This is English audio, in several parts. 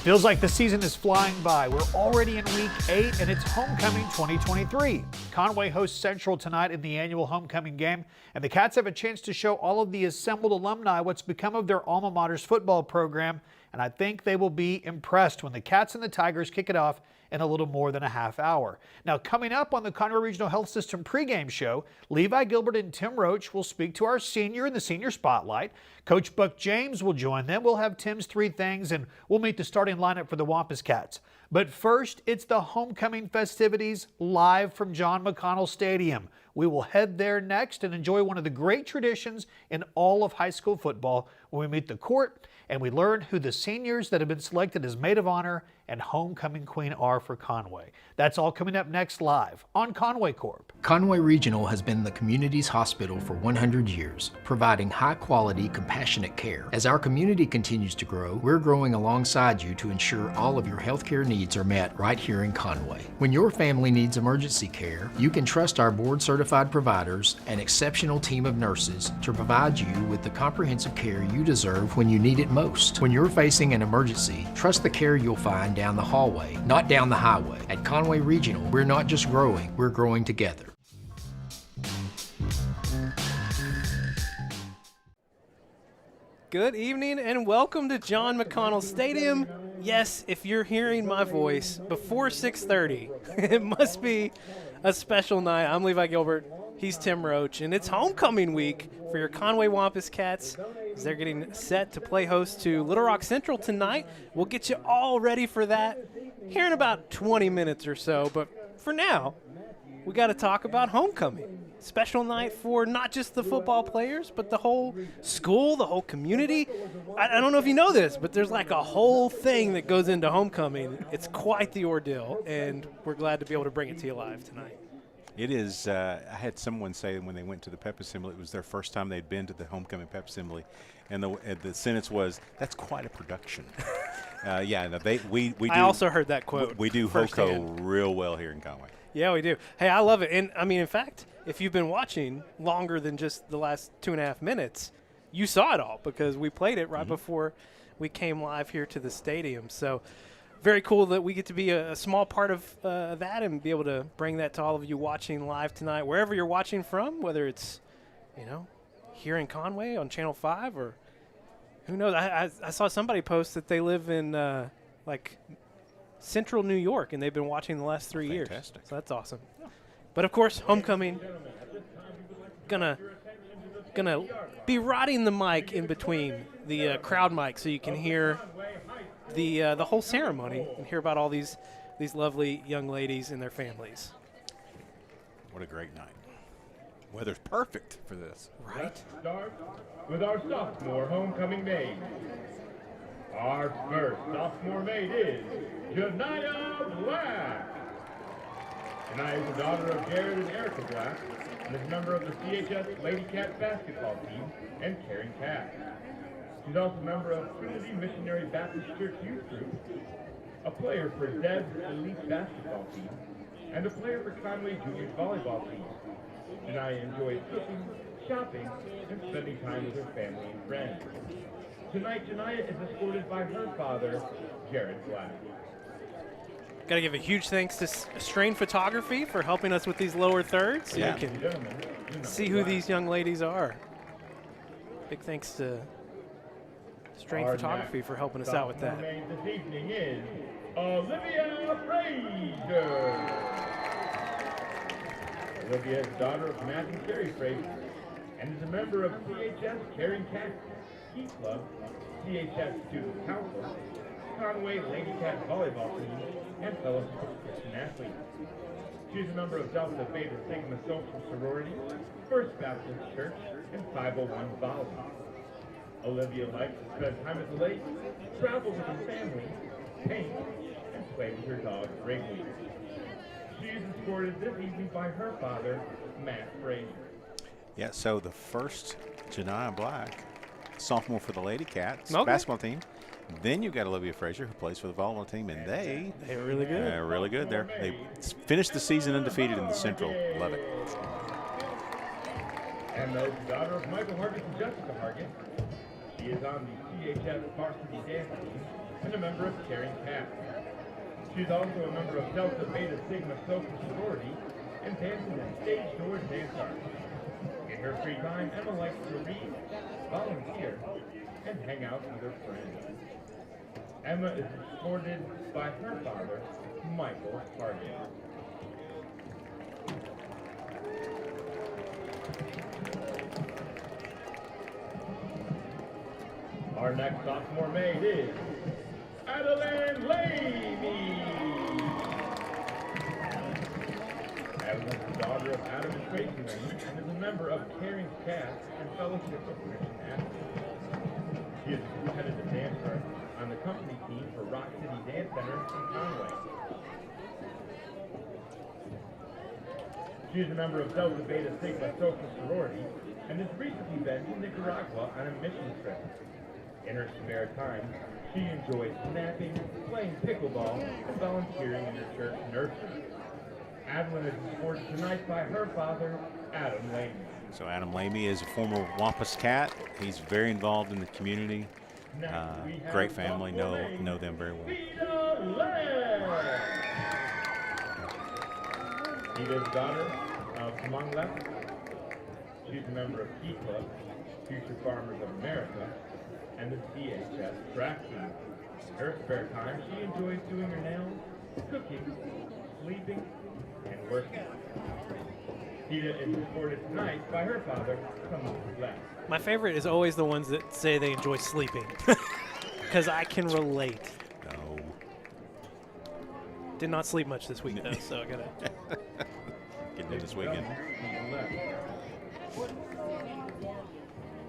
Feels like the season is flying by. We're already in week 8 and it's homecoming 2023. Conway hosts Central tonight in the annual homecoming game, and the Cats have a chance to show all of the assembled alumni what's become of their alma mater's football program, and I think they will be impressed when the Cats and the Tigers kick it off in a little more than a half hour. Now, coming up on the Conway Regional Health System pregame show, Levi Gilbert and Tim Roach will speak to our senior in the Senior Spotlight. Coach Buck James will join them. We'll have Tim's 3 things, and we'll meet the starting lineup for the Wampus Cats. But first, it's the homecoming festivities live from John McConnell Stadium. We will head there next and enjoy one of the great traditions in all of high school football when we meet the court and we learn who the seniors that have been selected as Maid of Honor and Homecoming Queen are for Conway. That's all coming up next live on Conway Corp. Conway Regional has been the community's hospital for 100 years, providing high-quality, compassionate care. As our community continues to grow, we're growing alongside you to ensure all of your healthcare needs are met right here in Conway. When your family needs emergency care, you can trust our board-certified providers and exceptional team of nurses to provide you with the comprehensive care you deserve when you need it most. When you're facing an emergency, trust the care you'll find down the hallway, not down the highway. At Conway Regional, we're not just growing, we're growing together. Good evening and welcome to John McConnell Stadium. Yes, if you're hearing my voice before 6:30, it must be a special night. I'm Levi Gilbert, he's Tim Roach, and it's homecoming week for your Conway Wampus Cats as they're getting set to play host to Little Rock Central tonight. We'll get you all ready for that here in about 20 minutes or so, but for now, we got to talk about homecoming. Special night for not just the football players, but the whole school, the whole community. I don't know if you know this, but there's like a whole thing that goes into homecoming. It's quite the ordeal, and we're glad to be able to bring it to you live tonight. It is. I had someone say when they went to the pep assembly, it was their first time they'd been to the homecoming pep assembly, and the sentence was, "That's quite a production." Yeah, we do. I also heard that quote. We do HOCO real well here in Conway. Yeah, we do. Hey, I love it. And, I mean, in fact, if you've been watching longer than just the last 2.5 minutes, you saw it all because we played it right before we came live here to the stadium. So very cool that we get to be a small part of that and be able to bring that to all of you watching live tonight, wherever you're watching from, whether it's, here in Conway on Channel 5 or who knows. I saw somebody post that they live in, Central New York, and they've been watching the last 3 years. Fantastic. So that's awesome. But, of course, homecoming, gonna be riding the mic in between the crowd mic so you can hear the whole ceremony and hear about all these lovely young ladies and their families. What a great night. Weather's perfect for this. Right? Start with our sophomore homecoming maid. Our first sophomore maid is Janiyah Black. Janiyah is the daughter of Jared and Erica Black and is a member of the CHS Lady Cat basketball team and Caring Cat. She's also a member of Trinity Missionary Baptist Church Youth Group, a player for Deb's Elite basketball team, and a player for Conway Junior's volleyball team. Janiyah enjoys cooking, shopping, and spending time with her family and friends. Tonight, Janiyah is escorted by her father, Jared Black. Got to give a huge thanks to Strain Photography for helping us with these lower thirds so you can see who these young ladies are. Big thanks to Strain Photography for helping us out with that. This evening is Olivia Frazier. Olivia is the daughter of Matt and Terry Frazier and is a member of CHS Caring Cat Ski Club, CHS Student Council, Conway Lady Cat Volleyball Team, and Fellowship of Christian Athletes. She's a member of Delta Beta Sigma Social Sorority, First Baptist Church, and 501 Volleyball. Olivia likes to spend time at the lake, travel with her family, paint, and play with her dog, Wrigley. She is escorted this evening by her father, Matt Frazier. Yeah, so the first Janiyah Black, sophomore for the Lady Cats basketball team. Then you've got Olivia Frazier, who plays for the volleyball team, and they're really good. They're really good. They finished the season undefeated in the Central. Love it. And the daughter of Michael Hargis and Jessica Hargis. She is on the CHS varsity dance team and a member of Caring Cats. She's also a member of Delta Beta Sigma Social Sorority and dances in stage door dance art. In her free time, Emma likes to read, volunteer, and hang out with her friends. Emma is supported by her father, Michael Harding. Our next sophomore maid is Adeline Lamy. Adeline is the daughter of Adam and Tracy Lamy and is a member of Caring Cats and Fellowship of Christian Athletes. She is a competitive dancer on the company team for Rock City Dance Center in Conway. She is a member of Delta Beta Sigma Social Sorority and has recently been to Nicaragua on a mission trip. In her spare time, she enjoys napping, playing pickleball, and volunteering in her church nursery. Adeline is supported tonight by her father, Adam Lamy. So Adam Lamy is a former Wampus cat. He's very involved in the community. Great family, know them very well. Tita's daughter of Among Left. She's a member of Key Club, Future Farmers of America, and the CHS track team. In her spare time, she enjoys doing her nails, cooking, sleeping, and working. Tita is supported tonight by her father, Conway Corp. My favorite is always the ones that say they enjoy sleeping, because I can relate. No. Did not sleep much this week, though, so I got to. Getting in this weekend.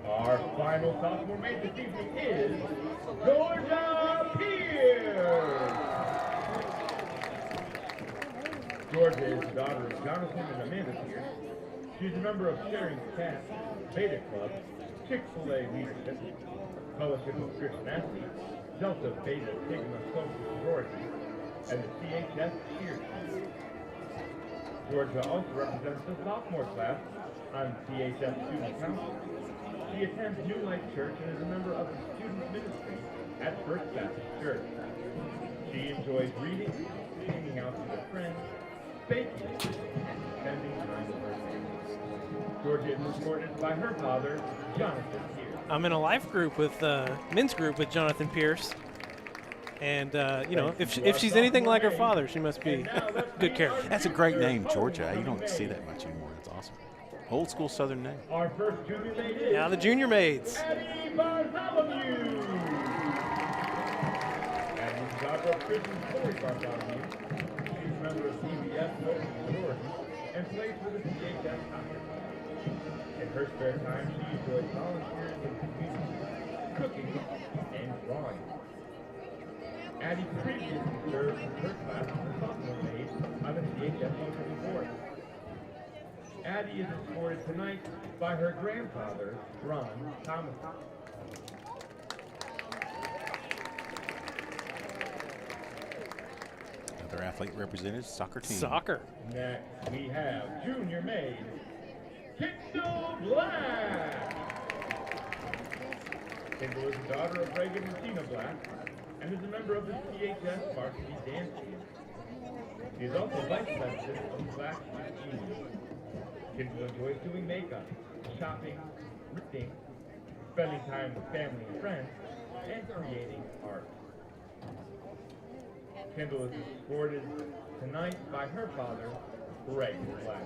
Our final sophomore maid this evening is Georgia Pierce. Georgia is the daughter of Jonathan and Amanda Pierce. She's a member of Sharing Cats, Beta Club, Chick-fil-A Leadership, Fellowship of Christian Athletes, Delta Beta Sigma Social Sorority, and the CHS Cheer Team. Georgia also represents the sophomore class on CHS Student Council. She attends New Life Church and is a member of the student ministry at First Baptist Church. She enjoys reading, hanging out with her friends, baking, and spending time with her family. Georgia is supported by her father, Jonathan Pierce. I'm in a life group with men's group with Jonathan Pierce, and if she's anything like her father, she must be good character. That's a great name, Georgia. You don't see that much anymore. That's awesome. Old school Southern name. Our first junior maid is Now the junior maids. Addie Bartholomew. Addie is the daughter of Christian Corey Bartholomew. She's a member of CBS Social Sorority and plays for the CHS Soccer Club. In her spare time, she enjoys volunteering in the community, cooking, and drawing. Addie previously served in her class as a sophomore maid on the CHS Homecoming Board. Addie is supported tonight by her grandfather, Ron Thomas. Another athlete represented, soccer team. Soccer. Next, we have junior maid, Kendall Black. Kendall is the daughter of Reagan and Tina Black and is a member of the CHS varsity dance team. She is also vice president of Black Youth Union. Kendall enjoys doing makeup, shopping, reading, spending time with family and friends, and creating art. Kendall is supported tonight by her father, Greg Black.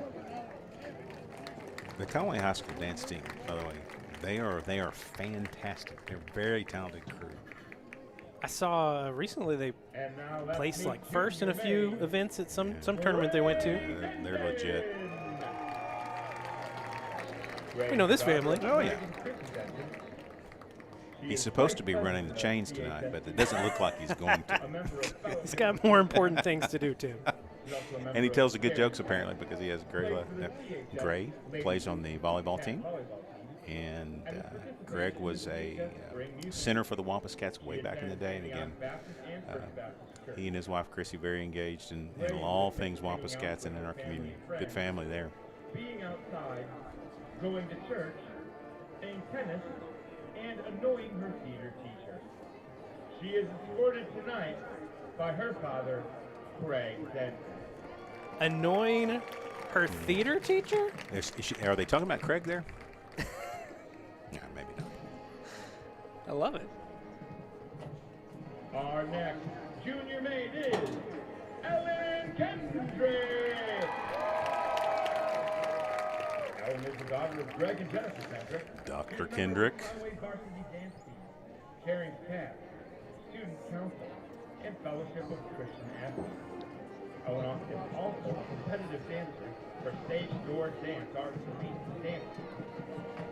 The Conway High School dance team, by the way, they are fantastic. They're a very talented crew. I saw recently they And now let's placed meet like first in a junior few maid, events at some tournament they went to. They're legit. We know this family. Oh, yeah. He's supposed to be running the chains tonight, but it doesn't look like he's going to. He's got more important things to do too. And he tells the good jokes, apparently, because he has Gray left. Gray plays on the volleyball team. And Greg was a center for the Wampus Cats way back in the day. And again, he and his wife, Chrissy, very engaged in all things Wampus Cats and in our community. Good family there. Being outside, going to church, playing tennis, and annoying her theater teacher. She is escorted tonight by her father, Craig. Annoying her theater teacher? Are they talking about Craig there? Yeah, maybe not. I love it. Our next junior maid is Ellen Kendrick. Ellen is the daughter of Greg and Jennifer Kendrick. Dr. Kendrick. Conway varsity dance team, caring staff, student council, and fellowship of Christian athletes. Ellen is also a competitive dancer for Stage Door Dance Arts and Dance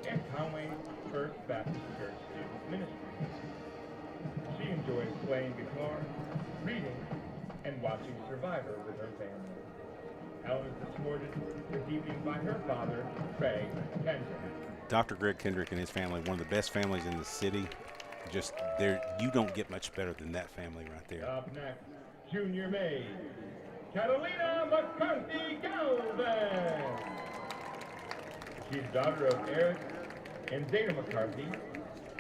and Conway First Baptist Church Student Ministry. She enjoys playing guitar, reading, and watching Survivor with her family. Ellen is escorted this evening by her father, Craig Kendrick. Dr. Greg Kendrick and his family, one of the best families in the city. Just there, you don't get much better than that family right there. Up next, junior maid, Catalina McCarthy Galvin. She's daughter of Eric and Dana McCarthy,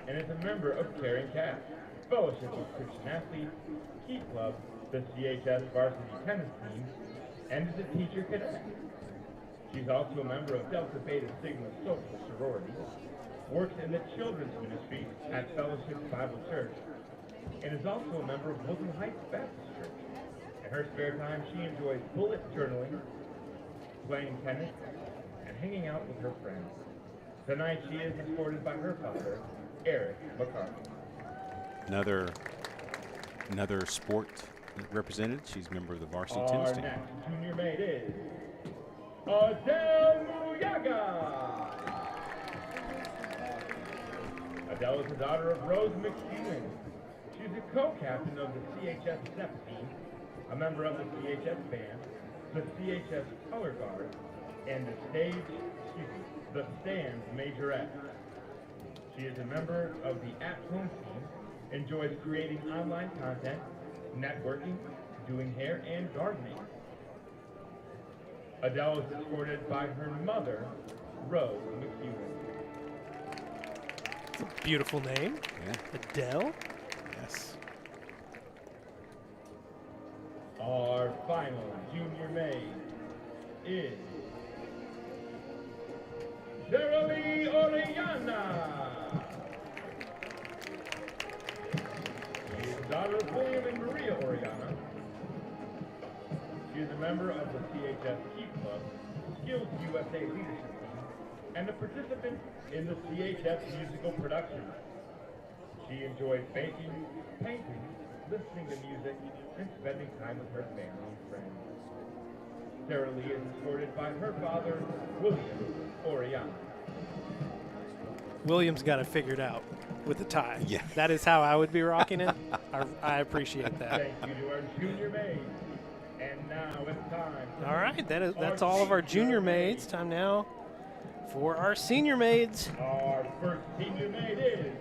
and is a member of Caring Cats, Fellowship of Christian Athletes, Key Club, the CHS varsity tennis team, and is a teacher cadet. She's also a member of Delta Beta Sigma Social Sorority, works in the children's ministry at Fellowship Bible Church, and is also a member of Woodland Heights Baptist Church. In her spare time, she enjoys bullet journaling, playing tennis, and hanging out with her friends. Tonight, she is escorted by her father, Eric McCarthy. Another sport represented. She's a member of the varsity tennis Our team. next junior maid is Adele Muyaga. Adele is the daughter of Rose McEwen. She's a co-captain of the CHS Step team, a member of the CHS band, the CHS color guard, and the Stands Majorette. She is a member of the at-home team, enjoys creating online content, networking, doing hair, and gardening. Adele is escorted by her mother, Rose McEwen. It's a beautiful name. Yeah. Adele. Yes. Our final junior maid is Shirley Orellana. She is the daughter of William and Maria Orellana. She is a member of the CHS Key Club, Skills USA Leadership Team, and a participant in the CHS musical production. She enjoys baking, painting, listening to music, and spending time with her family and friends. Sarah Lee is escorted by her father, William Orellana. William's got it figured out with the tie. Yeah. That is how I would be rocking it. I appreciate that. Thank you to our junior maids. And now it's time. All right, that's all of our junior maids. Time now for our senior maids. Our first senior maid is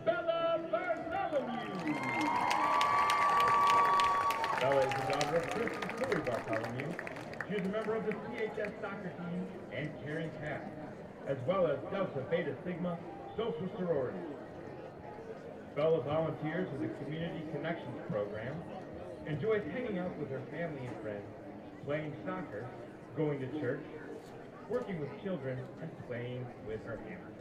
Bella Bartholomew. Bella is the daughter of Chris and Chloe Bartholomew. She is a member of the CHS soccer team and Caring Cats, as well as Delta Beta Sigma Social Sorority. Bella volunteers with the Community Connections Program, enjoys hanging out with her family and friends, playing soccer, going to church, working with children, and playing with her hammer.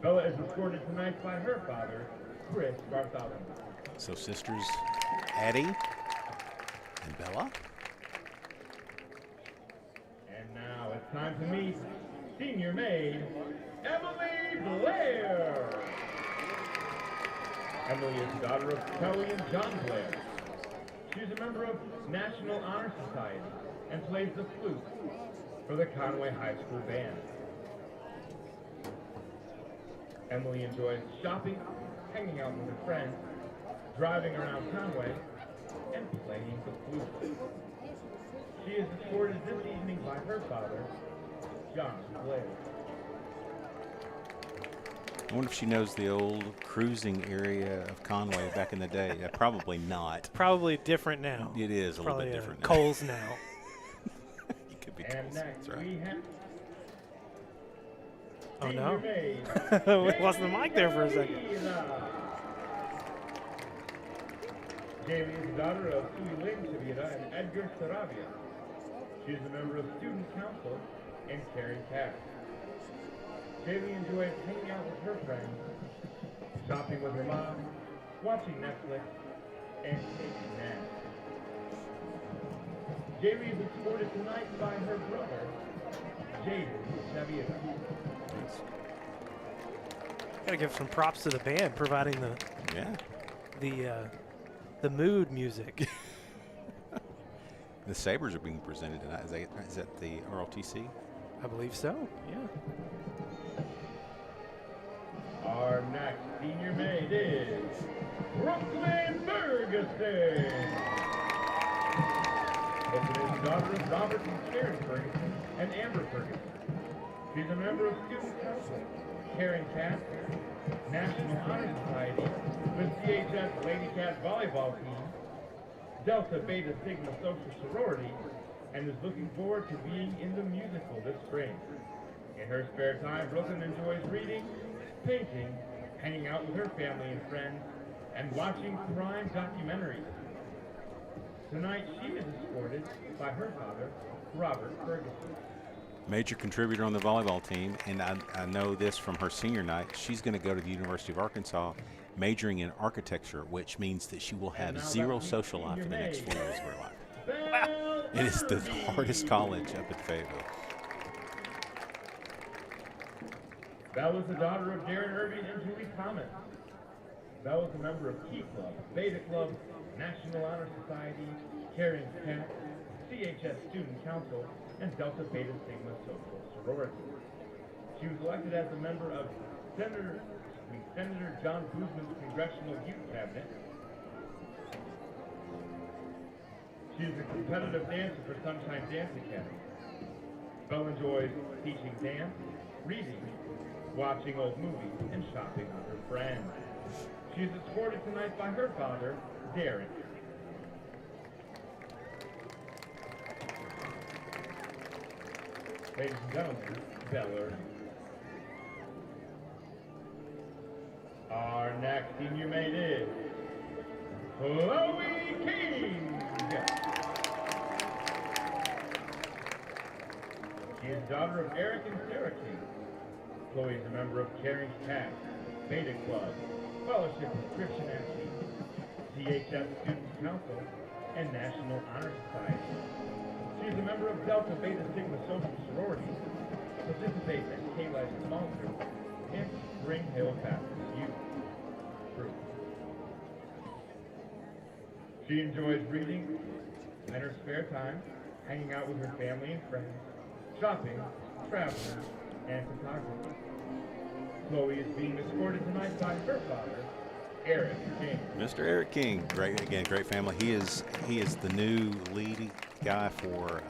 Bella is escorted tonight by her father, Chris Bartholomew. So sisters Addie and Bella. And now it's time to meet senior maid, Emily Blair. Emily is the daughter of Kelly and John Blair. She's a member of National Honor Society and plays the flute for the Conway High School Band. Emily enjoys shopping, hanging out with her friends, driving around Conway, and playing the flute. She is escorted this evening by her father, John Blair. I wonder if she knows the old cruising area of Conway back in the day. Probably not. Probably different now. It is a little Probably bit different now. Coles now. It could be And Coles, next that's right. we have Oh no. senior maid, We lost the mic there for a second. Kayla. Jamie is the daughter of Sui Ling Savita and Edgar Saravia. She is a member of Student Council and Karen Cass. Jamie enjoys hanging out with her friends, shopping with her mom, watching Netflix, and taking naps. Jamie is escorted tonight by her brother, Jaden Savita. Gotta give some props to the band providing the mood music. The Sabres are being presented tonight. Is that the ROTC? I believe so, yeah. Our next senior maid is Brooklyn Ferguson. Brooklyn is the daughter of Robert and Sharon Ferguson and Amber Ferguson. She's a member of Student Council, Karen Cass, National Honor Society, with CHS Lady Cat Volleyball Team, Delta Beta Sigma Social Sorority, and is looking forward to being in the musical this spring. In her spare time, Brooklyn enjoys reading, painting, hanging out with her family and friends, and watching crime documentaries. Tonight, she is escorted by her father, Robert Ferguson. Major contributor on the volleyball team, and I know this from her senior night. She's going to go to the University of Arkansas majoring in architecture, which means that she will have zero social life for the next 4 years of her life. Wow. It is the hardest college up at Fayetteville. Belle is the daughter of Darren Irving and Julie Thomas. Belle is a member of Key Club, Beta Club, National Honor Society, Caring Cat, CHS Student Council, and Delta Beta Sigma Social Sorority. She was elected as a member of Senator John Boozman's Congressional Youth Cabinet. She is a competitive dancer for Sunshine Dance Academy. Belle enjoys teaching dance, reading, watching old movies, and shopping with her friends. She is escorted tonight by her father, Darren. Ladies and gentlemen, Belle Irving. Our next senior maid is Chloe King. She is the daughter of Eric and Sarah King. Chloe is a member of Caring Cat, Beta Club, Fellowship of Christian Athletes, CHS Student Council, and National Honor Society. She is a member of Delta Beta Sigma Social Sorority, participates at K-Life Small Group, and Spring Hill Baptist Youth Group. She enjoys reading in her spare time, hanging out with her family and friends, shopping, traveling, and photography. Chloe is being escorted tonight by her father, Eric King. Mr. Eric King, great family. He is the new lead guy for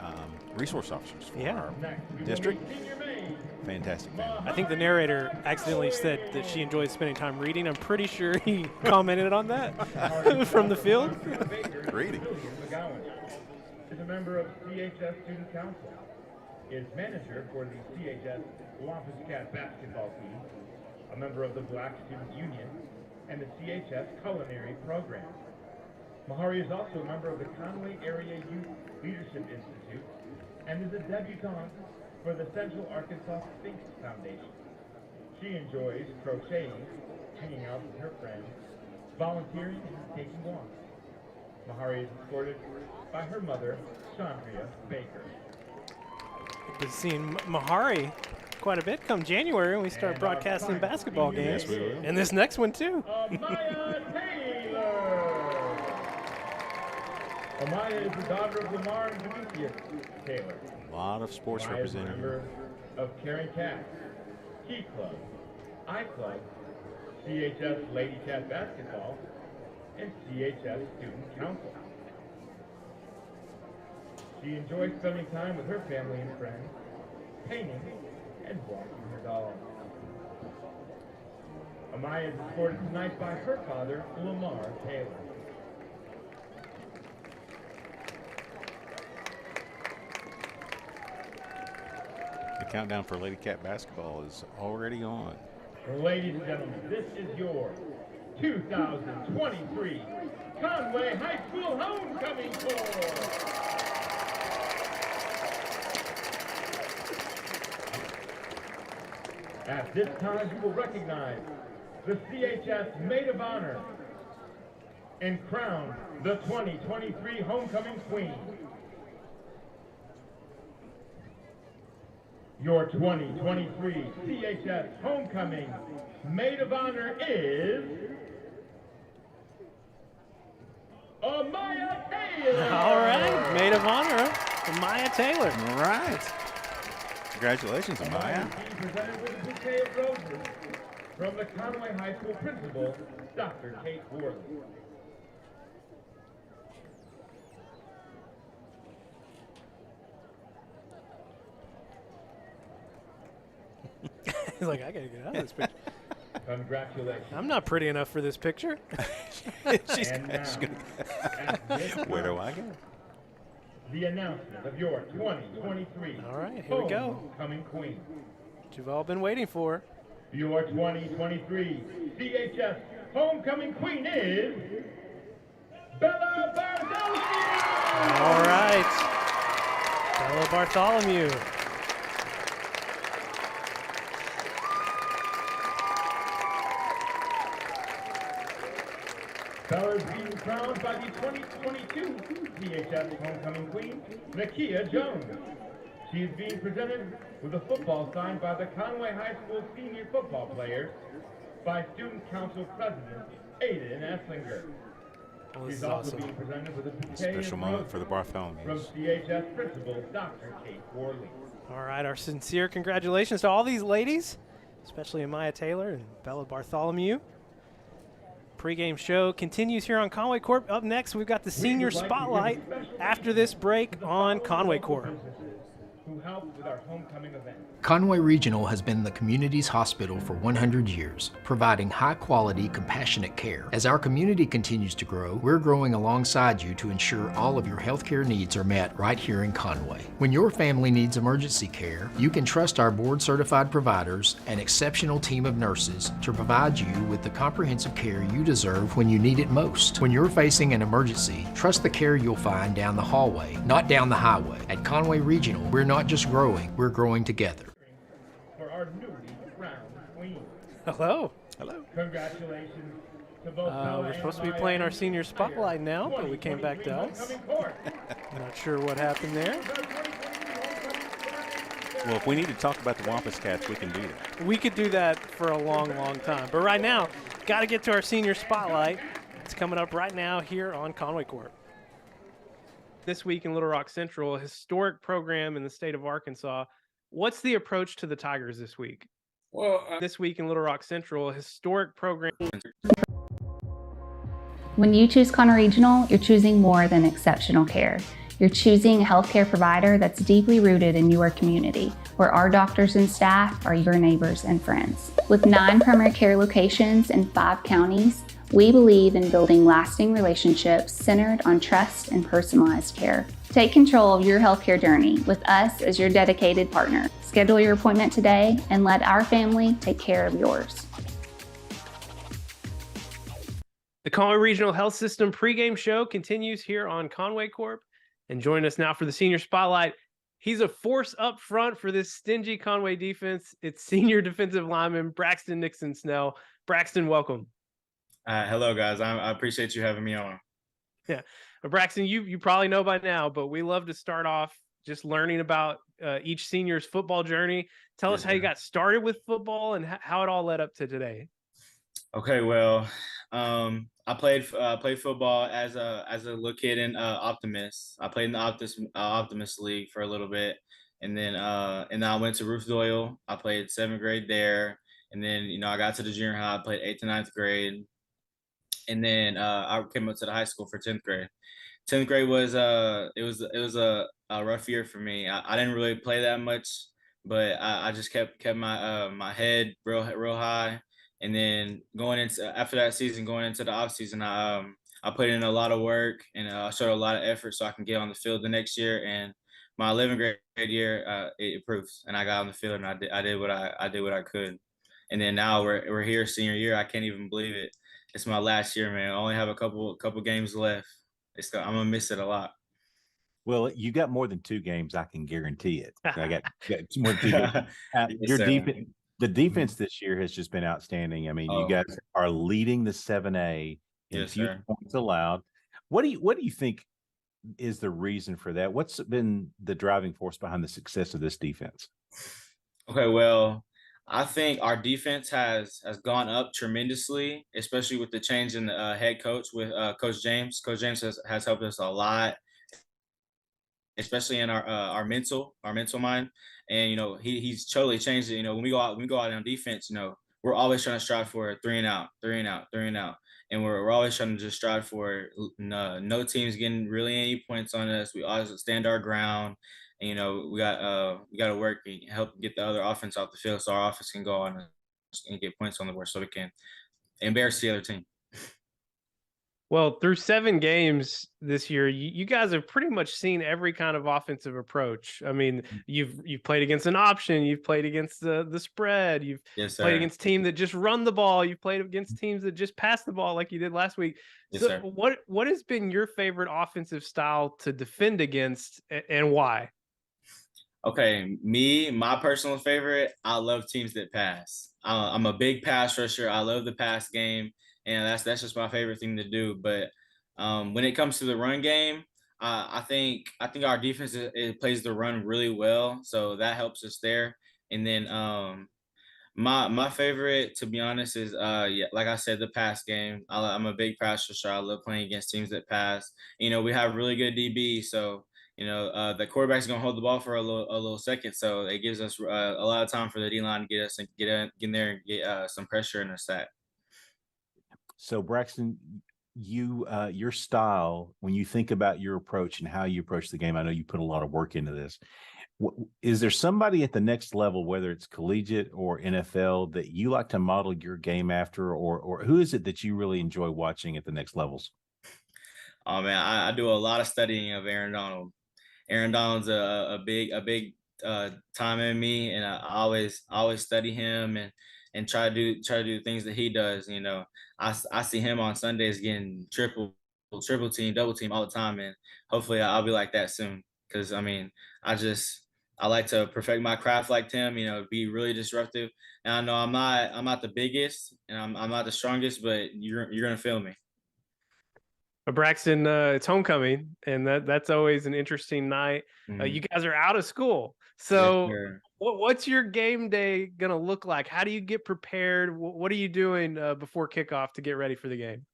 resource officers for our district. Fantastic family. I think the narrator accidentally said that she enjoys spending time reading. I'm pretty sure he commented on that from the field. Reading. Is a member of CHS Student Council. Is manager for the CHS Wampus Cat basketball team, a member of the Black Student Union, and the CHS Culinary Program. Mahari is also a member of the Conway Area Youth Leadership Institute and is a debutante for the Central Arkansas Sphinx Foundation. She enjoys crocheting, hanging out with her friends, volunteering, and taking walks. Mahari is escorted by her mother, Chandria Baker. We've seen Mahari quite a bit come January when we start broadcasting basketball games. Yes, we will. And this next one, too. Amaya Taylor. Amaya is the daughter of Lamar and Demetrius Taylor. A lot of sports Amaya is a represented member here. of Caring Cat, Key Club, I Club, CHS Lady Cat Basketball, and CHS Student Council. She enjoys spending time with her family and friends, painting, and walking her dog. Amaya is escorted tonight by her father, Lamar Taylor. The countdown for Lady Cat basketball is already on. Ladies and gentlemen, this is your 2023 Conway High School Homecoming Corps. At this time, you will recognize the CHS Maid of Honor and crown the 2023 Homecoming Queen. Your 2023 CHS Homecoming Maid of Honor is Amaya Taylor. All right, Maid of Honor, Amaya Taylor. All right. Congratulations, Amaya. Being presented with a bouquet of roses from the Conway High School principal, Dr. Kate Worley. He's like, I gotta get out of this picture. Congratulations. I'm not pretty enough for this picture. she's And now, at this Where do time, I go? the announcement of your 2023 All right, here we go. Homecoming Queen. What you've all been waiting for. Your 2023 CHS Homecoming Queen is Bella Bartholomew. All right, Bella Bartholomew. Bella is being crowned by the 2022 CHS Homecoming Queen, Nakia Jones. She is being presented with a football signed by the Conway High School senior football players by Student Council President Aiden Esslinger. Oh, this She's is also awesome. being presented with a bouquet Special of moment for the roses from Bartholomews. CHS Principal Dr. Kate Worley. All right, our sincere congratulations to all these ladies, especially Amaya Taylor and Bella Bartholomew. Pregame show continues here on Conway Corp. Up next, we've got the Senior Spotlight after this break on Conway Corp. Who helped with our homecoming event. Conway Regional has been the community's hospital for 100 years, providing high-quality, compassionate care. As our community continues to grow, we're growing alongside you to ensure all of your healthcare needs are met right here in Conway. When your family needs emergency care, you can trust our board-certified providers and exceptional team of nurses to provide you with the comprehensive care you deserve when you need it most. When you're facing an emergency, trust the care you'll find down the hallway, not down the highway. At Conway Regional, we're not just growing, we're growing together. For our newly crowned queen. Hello. Hello. Congratulations to both Bella We're and supposed to be Maya playing our and Senior Spotlight now, but we came back to 2023 us. Homecoming Court. Not sure what happened there. Well, if we need to talk about the Wampus Cats, we can do that. We could do that for a long, long time. But right now, got to get to our Senior Spotlight. It's coming up right now here on Conway Corp. This week in Little Rock Central, a historic program in the state of Arkansas. What's the approach to the Tigers this week? Well, This week in Little Rock Central, a historic program. When you choose Conner Regional, you're choosing more than exceptional care. You're choosing a healthcare provider that's deeply rooted in your community, where our doctors and staff are your neighbors and friends. With 9 primary care locations in 5 counties, we believe in building lasting relationships centered on trust and personalized care. Take control of your healthcare journey with us as your dedicated partner. Schedule your appointment today and let our family take care of yours. The Conway Regional Health System pregame show continues here on Conway Corp. And join us now for the Senior Spotlight. He's a force up front for this stingy Conway defense. It's senior defensive lineman Braxton Nixon Snell. Braxton, welcome. hello, guys. I appreciate you having me on. Yeah. Braxton, you probably know by now, but we love to start off just learning about each senior's football journey. Tell us how you got started with football and how it all led up to today. Okay, well, I played football as a little kid in Optimus. I played in the Optimus League for a little bit, and then I went to Ruth Doyle. I played 7th grade there, and then I got to the junior high. I played 8th to 9th grade, and then I came up to the high school for 10th grade. 10th grade was it was a rough year for me. I didn't really play that much, but I just kept my my head real high. And then after that season, going into the off season, I put in a lot of work and I showed a lot of effort so I can get on the field the next year. And my 11th grade year, it improved, and I got on the field and I did what I could. And then now we're here senior year. I can't even believe it. it's my last year, man. I only have a couple games left. I'm gonna miss it a lot. Well, you got more than 2 games, I can guarantee it. Got more than 2 games. Yes, Your sir. defense, the defense this year has just been outstanding. I mean, you Oh, guys are leading the 7A in yes, fewed sir. points allowed. What do you think is the reason for that? What's been the driving force behind the success of this defense? Okay, well, I think our defense has gone up tremendously, especially with the change in the head coach with Coach James. Coach James has helped us a lot, especially in our mental mind. And he's totally changed it. When we go out on defense, we're always trying to strive for a 3 and out, 3 and out, 3 and out, and we're always trying to just strive for no teams getting really any points on us. We always stand our ground. And, we got to work and help get the other offense off the field so our offense can go on and get points on the board so we can embarrass the other team. Well, through 7 games this year, you guys have pretty much seen every kind of offensive approach. I mean, you've played against an option, you've played against the spread, you've Yes, played sir. against teams that just run the ball, you've played against teams that just pass the ball like you did last week. Yes, So sir. what has been your favorite offensive style to defend against, and why? Okay, my personal favorite, I love teams that pass. I'm a big pass rusher. I love the pass game, and that's just my favorite thing to do. But when it comes to the run game, I think our defense it plays the run really well, so that helps us there. And then my favorite, to be honest, is yeah, like I said, the pass game. I'm a big pass rusher. I love playing against teams that pass. We have really good DB, so the quarterback's gonna hold the ball for a little second, so it gives us a lot of time for the D line to get in there and get some pressure in a sack. So Braxton, your style, when you think about your approach and how you approach the game, I know you put a lot of work into this. Is there somebody at the next level, whether it's collegiate or NFL, that you like to model your game after, or who is it that you really enjoy watching at the next levels? Oh man, I do a lot of studying of Aaron Donald. Aaron Donald's a big time in me, and I always study him and try to do things that he does. I see him on Sundays getting triple team, double team all the time, and hopefully I'll be like that soon. Because I mean, I like to perfect my craft like him. Be really disruptive. And I know I'm not the biggest, and I'm not the strongest, but you're gonna feel me. Braxton, it's homecoming, and that's always an interesting night. You guys are out of school, Yes, so sir. what's your game day gonna look like? How do you get prepared? What are you doing before kickoff to get ready for the game?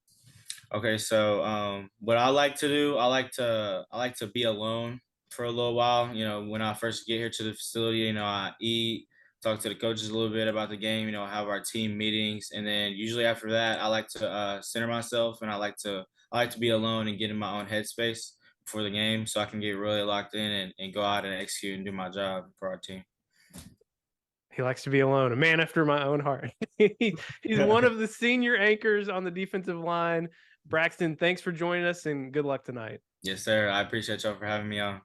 Okay, so what I like to do, I like to be alone for a little while. When I first get here to the facility, I eat, talk to the coaches a little bit about the game. Have our team meetings, and then usually after that, I like to center myself, and I like to be alone and get in my own headspace before the game, so I can get really locked in and go out and execute and do my job for our team. He likes to be alone, a man after my own heart. He's one of the senior anchors on the defensive line. Braxton, thanks for joining us, and good luck tonight. Yes, sir. I appreciate y'all for having me on.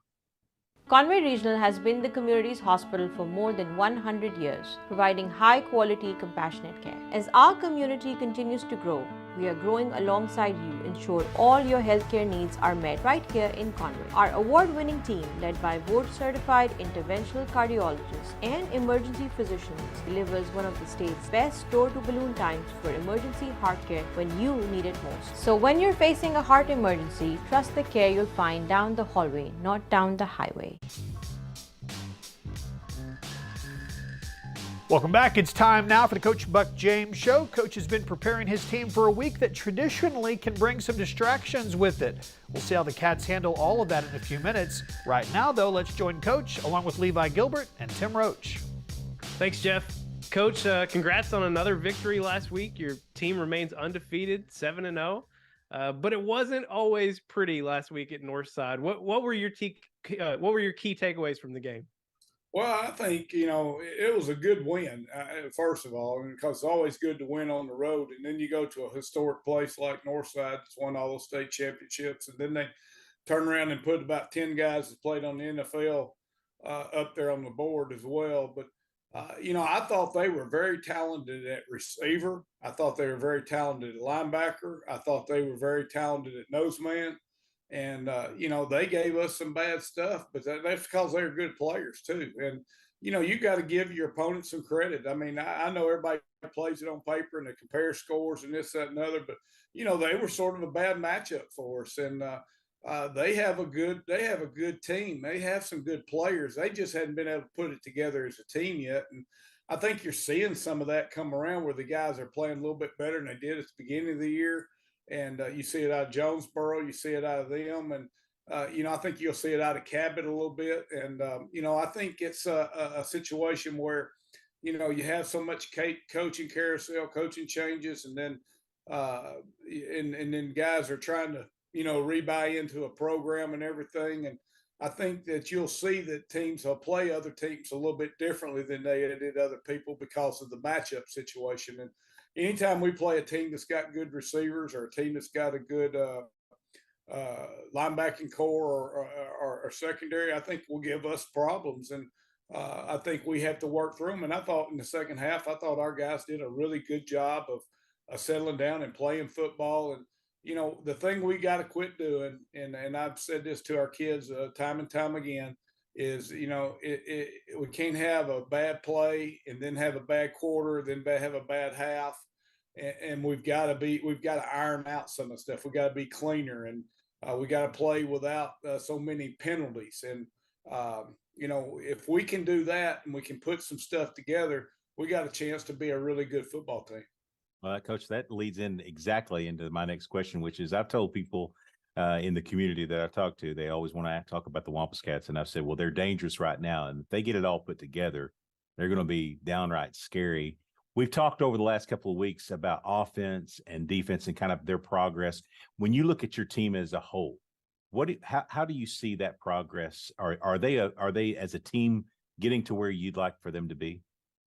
Conway Regional has been the community's hospital for more than 100 years, providing high-quality, compassionate care. As our community continues to grow, we are growing alongside you, ensure all your healthcare needs are met right here in Conway. Our award-winning team, led by board-certified interventional cardiologists and emergency physicians, delivers one of the state's best door-to-balloon times for emergency heart care when you need it most. So when you're facing a heart emergency, trust the care you'll find down the hallway, not down the highway. Welcome back. It's time now for the Coach Buck James Show. Coach has been preparing his team for a week that traditionally can bring some distractions with it. We'll see how the Cats handle all of that in a few minutes. Right now, though, let's join Coach along with Levi Gilbert and Tim Roach. Thanks, Jeff. Coach, congrats on another victory last week. Your team remains undefeated, 7-0. But it wasn't always pretty last week at Northside. What were your key takeaways from the game? Well, I think, it was a good win, first of all, because it's always good to win on the road. And then you go to a historic place like Northside that's won all those state championships. And then they turn around and put about 10 guys that played on the NFL up there on the board as well. But I thought they were very talented at receiver. I thought they were very talented at linebacker. I thought they were very talented at nose man. And, they gave us some bad stuff, but that's because they were good players too. And, you got to give your opponent some credit. I mean, I know everybody plays it on paper and they compare scores and this, that, and other, but, they were sort of a bad matchup for us. And, they have a good team. They have some good players. They just hadn't been able to put it together as a team yet. And I think you're seeing some of that come around where the guys are playing a little bit better than they did at the beginning of the year. And you see it out of Jonesboro, you see it out of them, and I think you'll see it out of Cabot a little bit. And I think it's a situation where you have so much coaching carousel, coaching changes, and then and then guys are trying to rebuy into a program and everything. And I think that you'll see that teams will play other teams a little bit differently than they did other people because of the matchup situation. And anytime we play a team that's got good receivers or a team that's got a good linebacking core or secondary, I think will give us problems. And I think we have to work through them. And I thought in the second half, I thought our guys did a really good job of settling down and playing football. And the thing we got to quit doing, and I've said this to our kids time and time again, is we can't have a bad play and then have a bad quarter, then have a bad half, and we've got to iron out some of the stuff. We got to be cleaner, and we got to play without so many penalties. And if we can do that and we can put some stuff together, we got a chance to be a really good football team. Well, Coach, that leads in exactly into my next question, which is I've told people in the community that I've talked to, they always want to talk about the Wampus Cats. And I've said, well, they're dangerous right now. And if they get it all put together, they're going to be downright scary. We've talked over the last couple of weeks about offense and defense and kind of their progress. When you look at your team as a whole, how do you see that progress? Are they as a team getting to where you'd like for them to be?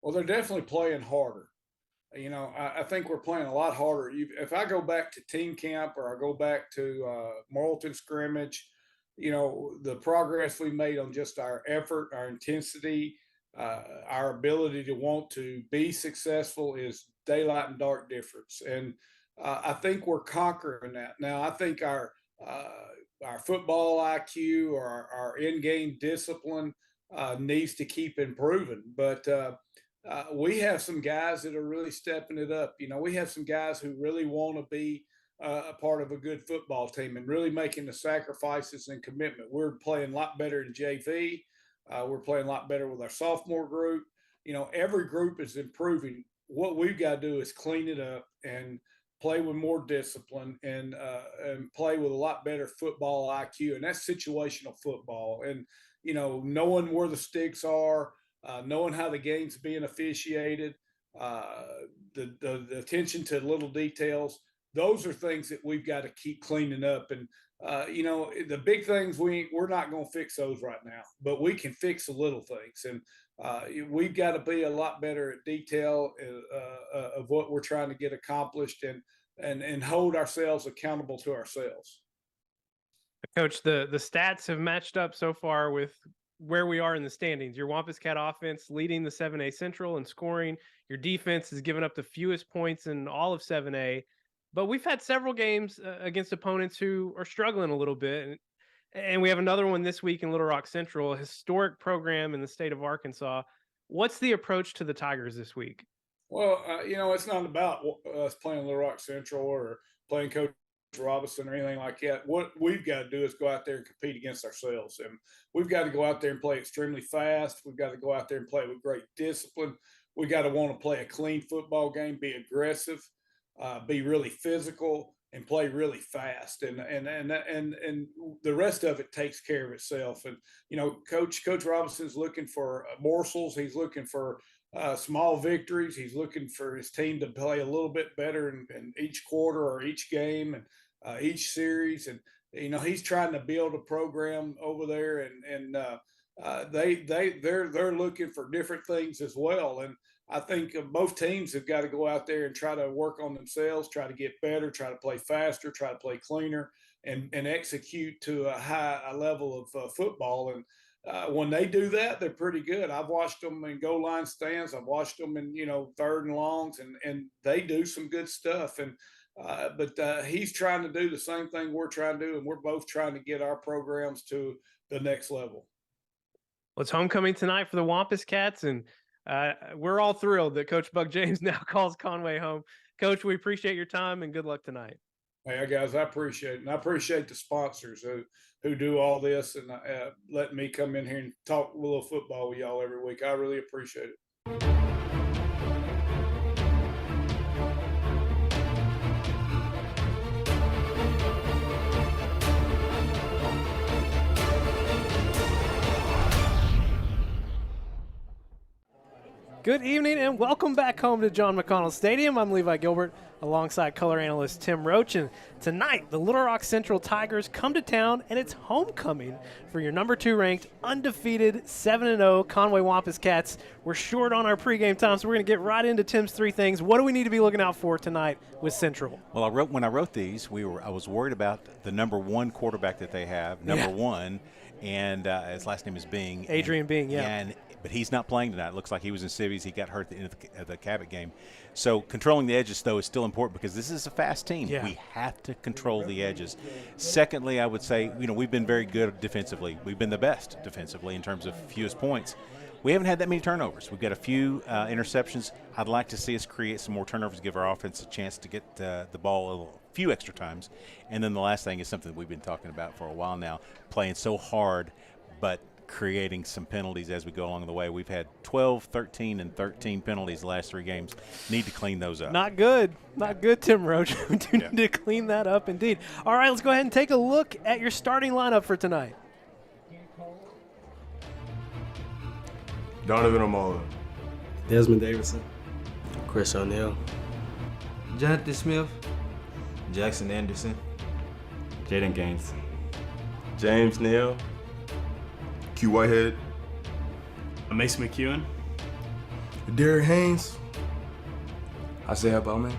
Well, they're definitely playing harder. I think we're playing a lot harder. If I go back to team camp or I go back to Morrilton scrimmage, the progress we made on just our effort, our intensity, our ability to want to be successful is daylight and dark difference. And I think we're conquering that. Now, I think our football IQ or our in-game discipline needs to keep improving. But we have some guys that are really stepping it up. We have some guys who really want to be a part of a good football team and really making the sacrifices and commitment. We're playing a lot better in JV. We're playing a lot better with our sophomore group. Every group is improving. What we've got to do is clean it up and play with more discipline and play with a lot better football IQ. And that's situational football. And, knowing where the sticks are, knowing how the game's being officiated, the attention to little details, those are things that we've got to keep cleaning up. And, the big things, we're not going to fix those right now, but we can fix the little things. And we've got to be a lot better at detail of what we're trying to get accomplished and hold ourselves accountable to ourselves. Coach, the stats have matched up so far with where we are in the standings. Your Wampus Cat offense leading the 7A Central in scoring. Your defense has given up the fewest points in all of 7A. But we've had several games against opponents who are struggling a little bit. And we have another one this week in Little Rock Central, a historic program in the state of Arkansas. What's the approach to the Tigers this week? Well, it's not about us playing Little Rock Central or playing Coach Robinson or anything like that. What we've got to do is go out there and compete against ourselves. And we've got to go out there and play extremely fast. We've got to go out there and play with great discipline. We got to want to play a clean football game, be aggressive, be really physical, and play really fast. And the rest of it takes care of itself. And, Coach Robinson's looking for morsels. He's looking for small victories. He's looking for his team to play a little bit better in each quarter or each game and each series. And, he's trying to build a program over there, and they're looking for different things as well. And I think both teams have got to go out there and try to work on themselves, try to get better, try to play faster, try to play cleaner, and execute to a high level of football. And when they do that, they're pretty good. I've watched them in goal line stands. I've watched them in, third and longs, and they do some good stuff. And but he's trying to do the same thing we're trying to do, and we're both trying to get our programs to the next level. Well, it's homecoming tonight for the Wampus Cats, and we're all thrilled that Coach Buck James now calls Conway home. Coach, we appreciate your time and good luck tonight. Hey, guys, I appreciate it. And I appreciate the sponsors who do all this and letting me come in here and talk a little football with y'all every week. I really appreciate it. Good evening and welcome back home to John McConnell Stadium. I'm Levi Gilbert alongside color analyst Tim Roach. And tonight, the Little Rock Central Tigers come to town and it's homecoming for your number 2 ranked, undefeated 7-0 Conway Wampus Cats. We're short on our pregame time, so we're going to get right into Tim's 3 things. What do we need to be looking out for tonight with Central? Well, when I wrote these, I was worried about the number 1 quarterback that they have, number 1, and his last name is Bing. Adrian Bing, yeah. But he's not playing tonight. It looks like he was in Civies. He got hurt at the end of the Cabot game. So controlling the edges, though, is still important because this is a fast team. Yeah. We have to control the edges. Secondly, I would say, we've been very good defensively. We've been the best defensively in terms of fewest points. We haven't had that many turnovers. We've got a few interceptions. I'd like to see us create some more turnovers, give our offense a chance to get the ball a few extra times. And then the last thing is something that we've been talking about for a while now, playing so hard but creating some penalties as we go along the way. We've had 12, 13, and 13 penalties the last 3 games. Need to clean those up. Not good. Not good, Tim Roach. We do need to clean that up indeed. All right, let's go ahead and take a look at your starting lineup for tonight. Donovan Amala, Desmond Davidson, Chris O'Neal, Jonathan Smith, Jackson Anderson, Jaden Gaines, James Neal, Q Whitehead, Mason McEwen, Derek Haynes, Isaiah Bowman,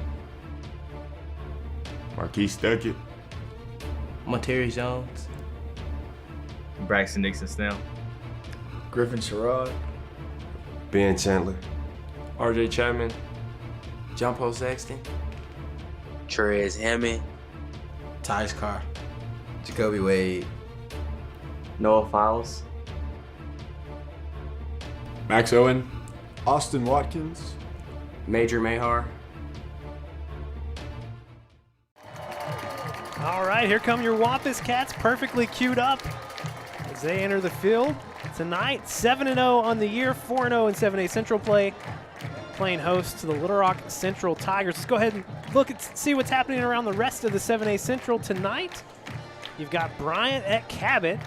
Marquise Duckett, Monterey Jones, Braxton Nixon Snell, Griffin Sherrod, Ben Chandler, RJ Chapman, John Paul Saxton, Trez Hammond, Tyus Carr, Jacoby Wade, Noah Files, Max Owen, Austin Watkins, Major Mahar. All right, here come your Wampus Cats, perfectly queued up as they enter the field tonight. 7-0 on the year, 4-0 in 7A Central play, playing host to the Little Rock Central Tigers. Let's go ahead and see what's happening around the rest of the 7A Central tonight. You've got Bryant at Cabot.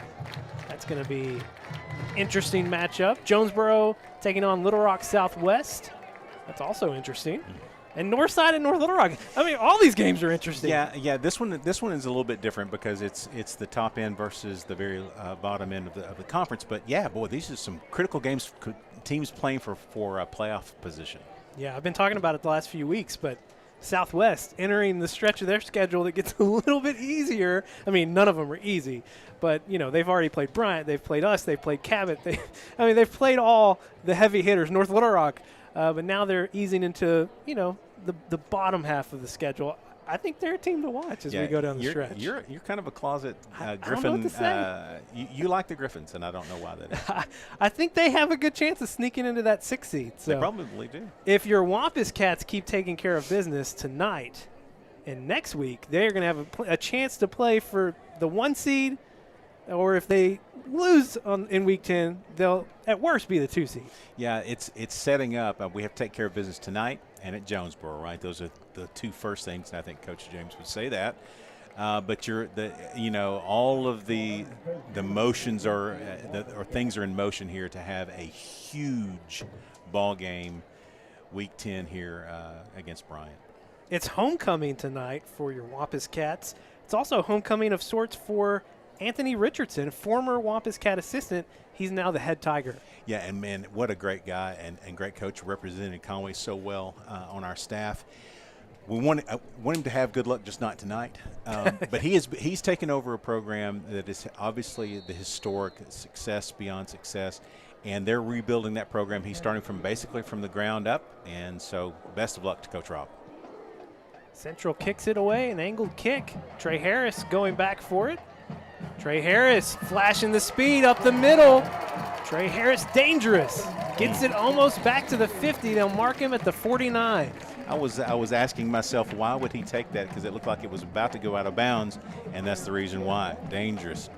That's going to be interesting matchup. Jonesboro taking on Little Rock Southwest. That's also interesting. And Northside and North Little Rock. I mean, all these games are interesting. Yeah. This one is a little bit different because it's the top end versus the very bottom end of the conference. But yeah, boy, these are some critical games. Teams playing for a playoff position. Yeah, I've been talking about it the last few weeks, but Southwest entering the stretch of their schedule that gets a little bit easier. I mean, none of them are easy, but they've already played Bryant, they've played us, they've played Cabot. They've played all the heavy hitters, North Little Rock, but now they're easing into the bottom half of the schedule. I think they're a team to watch as we go down the stretch. You're kind of a closet Griffin. I don't know what to say. You like the Griffins, and I don't know why that is. I think they have a good chance of sneaking into that 6th seed. So they probably do. If your Wampus Cats keep taking care of business tonight and next week, they're going to have a chance to play for the 1 seed, or if they lose in Week 10, they'll at worst be the 2 seed. Yeah, it's setting up. We have to take care of business tonight and at Jonesboro, right? Those are the 2 first things, and I think Coach James would say that. But all of the motions or things are in motion here to have a huge ball game Week 10 here against Bryant. It's homecoming tonight for your Wampus Cats. It's also homecoming of sorts for Anthony Richardson, former Wampus Cat assistant. He's now the head Tiger. Yeah, and man, what a great guy and great coach, representing Conway so well on our staff. We want him to have good luck, just not tonight. But he's taken over a program that is obviously the historic success beyond success, and they're rebuilding that program. He's starting basically from the ground up, and so best of luck to Coach Rob. Central kicks it away, an angled kick. Trey Harris going back for it. Trey Harris flashing the speed up the middle. Trey Harris dangerous. Gets it almost back to the 50. They'll mark him at the 49. I was asking myself, why would he take that? Because it looked like it was about to go out of bounds, and that's the reason why. Dangerous,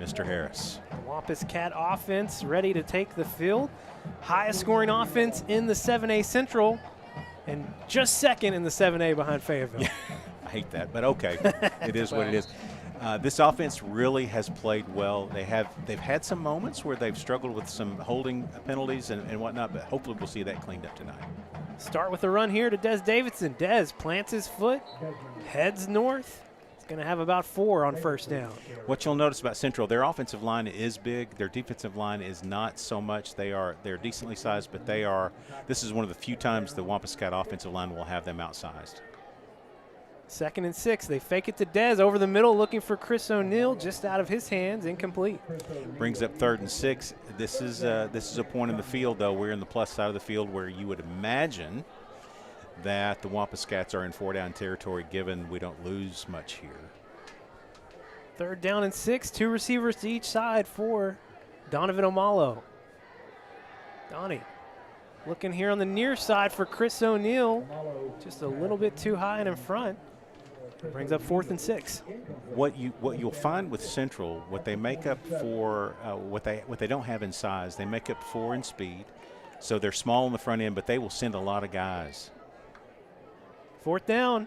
Mr. Harris. Wampus Cat offense ready to take the field. Highest scoring offense in the 7A Central, and just second in the 7A behind Fayetteville. I hate that, but okay. It is what it is. This offense really has played well. They've had some moments where they've struggled with some holding penalties and whatnot, but hopefully we'll see that cleaned up tonight. Start with a run here to Des Davidson. Des plants his foot, heads north. He's going to have about 4 on first down. What you'll notice about Central, their offensive line is big. Their defensive line is not so much. They're decently sized, but this is one of the few times the Wampus Cat offensive line will have them outsized. 2nd and 6. They fake it to Des over the middle, looking for Chris O'Neill, just out of his hands, incomplete. Brings up 3rd and 6. This is a point in the field, though. We're in the plus side of the field where you would imagine that the Wampus Cats are in 4-down territory, given we don't lose much here. 3rd down and 6. 2 receivers to each side for Donovan Omalo. Donnie looking here on the near side for Chris O'Neill, just a little bit too high and in front. Brings up 4th and 6. What you'll find with Central, what they make up for, what they don't have in size, they make up for in speed. So they're small on the front end, but they will send a lot of guys. 4th down.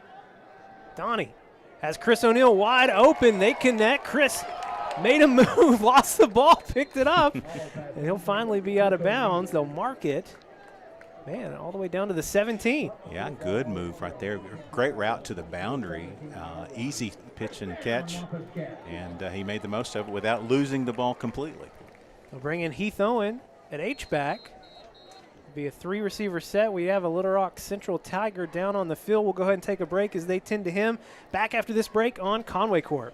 Donnie has Chris O'Neill wide open. They connect. Chris made a move, lost the ball, picked it up, and he'll finally be out of bounds. They'll mark it. Man, all the way down to the 17. Yeah, good move right there. Great route to the boundary. Easy pitch and catch, and he made the most of it without losing the ball completely. They'll bring in Heath Owen at H-back. Be a 3-receiver set. We have a Little Rock Central Tiger down on the field. We'll go ahead and take a break as they tend to him. Back after this break on Conway Corp.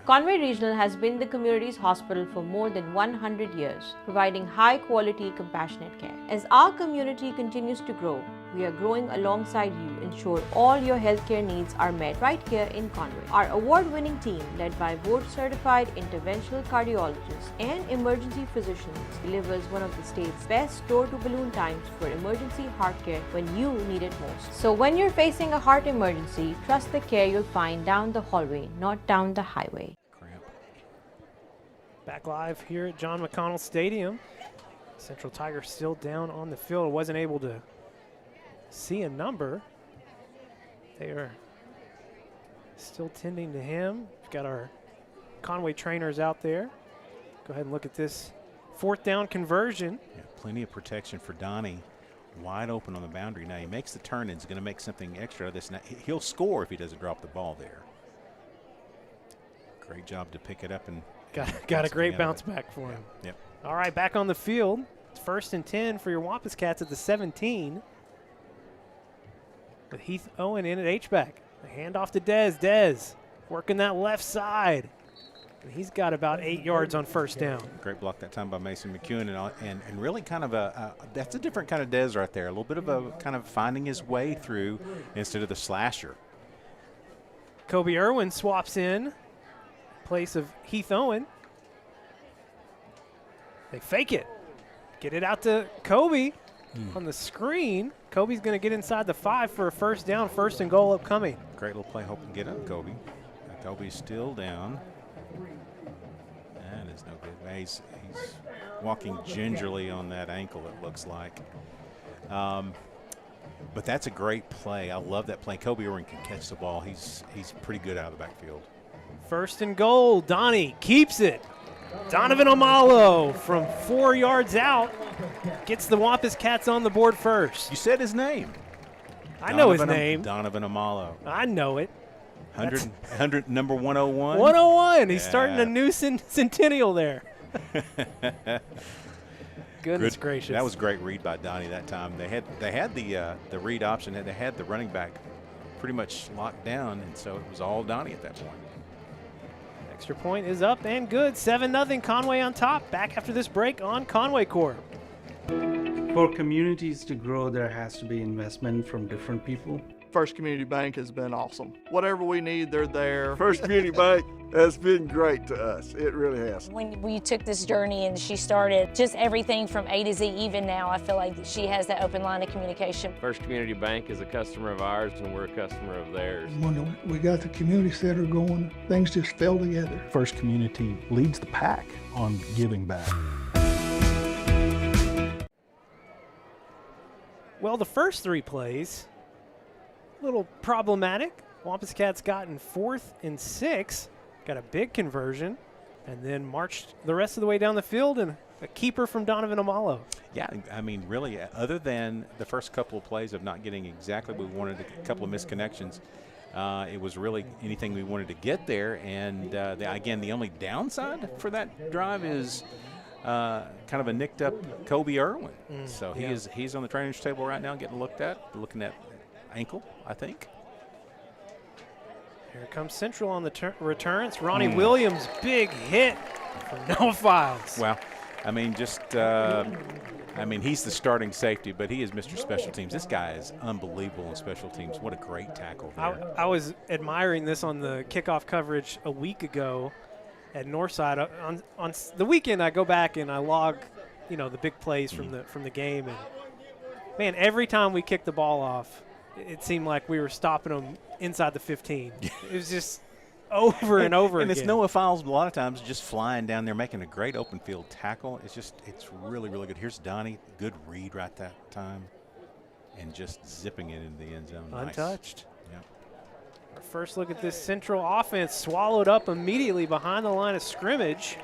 Conway Regional has been the community's hospital for more than 100 years, providing high-quality, compassionate care. As our community continues to grow, we are growing alongside you, ensure all your healthcare needs are met right here in Conway. Our award-winning team, led by board-certified interventional cardiologists and emergency physicians, delivers one of the state's best door-to-balloon times for emergency heart care when you need it most. So when you're facing a heart emergency, trust the care you'll find down the hallway, not down the highway. Back live here at John McConnell Stadium. Central Tigers still down on the field. Wasn't able to see a number. They are still tending to him. We've got our Conway trainers out there. Go ahead and look at this 4th down conversion. Yeah, plenty of protection for Donnie. Wide open on the boundary. Now he makes the turn and is going to make something extra of this. Now, he'll score if he doesn't drop the ball there. Great job to pick it up and got a great bounce back for him. Yep. All right, back on the field. It's 1st and 10 for your Wampus Cats at the 17. With Heath Owen in at H-back. The handoff to Des. Des working that left side. And he's got about 8 yards on first down. Great block that time by Mason McEwen, and really kind of that's a different kind of Des right there. A little bit of a kind of finding his way through instead of the slasher. Kobe Irwin swaps in place of Heath Owen. They fake it. Get it out to Kobe on the screen. Kobe's going to get inside the 5 for a first down, 1st and goal upcoming. Great little play, hoping to get up Kobe. Kobe's still down. That is no good. He's walking gingerly on that ankle, it looks like. But that's a great play. I love that play. Kobe Irwin can catch the ball. He's pretty good out of the backfield. 1st and goal. Donnie keeps it. Donovan Omalo from 4 yards out gets the Wampus Cats on the board first. You said his name. I know his name. Donovan Omalo. I know it. 100 number 101. 101. He's starting a new centennial there. Goodness gracious. That was a great read by Donnie that time. They had the read option, and they had the running back pretty much locked down, and so it was all Donnie at that point. Extra point is up and good. 7-0 Conway on top. Back after this break on Conway Corp. For communities to grow, there has to be investment from different people. First Community Bank has been awesome. Whatever we need, they're there. First Community Bank has been great to us. It really has. When we took this journey and she started just everything from A to Z, even now, I feel like she has that open line of communication. First Community Bank is a customer of ours, and we're a customer of theirs. When we got the community center going, things just fell together. First Community leads the pack on giving back. Well, the first 3 plays, a little problematic. Wampus Cats got in 4th and 6, got a big conversion, and then marched the rest of the way down the field, and a keeper from Donovan Amalo. Yeah, I mean, really, other than the first couple of plays of not getting exactly what we wanted, a couple of misconnections, it was really anything we wanted to get there. And again, the only downside for that drive is kind of a nicked up Kobe Irwin. So he's on the trainer's table right now, getting looked at, looking at ankle, I think. Here comes Central on the return. It's Ronnie Williams, big hit for no fouls. Well, I mean, he's the starting safety, but he is Mr. Special Teams. This guy is unbelievable in special teams. What a great tackle there. I was admiring this on the kickoff coverage a week ago at Northside. On the weekend, I go back and I log, the big plays from the game. And, man, every time we kicked the ball off, it seemed like we were stopping them inside the 15. It was just over and over again. And it's Noah Files a lot of times just flying down there, making a great open field tackle. It's really, really good. Here's Donnie, good read right that time, and just zipping it into the end zone. Untouched. Nice. Yep. Our first look at this Central offense, swallowed up immediately behind the line of scrimmage.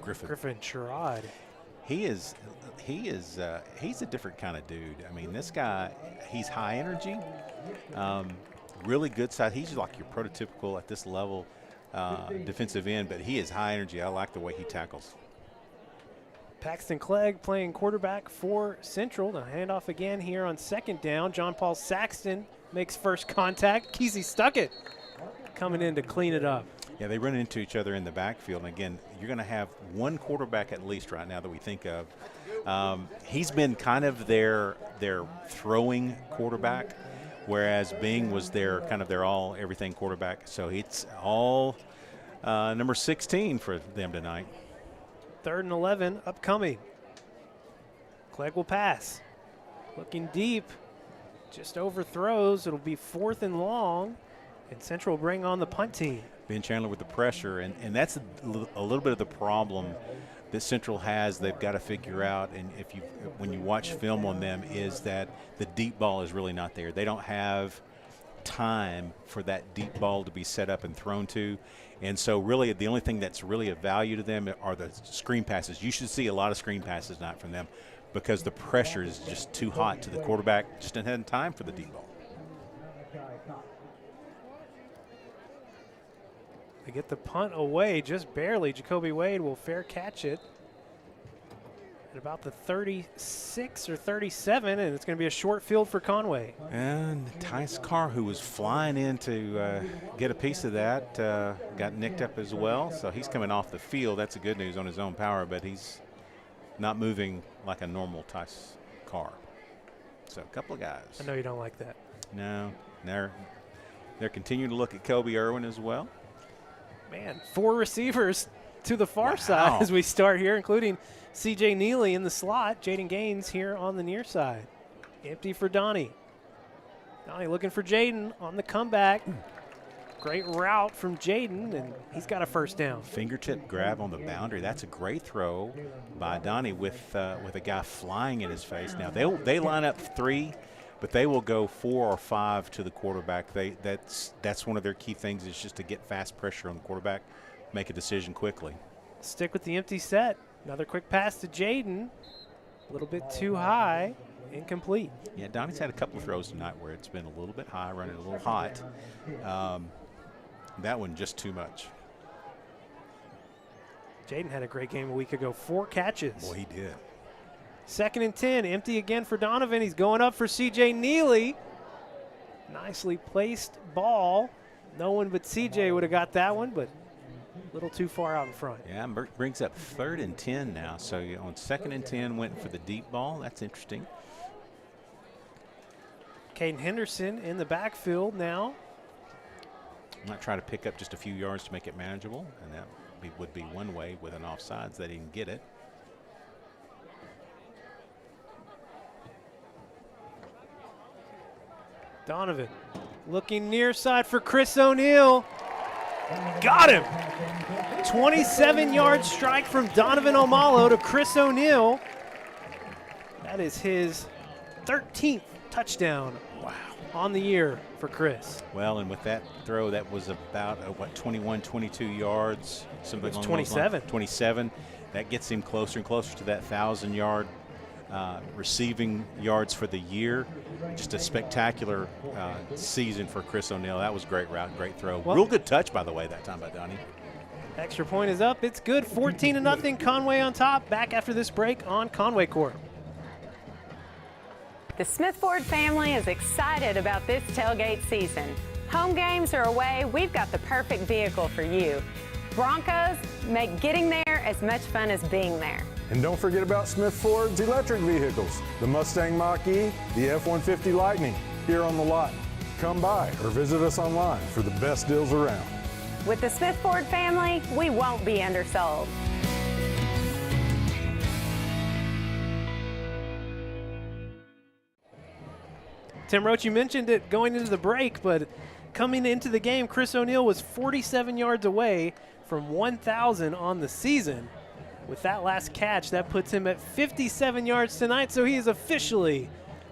Griffin Sherrod. He's a different kind of dude. I mean, this guy, he's high energy, really good side. He's like your prototypical at this level defensive end, but he is high energy. I like the way he tackles. Paxton Clegg playing quarterback for Central. The handoff again here on 2nd down. John Paul Saxton makes first contact. Kesey Stuckett coming in to clean it up. Yeah, they run into each other in the backfield. And again, you're going to have one quarterback at least right now that we think of. He's been kind of their throwing quarterback, whereas Bing was their all-everything quarterback. So it's all number 16 for them tonight. 3rd and 11 upcoming. Clegg will pass. Looking deep. Just overthrows. It'll be 4th and long. And Central will bring on the punt team. Ben Chandler with the pressure, and that's a little bit of the problem that Central has. They've got to figure out, and when you watch film on them, is that the deep ball is really not there. They don't have time for that deep ball to be set up and thrown to, and so really the only thing that's really of value to them are the screen passes. You should see a lot of screen passes tonight from them because the pressure is just too hot to the quarterback. Just didn't have time for the deep ball. They get the punt away just barely. Jacoby Wade will fair catch it at about the 36 or 37, and it's going to be a short field for Conway. And Tice Carr, who was flying in to get a piece of that, got nicked up as well. So he's coming off the field. That's the good news on his own power, but he's not moving like a normal Tice Carr. So a couple of guys. I know you don't like that. No, they're continuing to look at Kobe Irwin as well. Man, 4 receivers to the far side as we start here, including C.J. Neely in the slot. Jaden Gaines here on the near side. Empty for Donnie. Donnie looking for Jaden on the comeback. Great route from Jaden, and he's got a first down. Fingertip grab on the boundary. That's a great throw by Donnie with a guy flying in his face. Now, they line up 3. But they will go 4 or 5 to the quarterback. That's one of their key things is just to get fast pressure on the quarterback, make a decision quickly. Stick with the empty set. Another quick pass to Jaden. A little bit too high, incomplete. Yeah, Donnie's had a couple of throws tonight where it's been a little bit high, running a little hot. That one just too much. Jaden had a great game a week ago. 4 catches. Boy, he did. 2nd and 10. Empty again for Donovan. He's going up for C.J. Neely. Nicely placed ball. No one but C.J. would have got that one, but a little too far out in front. Yeah, brings up 3rd and 10 now. So on 2nd and 10, went for the deep ball. That's interesting. Caden Henderson in the backfield now. Might try to pick up just a few yards to make it manageable, and that would be one way with an offsides. They didn't get it. Donovan looking near side for Chris O'Neal. Got him. 27-yard strike from Donovan Omalo to Chris O'Neal. That is his 13th touchdown on the year for Chris. Well, and with that throw, that was about, 21, 22 yards. Something It's along 27. those lines. 27. That gets him closer and closer to that 1,000-yard receiving yards for the year. Just a spectacular season for Chris O'Neal. That was a great route, great throw. Well, real good touch, by the way, that time by Donnie. Extra point is up. It's good. 14-0. Conway on top. Back after this break on Conway Corp. The Smith Ford family is excited about this tailgate season. Home games are away, we've got the perfect vehicle for you. Broncos make getting there as much fun as being there. And don't forget about Smith Ford's electric vehicles, the Mustang Mach-E, the F-150 Lightning, here on the lot. Come by or visit us online for the best deals around. With the Smith Ford family, we won't be undersold. Tim Roach, you mentioned it going into the break, but coming into the game, Chris O'Neal was 47 yards away from 1,000 on the season. With that last catch, that puts him at 57 yards tonight, so he is officially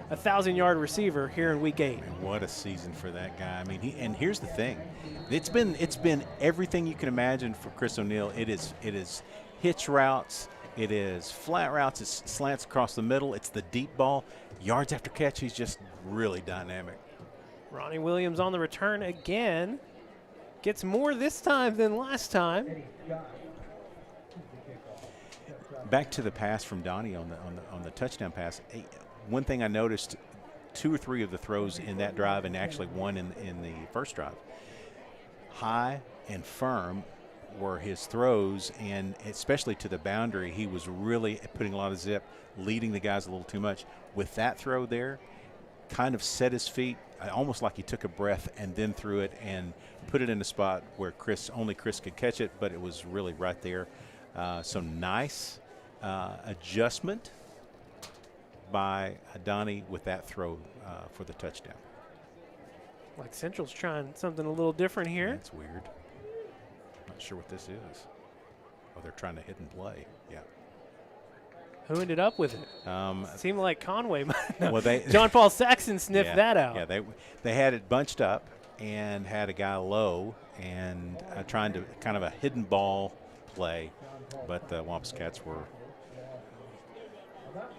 a 1,000-yard receiver here in Week 8. Man, what a season for that guy. I mean, and here's the thing. It's been everything you can imagine for Chris O'Neal. It is hitch routes. It is flat routes. It's slants across the middle. It's the deep ball. Yards after catch, he's just really dynamic. Ronnie Williams on the return again. Gets more this time than last time. Back to the pass from Donnie on the touchdown pass. One thing I noticed, 2 or 3 of the throws in that drive, and actually one in the first drive, high and firm were his throws, and especially to the boundary, he was really putting a lot of zip, leading the guys a little too much. With that throw there, kind of set his feet, almost like he took a breath and then threw it and put it in a spot where only Chris could catch it, but it was really right there. So nice adjustment by Donnie with that throw for the touchdown. Like Central's trying something a little different here. That's weird. Not sure what this is. Oh, they're trying to hit and play. Yeah. Who ended up with it? Seemed like Conway. Well, John Paul Saxon sniffed that out. Yeah, they had it bunched up and had a guy low and trying to kind of a hidden ball play, but the Wampus Cats were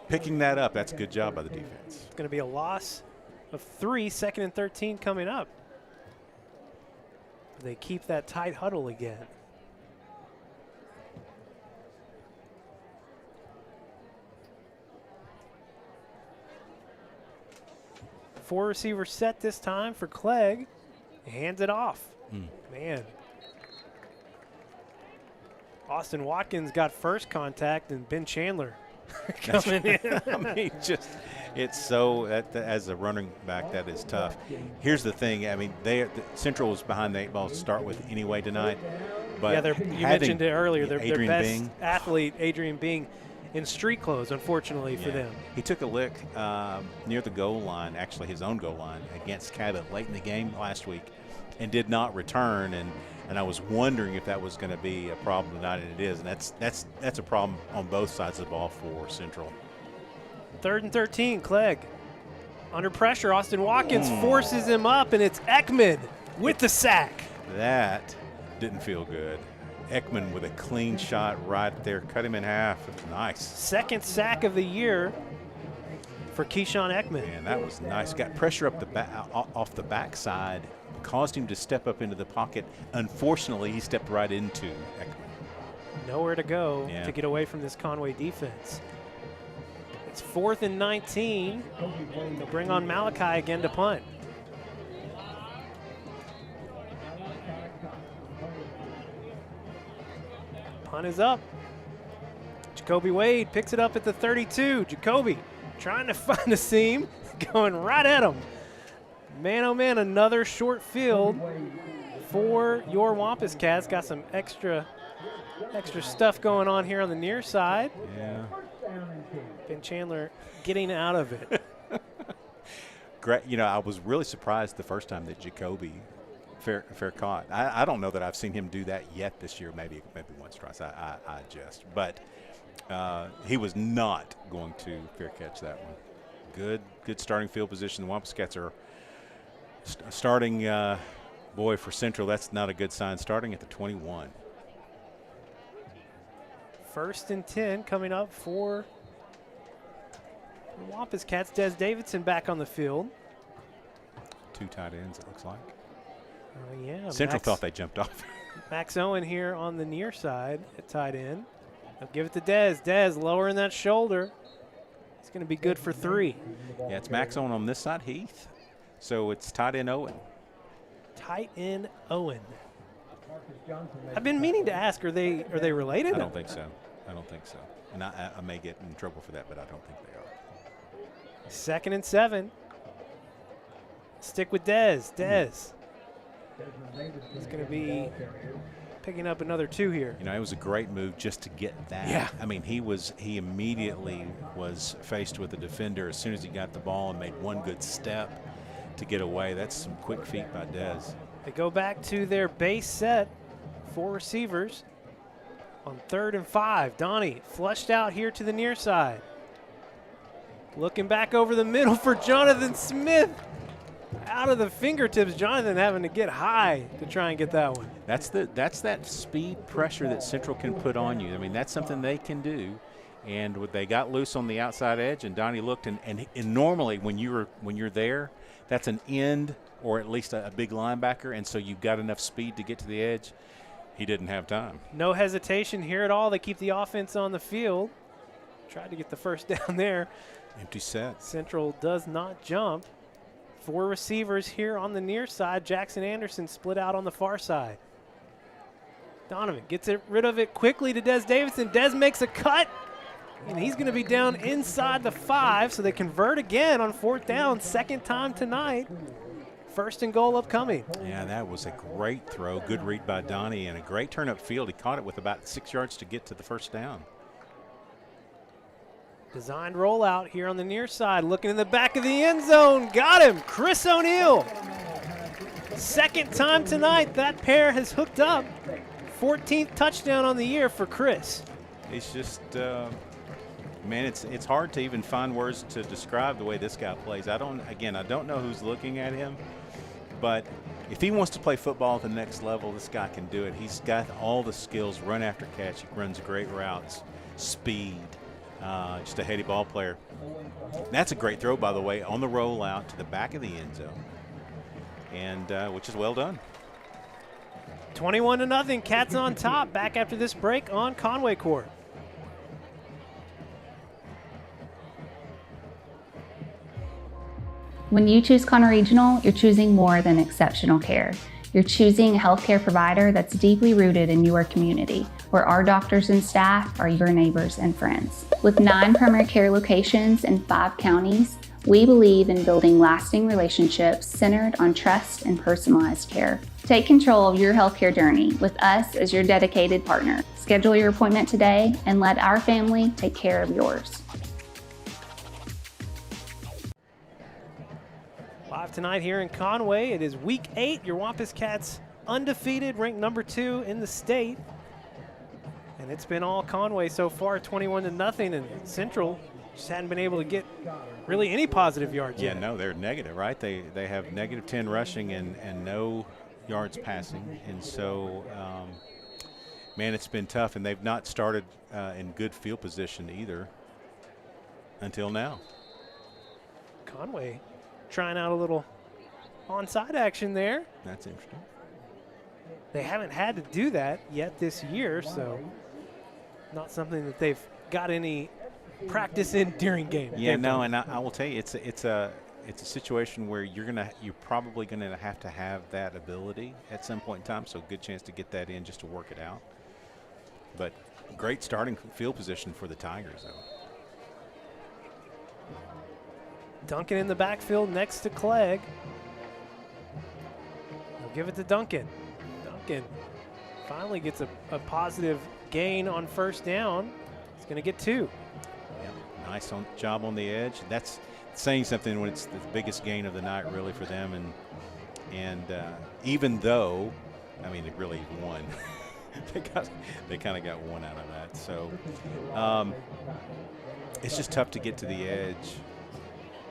picking that up. That's a good job by the defense. It's going to be a loss of 3, 2nd and 13 coming up. They keep that tight huddle again. Four receiver set this time for Clegg. Hands it off. Man. Austin Watkins got first contact, and Ben Chandler coming in. I mean, it's so, as a running back, that is tough. Here's the thing. I mean, Central was behind the 8 ball to start with anyway tonight. But yeah, you mentioned it earlier. Their best Bing, athlete, Adrian Bing, in street clothes, unfortunately for them. He took a lick near the goal line, actually his own goal line, against Cabot late in the game last week, and did not return. And I was wondering if that was going to be a problem tonight, and it is. And that's a problem on both sides of the ball for Central. 3rd and 13, Clegg. Under pressure, Austin Watkins forces him up, and it's Ekman with the sack. That didn't feel good. Ekman with a clean shot right there, cut him in half. It was nice. 2nd sack of the year for Keyshawn Ekman. Man, that was nice. Got pressure up off the backside, caused him to step up into the pocket. Unfortunately, he stepped right into Ekman. nowhere to go to get away from this Conway defense. It's 4th and 19. They'll bring on Malachi again to punt. Punt is up. Jacoby Wade picks it up at the 32. Jacoby trying to find a seam, going right at him. Man, oh man, another short field for your Wampus Cats. Got some extra stuff going on here on the near side. Yeah. Ben Chandler getting out of it. Great. You know, I was really surprised the first time that Jacoby fair caught. I don't know that I've seen him do that yet this year. Maybe once or twice. I jest. But he was not going to fair catch that one. Good starting field position. The Wampus Cats are starting, boy, for Central, that's not a good sign. Starting at the 21. 1st and 10 coming up for the Wampus Cats. Des Davidson back on the field. 2 tight ends, it looks like. Yeah. Central thought they jumped off. Max Owen here on the near side at tight end. They'll give it to Des. Des lowering that shoulder. It's going to be good for 3. Yeah, it's Max Owen on this side, Heath. So it's tight end Owen. Tight end Owen. I've been meaning to ask, are they related? I don't think so. And I may get in trouble for that, but I don't think they are. 2nd and 7. Stick with Des. Des. He's going to be picking up another 2 here. You know, it was a great move just to get that. Yeah. I mean, he immediately was faced with a defender as soon as he got the ball and made one good step to get away. That's some quick feet by Des. They go back to their base set, 4 receivers on 3rd and 5. Donnie flushed out here to the near side. Looking back over the middle for Jonathan Smith. Out of the fingertips, Jonathan having to get high to try and get that one. That's that speed pressure that Central can put on you. I mean, that's something they can do. And they got loose on the outside edge, and Donnie looked, and normally when you're there, that's an end or at least a big linebacker, and so you've got enough speed to get to the edge. He didn't have time. No hesitation here at all. They keep the offense on the field. Tried to get the first down there. Empty set. Central does not jump. 4 receivers here on the near side. Jackson Anderson split out on the far side. Donovan gets rid of it quickly to Des Davidson. Des makes a cut, and he's going to be down inside the 5, so they convert again on 4th down, 2nd time tonight. 1st and goal upcoming. Yeah, that was a great throw. Good read by Donnie, and a great turn up field. He caught it with about 6 yards to get to the 1st down. Designed rollout here on the near side, looking in the back of the end zone. Got him, Chris O'Neill. 2nd time tonight that pair has hooked up. 14th touchdown on the year for Chris. It's just, man, it's hard to even find words to describe the way this guy plays. I don't know who's looking at him, but if he wants to play football at the next level, this guy can do it. He's got all the skills, run after catch. He runs great routes, speed. Just a heady ball player. That's a great throw, by the way, on the rollout to the back of the end zone, and which is well done. 21-0, Cats on top. Back after this break on Conway Corp. When you choose Conner Regional, you're choosing more than exceptional care. You're choosing a healthcare provider that's deeply rooted in your community, where our doctors and staff are your neighbors and friends. With 9 primary care locations in 5 counties, we believe in building lasting relationships centered on trust and personalized care. Take control of your healthcare journey with us as your dedicated partner. Schedule your appointment today and let our family take care of yours. Live tonight here in Conway. It is week 8. Your Wampus Cats undefeated, ranked number 2 in the state. And it's been all Conway so far, 21-0, and Central just hadn't been able to get really any positive yards yet. Yeah, no, they're negative, right? They have negative 10 rushing and no yards passing. And so, man, it's been tough. And they've not started in good field position either until now. Conway trying out a little onside action there. That's interesting. They haven't had to do that yet this year, so not something that they've got any practice in during game. Yeah, no, and I will tell you, it's a situation where you're probably gonna have to have that ability at some point in time. So good chance to get that in just to work it out. But great starting field position for the Tigers, though. Duncan in the backfield next to Clegg. They'll give it to Duncan. Duncan finally gets a positive gain on first down. He's going to get 2. Yeah, nice job on the edge. That's saying something when it's the biggest gain of the night, really, for them. And even though, I mean, it really won. they kind of got one out of that. So it's just tough to get to the edge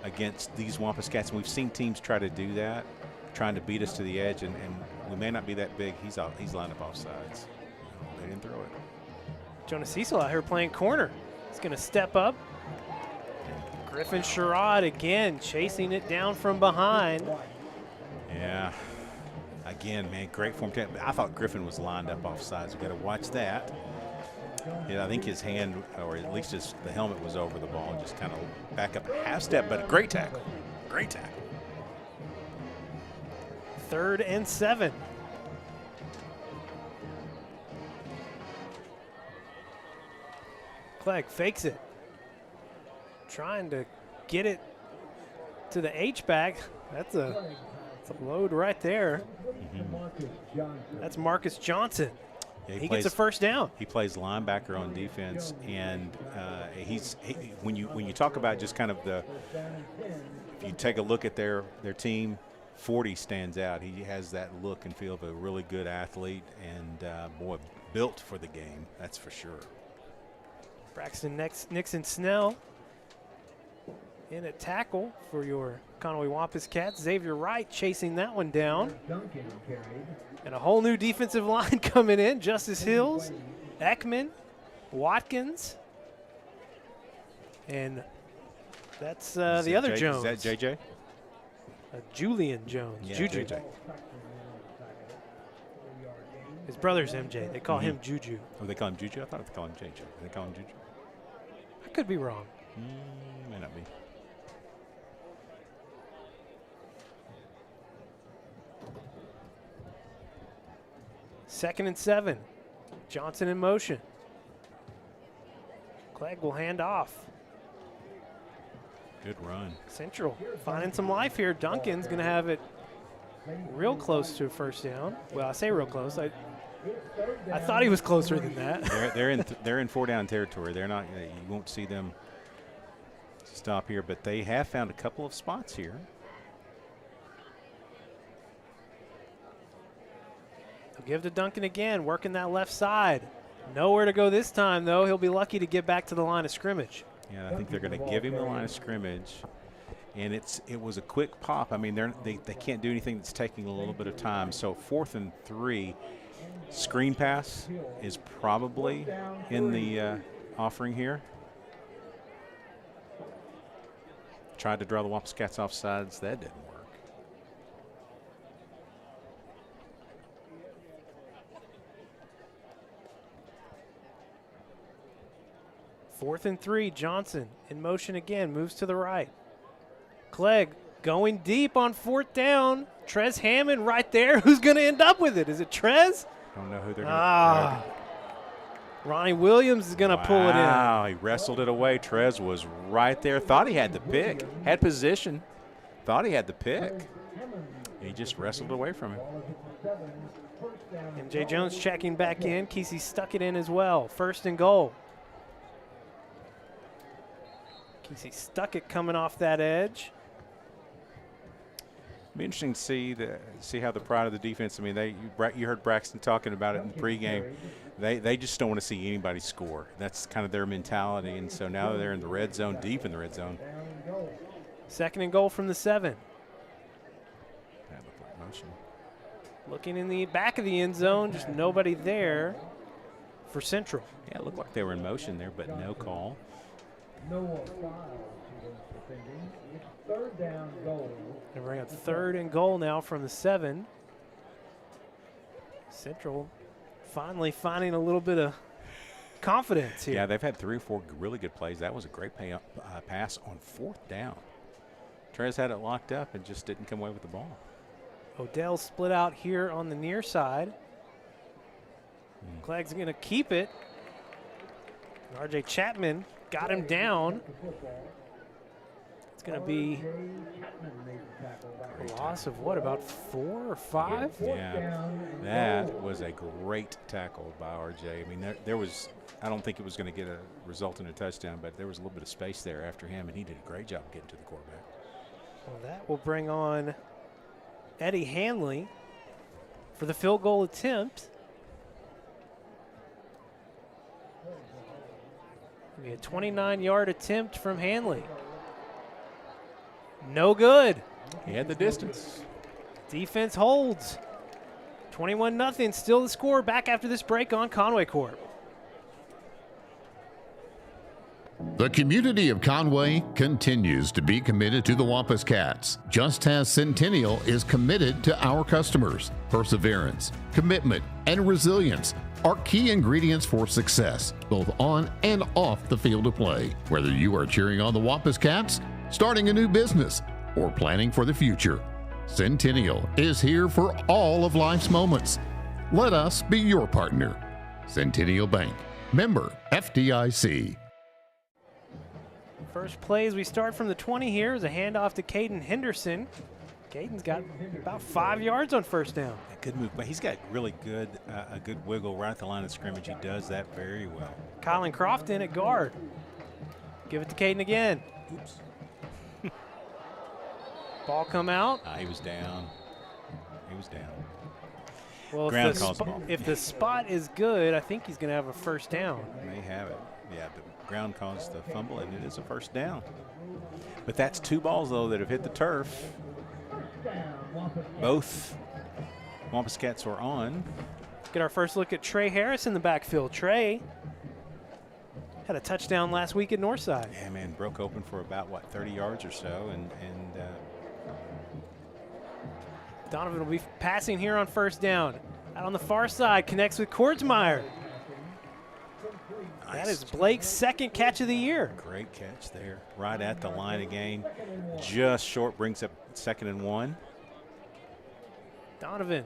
against these Wampus Cats. And we've seen teams try to do that, trying to beat us to the edge, and we may not be that big. He's lined up off sides. They didn't throw it. Jonas Cecil out here playing corner. He's going to step up. Griffin Sherrod again chasing it down from behind. Yeah. Again, man, great form. I thought Griffin was lined up off sides. We've got to watch that. Yeah, I think his hand, or at least the helmet was over the ball, just kind of back up a half step, but a great tackle. Great tackle. 3rd and 7. Clegg fakes it. Trying to get it to the H-back. That's a load right there. That's Marcus Johnson. Yeah, he gets a first down. He plays linebacker on defense, and when you talk about just kind of if you take a look at their team, 40 stands out. He has that look and feel of a really good athlete, and boy, built for the game. That's for sure. Braxton Nixon Snell in at tackle for your Conway Wampus Cats. Xavier Wright chasing that one down. And a whole new defensive line coming in. Justice Hills, Ekman, Watkins, and that's the other Jones. Is that JJ? Julian Jones. Yeah, Juju. JJ. His brother's MJ. They call him Juju. Oh, they call him Juju? I thought they called him JJ. They call him Juju? I could be wrong. May not be. Second and 7. Johnson in motion. Clegg will hand off. Good run. Central finding some life here. Duncan's going to have it real close to a first down. Well, I say real close. I thought he was closer than that. They're in 4-down territory. They're not. You won't see them stop here, but they have found a couple of spots here. They'll give to Duncan again, working that left side. Nowhere to go this time, though. He'll be lucky to get back to the line of scrimmage. Yeah, I think they're going to give him the line of scrimmage, and it was a quick pop. I mean, they can't do anything that's taking a little bit of time. So 4th and 3, screen pass is probably in the offering here. Tried to draw the Wampus Cats off sides. That didn't work. Fourth and 3, Johnson in motion again, moves to the right. Clegg going deep on 4th down. Trez Hammond right there. Who's going to end up with it? Is it Trez? I don't know who they're going to. Ronnie Williams is going to pull it in. Wow, he wrestled it away. Trez was right there. Thought he had the pick. Had position. Thought he had the pick. He just wrestled away from him. MJ Jones checking back in. Kesey stuck it in as well. 1st and goal. Kesey stuck it coming off that edge. It'll be interesting to see how the pride of the defense. I mean, you heard Braxton talking about it in the pregame. They just don't want to see anybody score. That's kind of their mentality. And so now they're in the red zone, deep in the red zone. 2nd and goal from the 7. That looked like motion. Looking in the back of the end zone, just nobody there for Central. Yeah, it looked like they were in motion there, but no call. And we're at 3rd and goal now from the 7. Central finally finding a little bit of confidence here. Yeah, they've had 3 or 4 really good plays. That was a great pass on 4th down. Trez had it locked up and just didn't come away with the ball. Odell split out here on the near side. Clegg's going to keep it. R.J. Chapman got him down. It's going to be a loss of what, about 4 or 5? Yeah, that was a great tackle by R.J. I mean, there was, I don't think it was going to get a result in a touchdown, but there was a little bit of space there after him, and he did a great job getting to the quarterback. Well, that will bring on Eddie Hanley for the field goal attempt. It'll be a 29-yard attempt from Hanley. No good. He had the distance. Defense holds. 21-0, still the score. Back after this break on Conway Corp. The community of Conway continues to be committed to the Wampus Cats, just as Centennial is committed to our customers. Perseverance, commitment, and resilience are key ingredients for success, both on and off the field of play. Whether you are cheering on the Wampus Cats, starting a new business, or planning for the future, Centennial is here for all of life's moments. Let us be your partner. Centennial Bank, member FDIC. First plays, we start from the 20 here. Is a handoff to Caden Henderson. Caden's got about 5 yards on first down. A good move, but he's got really good, a good wiggle right at the line of scrimmage. He does that very well. Colin Crofton at guard. Give it to Caden again. Oops. Ball come out. He was down. He was down. Well, if the spot is good, I think he's going to have a first down. May have it. Yeah, the ground caused the fumble, and it is a first down. But that's 2 balls, though, that have hit the turf. Both Wampus Cats are on. Get our first look at Trey Harris in the backfield. Trey had a touchdown last week at Northside. Yeah, man, broke open for about, 30 yards or so, and Donovan will be passing here on first down. Out on the far side, connects with Kordsmeyer. nice. That is Blake's second catch of the year. Great catch there. Right at the line again. Just short, brings up 2nd and 1. Donovan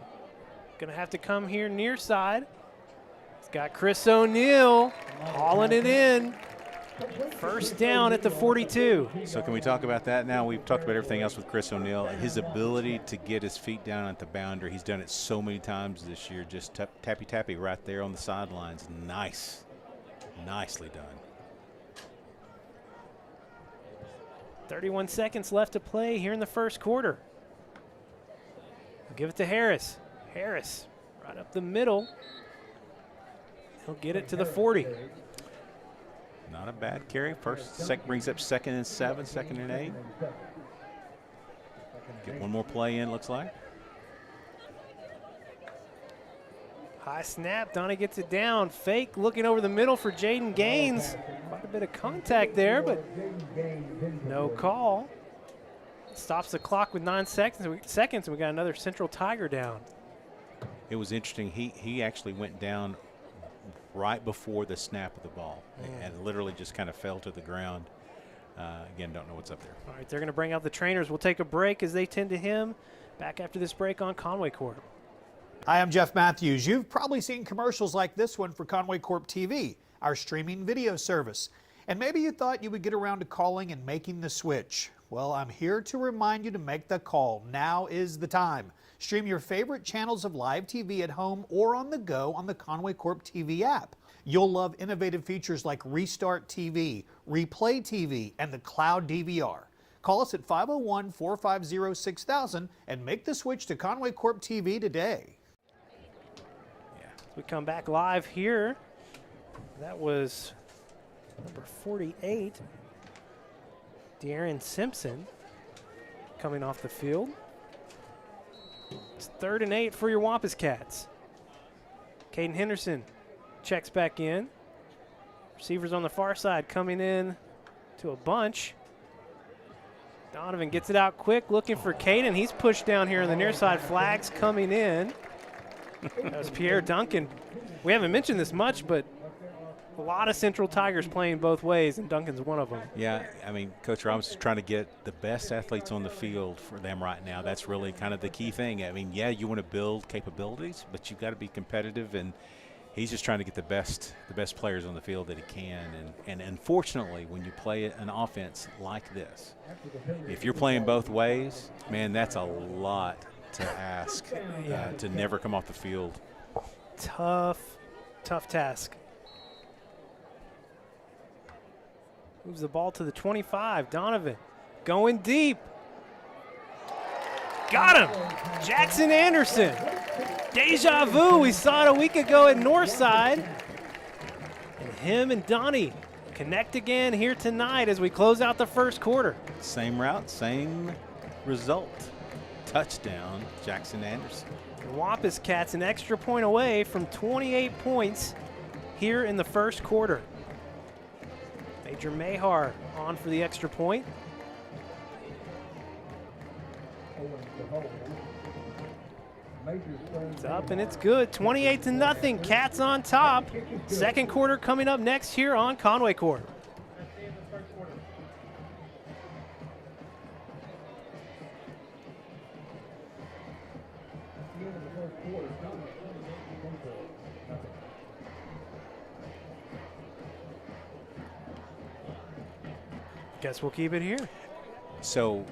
going to have to come here near side. He's got Chris O'Neal hauling it in. First down at the 42. So can we talk about that now? We've talked about everything else with Chris O'Neal. His ability to get his feet down at the boundary. He's done it so many times this year. Just tappy right there on the sidelines. Nice. Nicely done. 31 seconds left to play here in the first quarter. We'll give it to Harris. Harris right up the middle. He'll get it to the 40. Not a bad carry. Brings up 2nd and 7, 2nd and 8. Get one more play in, looks like. High snap. Donnie gets it down. Fake looking over the middle for Jaden Gaines. Quite a bit of contact there, but no call. Stops the clock with 9 seconds, and we got another Central Tiger down. It was interesting. He actually went down right before the snap of the ball and literally just kind of fell to the ground. Again, don't know what's up there. All right, they're going to bring out the trainers. We'll take a break as they tend to him. Back after this break on Conway Corp. Hi, I'm Jeff Matthews. You've probably seen commercials like this one for Conway Corp TV, our streaming video service. And maybe you thought you would get around to calling and making the switch. Well, I'm here to remind you to make the call. Now is the time. Stream your favorite channels of live TV at home or on the go on the Conway Corp TV app. You'll love innovative features like Restart TV, Replay TV, and the Cloud DVR. Call us at 501-450-6000 and make the switch to Conway Corp TV today. We come back live here. That was number 48, De'Aaron Simpson, coming off the field. It's 3rd and 8 for your Wampus Cats. Caden Henderson checks back in. Receivers on the far side coming in to a bunch. Donovan gets it out quick, looking for Caden. He's pushed down here on the near side. Flags coming in. That was Pierre Duncan. We haven't mentioned this much, but A lot of Central Tigers playing both ways, and Duncan's one of them. Yeah, I mean, Coach Robinson is trying to get the best athletes on the field for them right now. That's really kind of the key thing. I mean, yeah, you want to build capabilities, but you've got to be competitive, and he's just trying to get the best players on the field that he can. And unfortunately, when you play an offense like this, if you're playing both ways, man, that's a lot to ask to never come off the field. Tough task. Moves the ball to the 25. Donovan going deep. Got him. Jackson Anderson. Deja vu. We saw it a week ago at Northside. And him and Donnie connect again here tonight as we close out the first quarter. Same route, same result. Touchdown, Jackson Anderson. The Wampus Cats an extra point away from 28 points here in the first quarter. Major Mahar on for the extra point. It's up and it's good. 28-0. Cats on top. Second quarter coming up next here on Conway Corp. Guess we'll keep it here. So,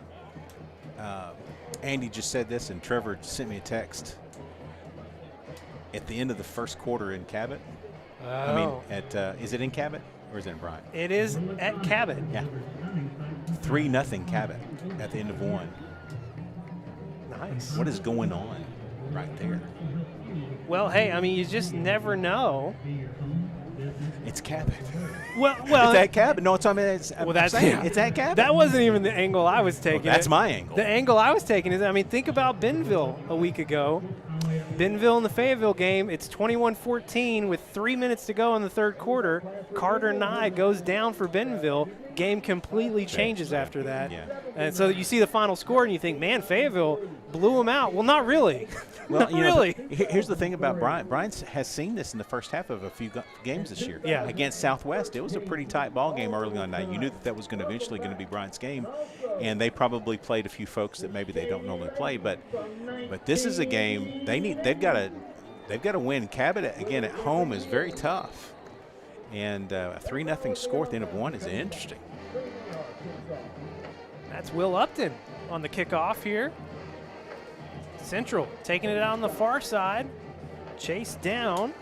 Andy just said this, and Trevor sent me a text. At the end of the first quarter in Cabot. Oh. I mean, is it in Cabot or is it in Bryant? It is at Cabot. Yeah. 3-0 Cabot at the end of one. Nice. What is going on right there? Well, hey, I mean, you just never know. It's Cabot. Well, it's at Cabot. No, it's it's at Cabot. That wasn't even the angle I was taking. Well, that's my angle. The angle I was taking is, I mean, think about Bentonville a week ago. Bentonville in the Fayetteville game, it's 21-14 with 3 minutes to go in the third quarter. Carter Nye goes down for Bentonville. Game completely changes after that. Yeah. And so you see the final score and you think, man, Fayetteville blew them out. Well, not really. Well, not really. Here's the thing about Bryant. Bryant has seen this in the first half of a few games this year. Yeah. Against Southwest, it was a pretty tight ball game early on. Now, you knew that was eventually going to be Bryant's game, and they probably played a few folks that maybe they don't normally play. But this is a game they've got to win. Cabot again at home is very tough, and a 3-0 score at the end of one is interesting. That's Will Upton on the kickoff here. Central taking it out on the far side. Chased down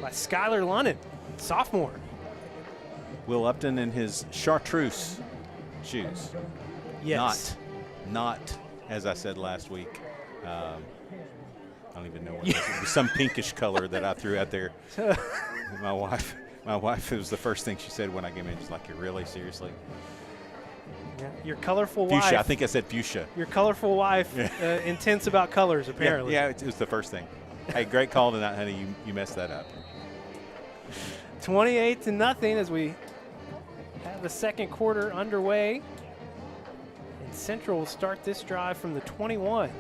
by Skylar Lunnan, sophomore. Will Upton in his chartreuse shoes. Yes. Not as I said last week. I don't even know what it was. It was some pinkish color that I threw out there. My wife, it was the first thing she said when I came in. She's like, "You're really seriously?" Yeah, your colorful fuchsia. wife. I think I said fuchsia. Your colorful wife, intense about colors, apparently. Yeah, it was the first thing. Hey, great call tonight, honey. You messed that up. 28-0 as we have the second quarter underway. And Central will start this drive from the 21.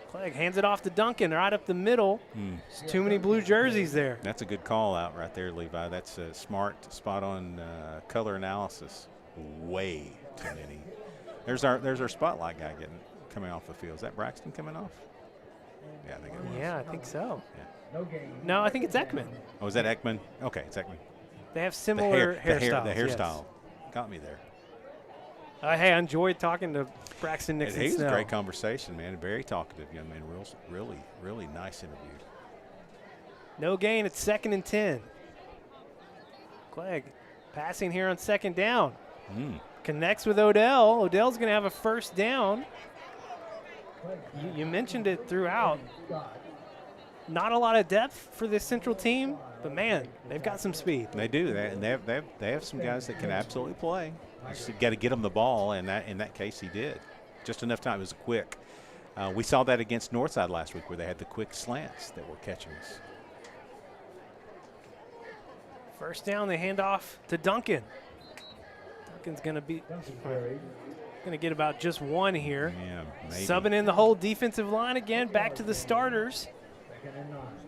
Clegg hands it off to Duncan right up the middle. There's too many blue jerseys there. That's a good call out right there, Levi. That's a smart, spot-on color analysis. Way too many. There's our spotlight guy coming off the field. Is that Braxton coming off? Yeah, I think it was. Yeah, I think so. Yeah. No, I think it's Ekman. Oh, is that Ekman? Okay, it's Ekman. They have similar hairstyles. The hairstyle got me there. Hey, I enjoyed talking to Braxton Nixon. He was a great conversation, man. Very talkative young man. Really nice interview. No gain at 2nd and 10. Clegg passing here on 2nd down. Connects with Odell. Odell's going to have a first down. You mentioned it throughout. Not a lot of depth for this Central team, but man, they've got some speed. They do. They have some guys that can absolutely play. You just got to get him the ball, and in that case, he did. Just enough time. It was quick. We saw that against Northside last week, where they had the quick slants that were catching us. First down, they hand off to Duncan. Duncan's going to be. Going to get about just one here. Yeah, maybe. Subbing in the whole defensive line again, back to the starters.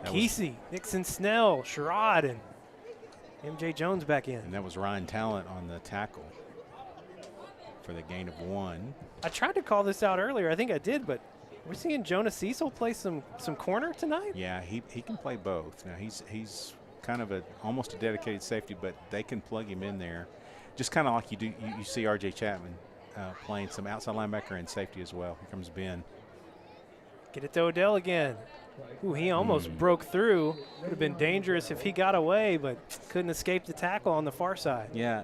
Kesey, Nixon Snell, Sherrod, and MJ Jones back in. And that was Ryan Talent on the tackle for the gain of 1. I tried to call this out earlier. I think I did, but we're seeing Jonah Cecil play some corner tonight? Yeah, he can play both. Now, he's kind of almost a dedicated safety, but they can plug him in there. Just kind of like you see R.J. Chapman playing some outside linebacker and safety as well. Here comes Ben. Get it to Odell again. Ooh, he almost broke through. Would have been dangerous if he got away, but couldn't escape the tackle on the far side. Yeah,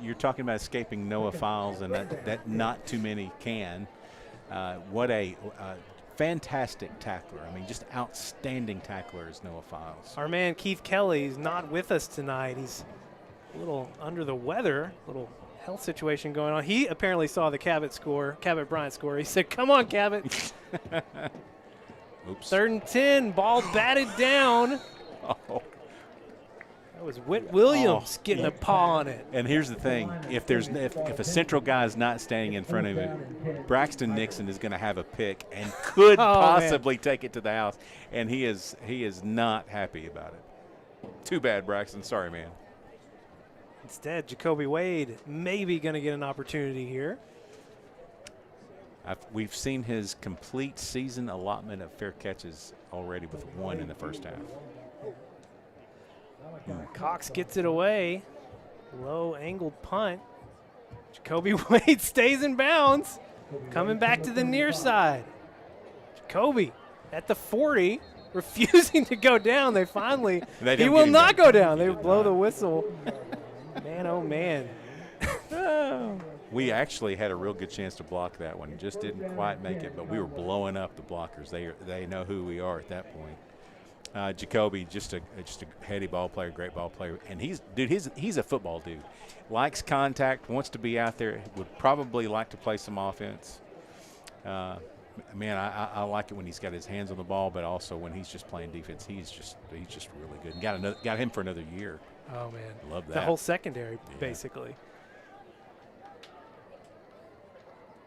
you're talking about escaping Noah Files, and that not too many can. What a fantastic tackler. I mean, just outstanding tackler is Noah Files. Our man Keith Kelly is not with us tonight. He's a little under the weather, little health situation going on. He apparently saw the Cabot Bryant score. He said, "Come on, Cabot." Oops. 3rd and 10, ball batted down. Oh. That was Whit Williams getting a paw on it. And here's the thing: if a central guy is not standing in front of him, Braxton Nixon is going to have a pick and could possibly take it to the house, and he is not happy about it. Too bad, Braxton. Sorry, man. Instead, Jacoby Wade maybe going to get an opportunity here. We've seen his complete season allotment of fair catches already with 1 in the first half. Cox gets it away. Low angled punt. Jacoby Wade stays in bounds. Coming back to the near side. Jacoby at the 40, refusing to go down. He will not go down. They blow the whistle. Man, oh man. We actually had a real good chance to block that one. Just didn't quite make it, but we were blowing up the blockers. They know who we are at that point. Jacoby, just a heady ball player, great ball player, and he's a football dude. Likes contact, wants to be out there. Would probably like to play some offense. Man, I like it when he's got his hands on the ball, but also when he's just playing defense. He's just really good. And got him for another year. Oh man, love that. The whole secondary, basically.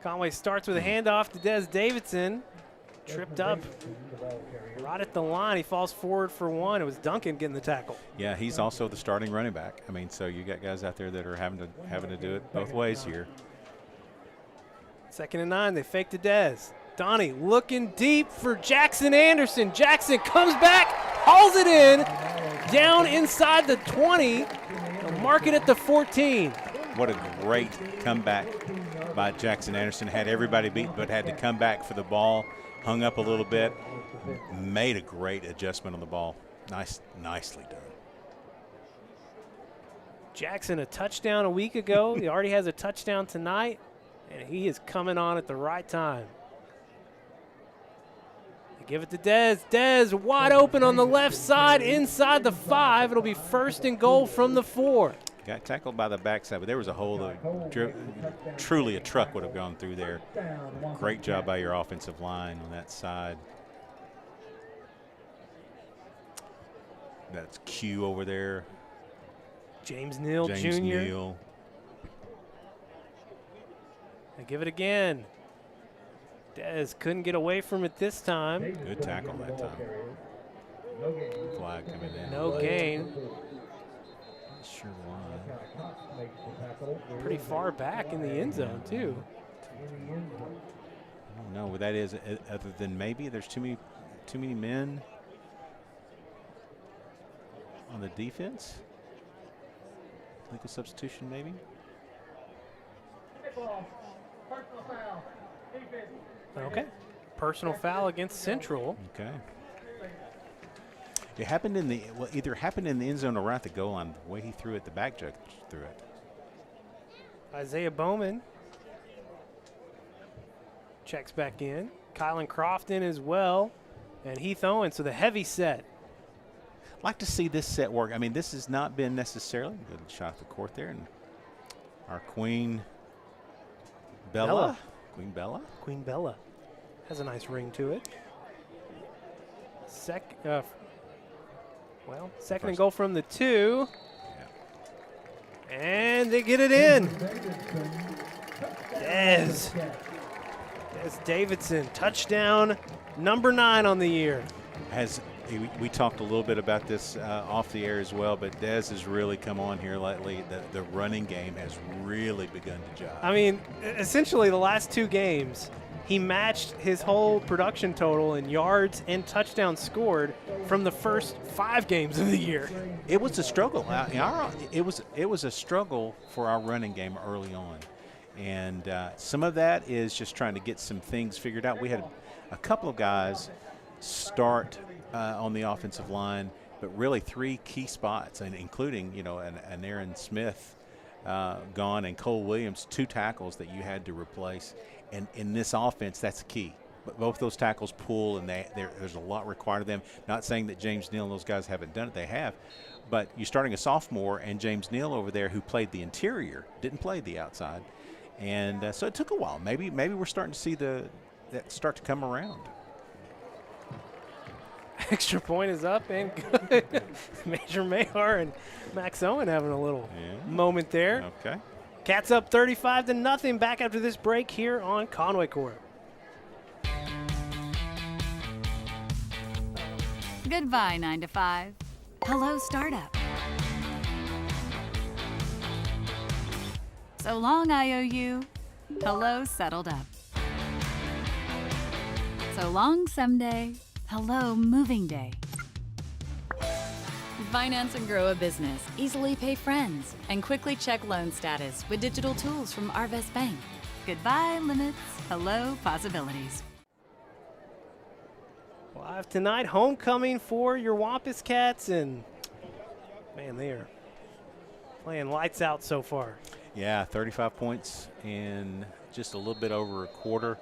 Conway starts with a handoff to Des Davidson. Tripped up right at the line. He falls forward for 1. It was Duncan getting the tackle. Yeah, he's also the starting running back. I mean, so you got guys out there that are having to do it both ways here. 2nd and 9. They fake to Des. Donnie looking deep for Jackson Anderson. Jackson comes back, hauls it in, down inside the 20. They'll mark it at the 14. What a great comeback by Jackson Anderson. Had everybody beat, but had to come back for the ball. Hung up a little bit. Made a great adjustment on the ball. Nicely done. Jackson, a touchdown a week ago. He already has a touchdown tonight, and he is coming on at the right time. They give it to Des. Des wide open on the left side, inside the 5. It'll be 1st and goal from the 4. Got tackled by the backside, but there was a hole that truly a truck would have gone through there. Great job by your offensive line on that side. That's Q over there. James Neal Jr. Neal. They give it again. Dez couldn't get away from it this time. Good tackle that time. Flag coming in. No gain. Not sure why. Pretty far back in the end zone, too. I don't know what that is, other than maybe there's too many men on the defense. Legal substitution, maybe. Okay. Personal foul against Central. Okay. It happened either happened in the end zone or right at the goal line. The way he threw it, the back judge threw it. Isaiah Bowman checks back in. Kylan Croft in as well. And Heath Owen, so the heavy set. Like to see this set work. I mean, this has not been necessarily a good shot at the court there. And our Queen Bella. Queen Bella has a nice ring to it. Second and goal from the 2. Yeah. And they get it in. Des Davidson, touchdown number 9 on the year. We talked a little bit about this off the air as well, but Des has really come on here lately. The running game has really begun to jive. I mean, essentially the last 2 games, he matched his whole production total in yards and touchdowns scored from the first 5 games of the year. It was a struggle. It was a struggle for our running game early on, and some of that is just trying to get some things figured out. We had a couple of guys start on the offensive line, but really 3 key spots, and including an Aaron Smith gone and Cole Williams, 2 tackles that you had to replace. And in this offense, that's the key. But both those tackles pull, and there's a lot required of them. Not saying that James Neal and those guys haven't done it. They have. But you're starting a sophomore, and James Neal over there, who played the interior, didn't play the outside. And so it took a while. Maybe we're starting to see that start to come around. Extra point is up and good. Major Mayar and Max Owen having a little moment there. Okay. Cats up 35-0. Back after this break here on Conway Corp. Goodbye, 9 to 5. Hello, startup. So long, IOU. Hello, settled up. So long, someday. Hello, moving day. Finance and grow a business, easily pay friends, and quickly check loan status with digital tools from Arvest Bank. Goodbye, limits. Hello, possibilities. Live tonight, homecoming for your Wampus Cats, and man, they are playing lights out so far. Yeah, 35 points in just a little bit over a quarter.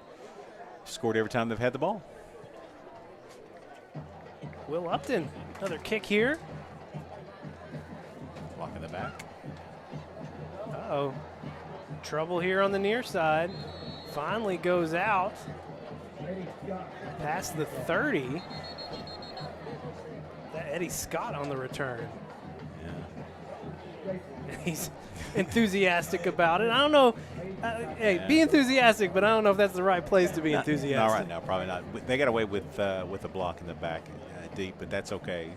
Scored every time they've had the ball. Will Upton, another kick here. Block in the back. Uh-oh. Trouble here on the near side. Finally goes out. Past the 30. That Eddie Scott on the return. Yeah. He's enthusiastic about it. I don't know. Hey, be enthusiastic, but I don't know if that's the right place to be enthusiastic. Not right now, probably not. They got away with a block in the back deep, but that's okay.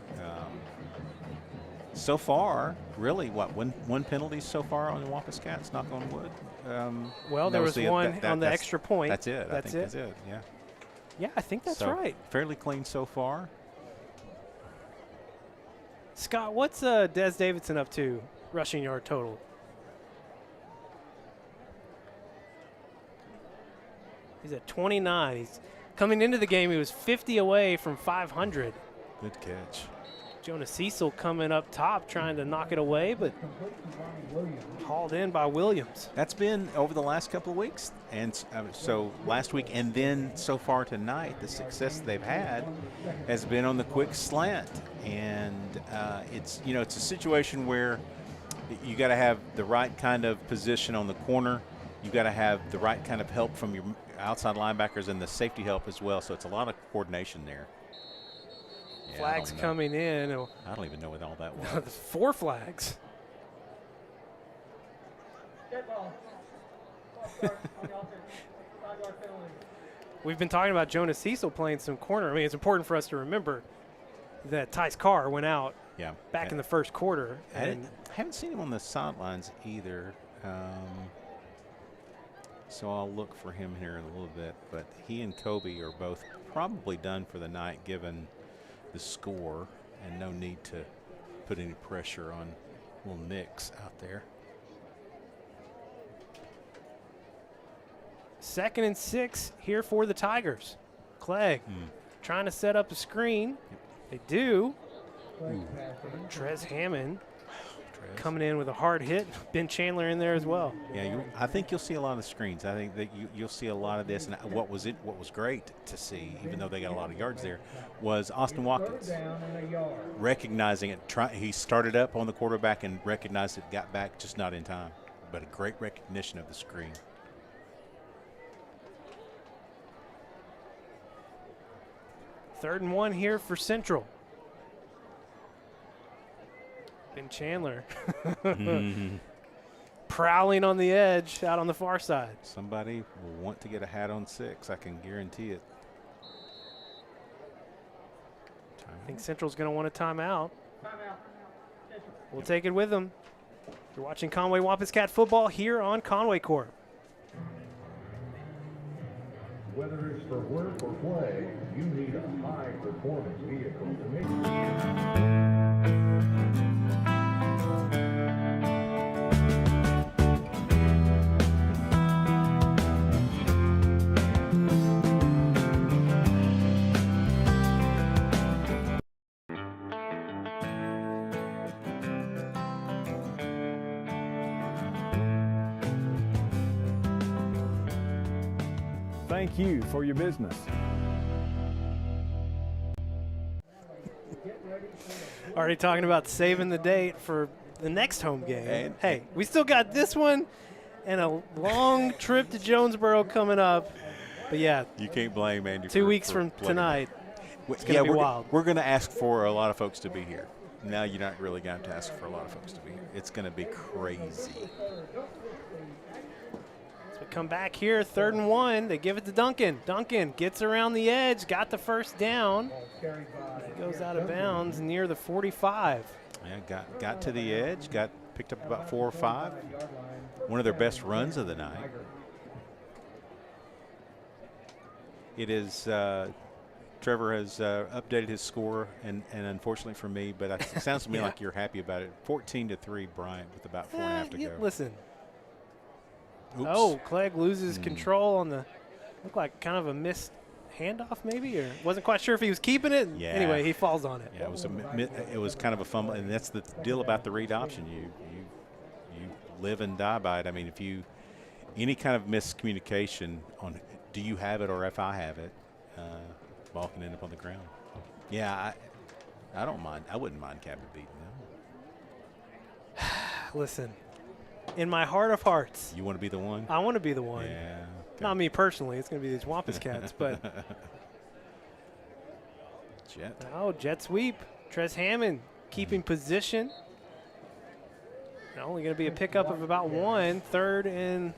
So far, really, one penalty so far on the Wampus Cats, knock on wood. Well, there was one on the extra point. That's it. I think that's it, yeah. Yeah, I think that's so right. Fairly clean so far. Scott, what's Des Davidson up to, rushing yard total? He's at 29. He's coming into the game, he was 50 away from 500. Good catch. Jonah Cecil coming up top, trying to knock it away, but hauled in by Williams. That's been over the last couple of weeks, and so last week and then so far tonight, the success they've had has been on the quick slant, and it's a situation where you got to have the right kind of position on the corner. You got to have the right kind of help from your outside linebackers and the safety help as well. So it's a lot of coordination there. Yeah, flags coming in. I don't even know what all that was. 4 flags. We've been talking about Jonah Cecil playing some corner. I mean, it's important for us to remember that Tice Carr went out back in the first quarter. I haven't seen him on the sidelines either. So I'll look for him here in a little bit. But he and Kobe are both probably done for the night given the score, and no need to put any pressure on little Nix out there. 2nd and 6 here for the Tigers. Clegg trying to set up a screen. They do. Trez Hammond coming in with a hard hit. Ben Chandler in there as well. Yeah, I think you'll see a lot of screens. I think that you'll see a lot of this. And what was great to see, even though they got a lot of yards there, was Austin Watkins recognizing it. He started up on the quarterback and recognized it, got back just not in time. But a great recognition of the screen. Third and 1 here for Central. Ben Chandler prowling on the edge out on the far side. Somebody will want to get a hat on 6. I can guarantee it. I think Central's going to want a timeout. We'll take it with them. You're watching Conway Wampus Cat football here on Conway Corp. Whether it's for work or play, you need a high-performance vehicle to make. Thank you for your business. Already talking about saving the date for the next home game. And hey, we still got this one and a long trip to Jonesboro coming up. But yeah, you can't blame Andy. 2 weeks from tonight, it's going to be wild. We're going to ask for a lot of folks to be here. Now you're not really going to ask for a lot of folks to be here. It's going to be crazy. Come back here, 3rd and 1. They give it to Duncan. Duncan gets around the edge, got the first down. He goes out of bounds near the 45. Yeah, got to the edge, picked up about 4 or 5. One of their best runs of the night. It is Trevor has updated his score, and unfortunately for me, but it sounds to me like you're happy about it. 14-3 Bryant with about 4.5 to go. Listen. Oops. Oh, Clegg loses control on the, looked like kind of a missed handoff maybe, or wasn't quite sure if he was keeping it. Yeah. Anyway, he falls on it. Yeah, it was kind of a fumble, and that's the deal about the read option. You live and die by it. I mean, any kind of miscommunication on do you have it or if I have it, ball can end up on the ground. Yeah, I don't mind. I wouldn't mind Cabot beating them. Listen. In my heart of hearts. You want to be the one? I want to be the one. Yeah. Okay. Not me personally. It's going to be these Wampus Cats, but. Jet. Oh, jet sweep. Trez Hammond keeping position. Only going to be a pickup of about 1. 3rd and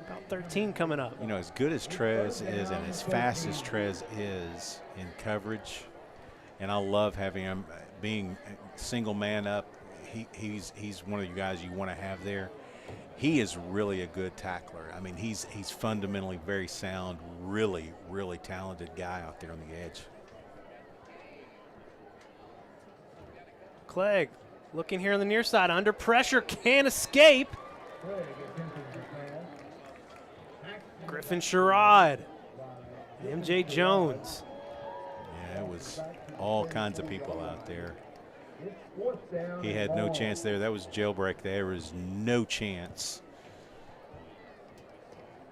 about 13 coming up. You know, as good as Trez is and as fast as Trez is in coverage, and I love having him being single man up. He's one of you guys you want to have there. He is really a good tackler. I mean, he's fundamentally very sound, really, really talented guy out there on the edge. Clegg looking here on the near side, under pressure, can't escape. Griffin Sherrod, MJ Jones. Yeah, it was all kinds of people out there. He had no chance there. That was jailbreak. There was no chance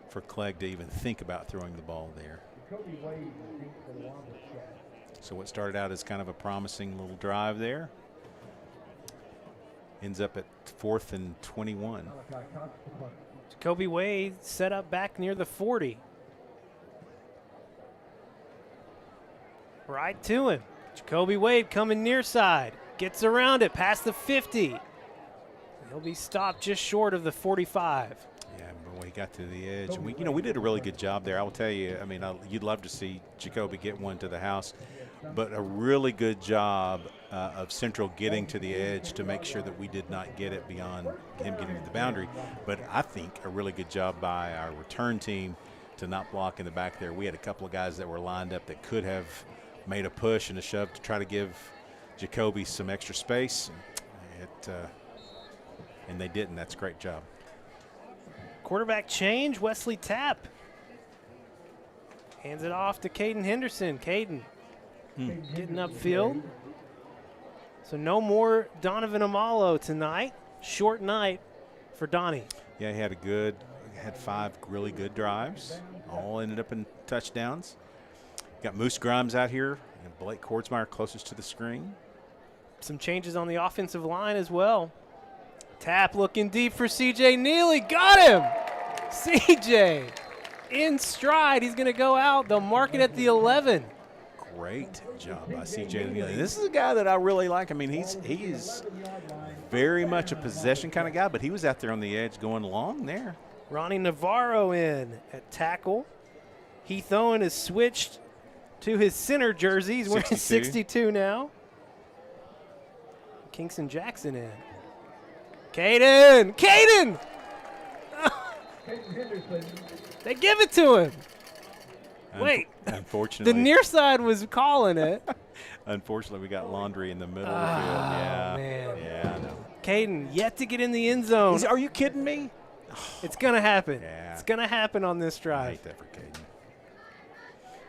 for Clegg to even think about throwing the ball there. So what started out as kind of a promising little drive there ends up at 4th and 21. Jacoby Wade set up back near the 40. Right to him. Jacoby Wade coming near side. Gets around it past the 50. He'll be stopped just short of the 45. Yeah, but he got to the edge. And we did a really good job there. I will tell you, I mean, you'd love to see Jacoby get one to the house, but a really good job of Central getting to the edge to make sure that we did not get it beyond him getting to the boundary. But I think a really good job by our return team to not block in the back there. We had a couple of guys that were lined up that could have made a push and a shove to try to give Jacoby some extra space, and they didn't. That's a great job. Quarterback change, Wesley Tapp. Hands it off to Caden Henderson. Caden getting upfield. So no more Donovan Amalo tonight. Short night for Donnie. Yeah, he had 5 really good drives. All ended up in touchdowns. Got Moose Grimes out here and Blake Kordsmeyer closest to the screen. Some changes on the offensive line as well. Tapp looking deep for C.J. Neely. Got him! C.J. in stride. He's going to go out. They'll mark it at the 11. Great job by C.J. Neely. This is a guy that I really like. I mean, he is very much a possession kind of guy, but he was out there on the edge going long there. Ronnie Navarro in at tackle. Heath Owen has switched to his center jersey. He's wearing 62 now. Kingston Jackson in. Caden! Caden! They give it to him. Wait. Unfortunately. The near side was calling it. Unfortunately, we got Laundry in the middle of the field. Yeah. Man. Yeah, I know. Caden yet to get in the end zone. Are you kidding me? It's going to happen. Yeah. It's going to happen on this drive. I hate that for Caden.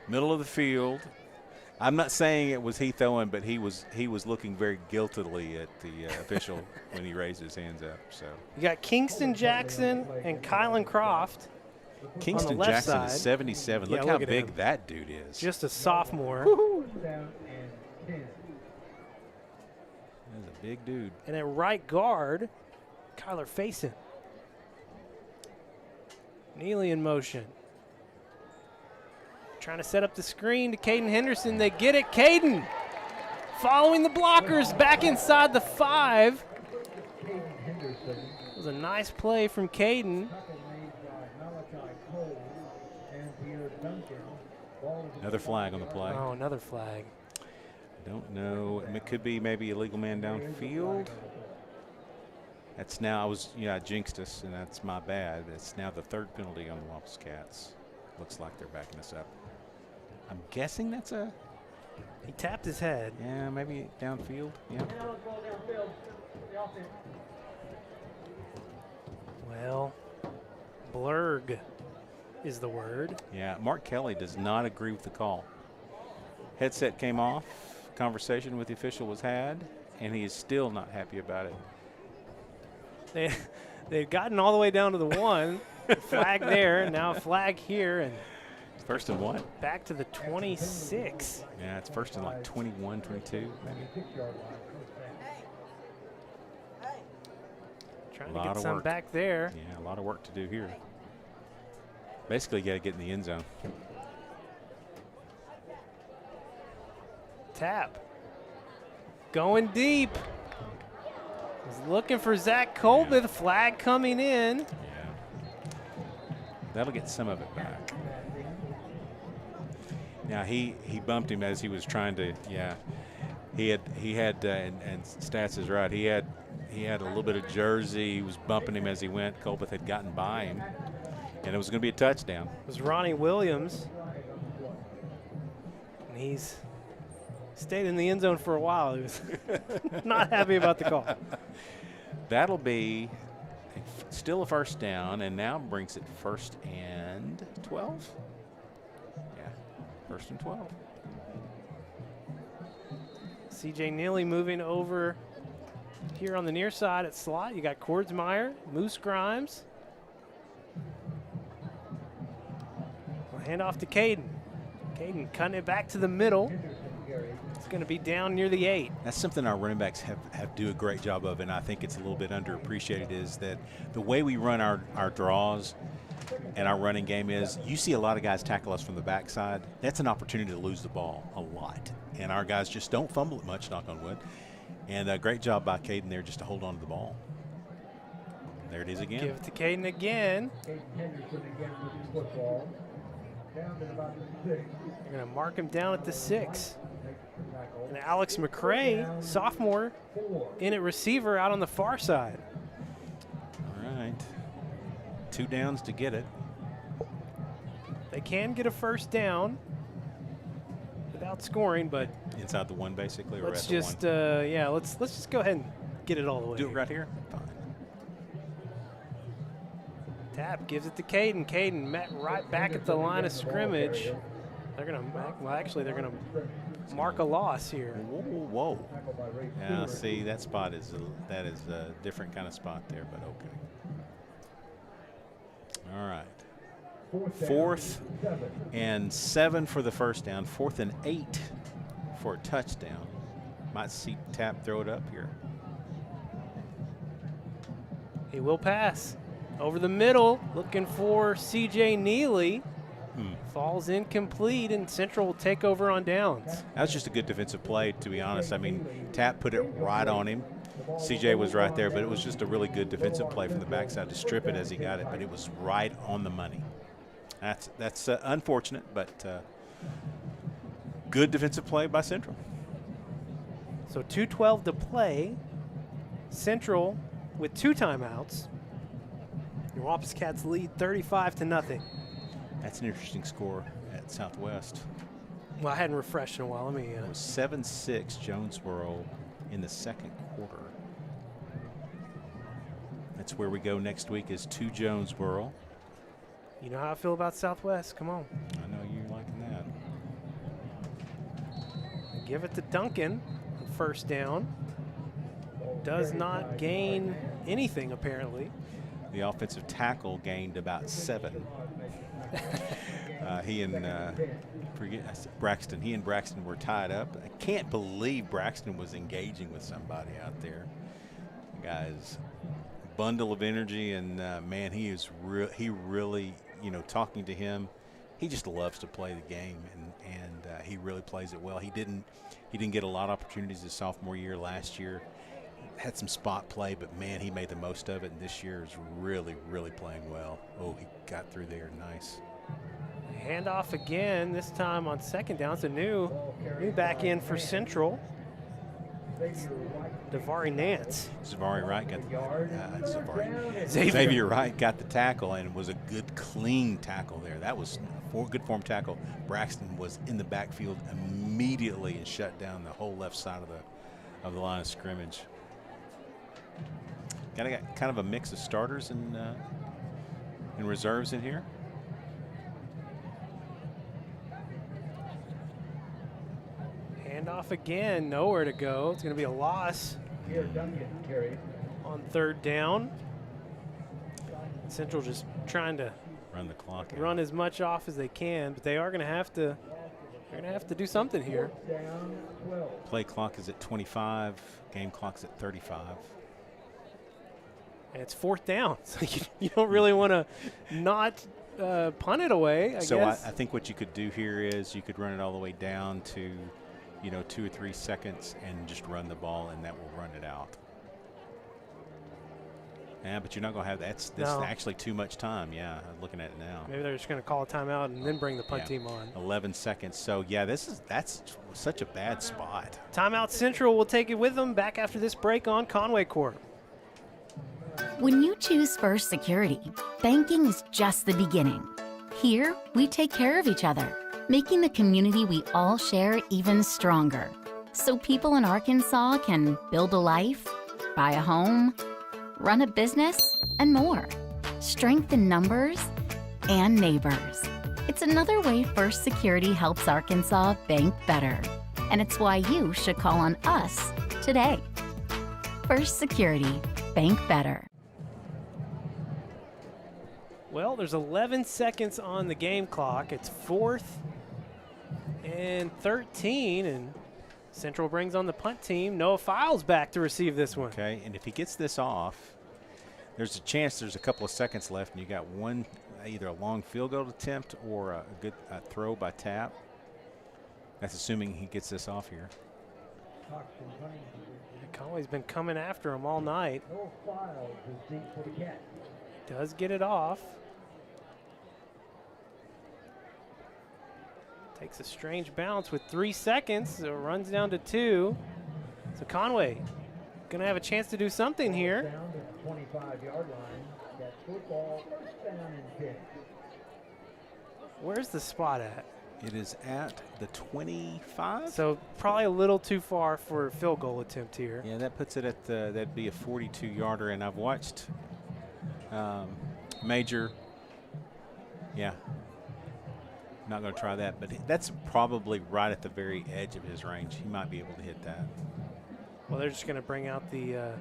Middle of the field. I'm not saying it was Heath Owen, but he was looking very guiltily at the official when he raised his hands up. So you got Kingston Jackson and Kylan Croft. Kingston on the left Jackson side. is 77. Yeah, look how at big him. that dude is. Just a sophomore. That's a big dude. And at right guard, Kyler Faison. Neely in motion. Trying to set up the screen to Caden Henderson. They get it. Caden following the blockers back inside the 5. It was a nice play from Caden. Another flag on the play. Oh, another flag. Don't know. It could be maybe a legal man downfield. That's now, I jinxed us, and that's my bad. It's now the 3rd penalty on the Wampus Cats. Looks like they're backing us up. I'm guessing that's a. He tapped his head. Yeah, maybe downfield. Yeah. Well, blurg is the word. Yeah, Mark Kelly does not agree with the call. Headset came off. Conversation with the official was had, and he is still not happy about it. They'd gotten all the way down to the 1. Flag there, now a flag here, and 1st and 1. Back to the 26. Yeah, it's 1st and like 21, 22, maybe. Trying to get some back there. Yeah, a lot of work to do here. Basically, you got to get in the end zone. Tap. Going deep. Was looking for Zach Colby. The flag coming in. Yeah. That'll get some of it back. Now he bumped him as he was trying to. Yeah. He had and Stats is right. He had a little bit of jersey. He was bumping him as he went. Colby had gotten by him, and it was going to be a touchdown. It was Ronnie Williams, and he's stayed in the end zone for a while. He was not happy about the call. That'll be still a 1st down, and now brings it 1st and 12. Yeah, 1st and 12. C.J. Neely moving over here on the near side at slot. You got Kordsmeyer, Moose Grimes. We'll hand off to Caden. Caden cutting it back to the middle. It's going to be down near the 8. That's something our running backs have do a great job of, and I think it's a little bit underappreciated, is that the way we run our draws and our running game is, you see a lot of guys tackle us from the backside. That's an opportunity to lose the ball a lot, and our guys just don't fumble it much, knock on wood. And a great job by Caden there just to hold on to the ball. There it is again. Give it to Caden again. They're going to mark him down at the 6. And Alex McCray, sophomore, in at receiver out on the far side. All right. 2 downs to get it. They can get a 1st down without scoring, but inside the 1 basically. Or let's at just the 1? yeah, let's just go ahead and get it all the way. Do it right here. Fine. Tap gives it to Caden. Caden met right back at the line of scrimmage. They're gonna they're gonna mark a loss here. Whoa. Yeah, see, that spot is a different kind of spot there, but okay. All right. 4th and 7 for the 1st down. 4th and 8 for a touchdown. Might see Tap throw it up here. He will pass over the middle, looking for C.J. Neely. Falls incomplete, and Central will take over on downs. That was just a good defensive play, to be honest. I mean, Tapp put it right on him. CJ was right there, but it was just a really good defensive play from the backside to strip it as he got it, but it was right on the money. That's unfortunate, but good defensive play by Central. So 2:12 to play. Central with 2 timeouts. Your Wampus Cats lead 35-0. That's an interesting score at Southwest. Well, I hadn't refreshed in a while. Let me. It was 7-6 Jonesboro in the second quarter. That's where we go next week is to Jonesboro. You know how I feel about Southwest. Come on. I know you're liking that. Give it to Duncan. First down. Does not gain anything, apparently. The offensive tackle gained about 7. He and Braxton. He and Braxton were tied up. I can't believe Braxton was engaging with somebody out there. The guy's bundle of energy, and man, he really, you know, talking to him, he just loves to play the game, and he really plays it well. He didn't get a lot of opportunities his sophomore year. Last year had some spot play, but man, he made the most of it, and this year is really, really playing well. Oh, he got through there nice. Handoff again, this time on second down. It's a new back end for Central. Davari Nance. Xavier Wright got Xavier Wright got the tackle, and it was a good, clean tackle there. That was a good form tackle. Braxton was in the backfield immediately and shut down the whole left side of the line of scrimmage. Got kind of a mix of starters and reserves in here. Handoff again, nowhere to go. It's going to be a loss on third down. Central just trying to run the clock, run as much off as they can, but they are going to have to. They're going to have to do something here. Play clock is at 25. Game clock's at 35. And it's fourth down, so you don't really want to not punt it away, I guess. I think what you could do here is you could run it all the way down to, 2 or 3 seconds and just run the ball, and that will run it out. Yeah, but you're not going to have that. This is actually too much time. Yeah, I'm looking at it now. Maybe they're just going to call a timeout and then bring the punt team on. 11 seconds. So, yeah, that's such a bad spot. Timeout Central will take it with them back after this break on Conway Corp. When you choose First Security, banking is just the beginning. Here, we take care of each other, making the community we all share even stronger. So people in Arkansas can build a life, buy a home, run a business, and more. Strength in numbers and neighbors. It's another way First Security helps Arkansas bank better. And it's why you should call on us today. First Security, bank better. Well, there's 11 seconds on the game clock. It's 4th and 13, and Central brings on the punt team. Noah Files back to receive this one. Okay, and if he gets this off, there's a chance there's a couple of seconds left, and you got one, either a long field goal attempt or a good throw by Tapp. That's assuming he gets this off here. Conway's been coming after him all night. Does get it off. Takes a strange bounce with 3 seconds, so it runs down to 2. So Conway gonna have a chance to do something here. Where's the spot at? It is at the 25. So probably a little too far for a field goal attempt here. Yeah, that puts it at that'd be a 42-yarder, and I've watched Major. Yeah, not going to try that, but that's probably right at the very edge of his range. He might be able to hit that. Well, they're just going to bring out the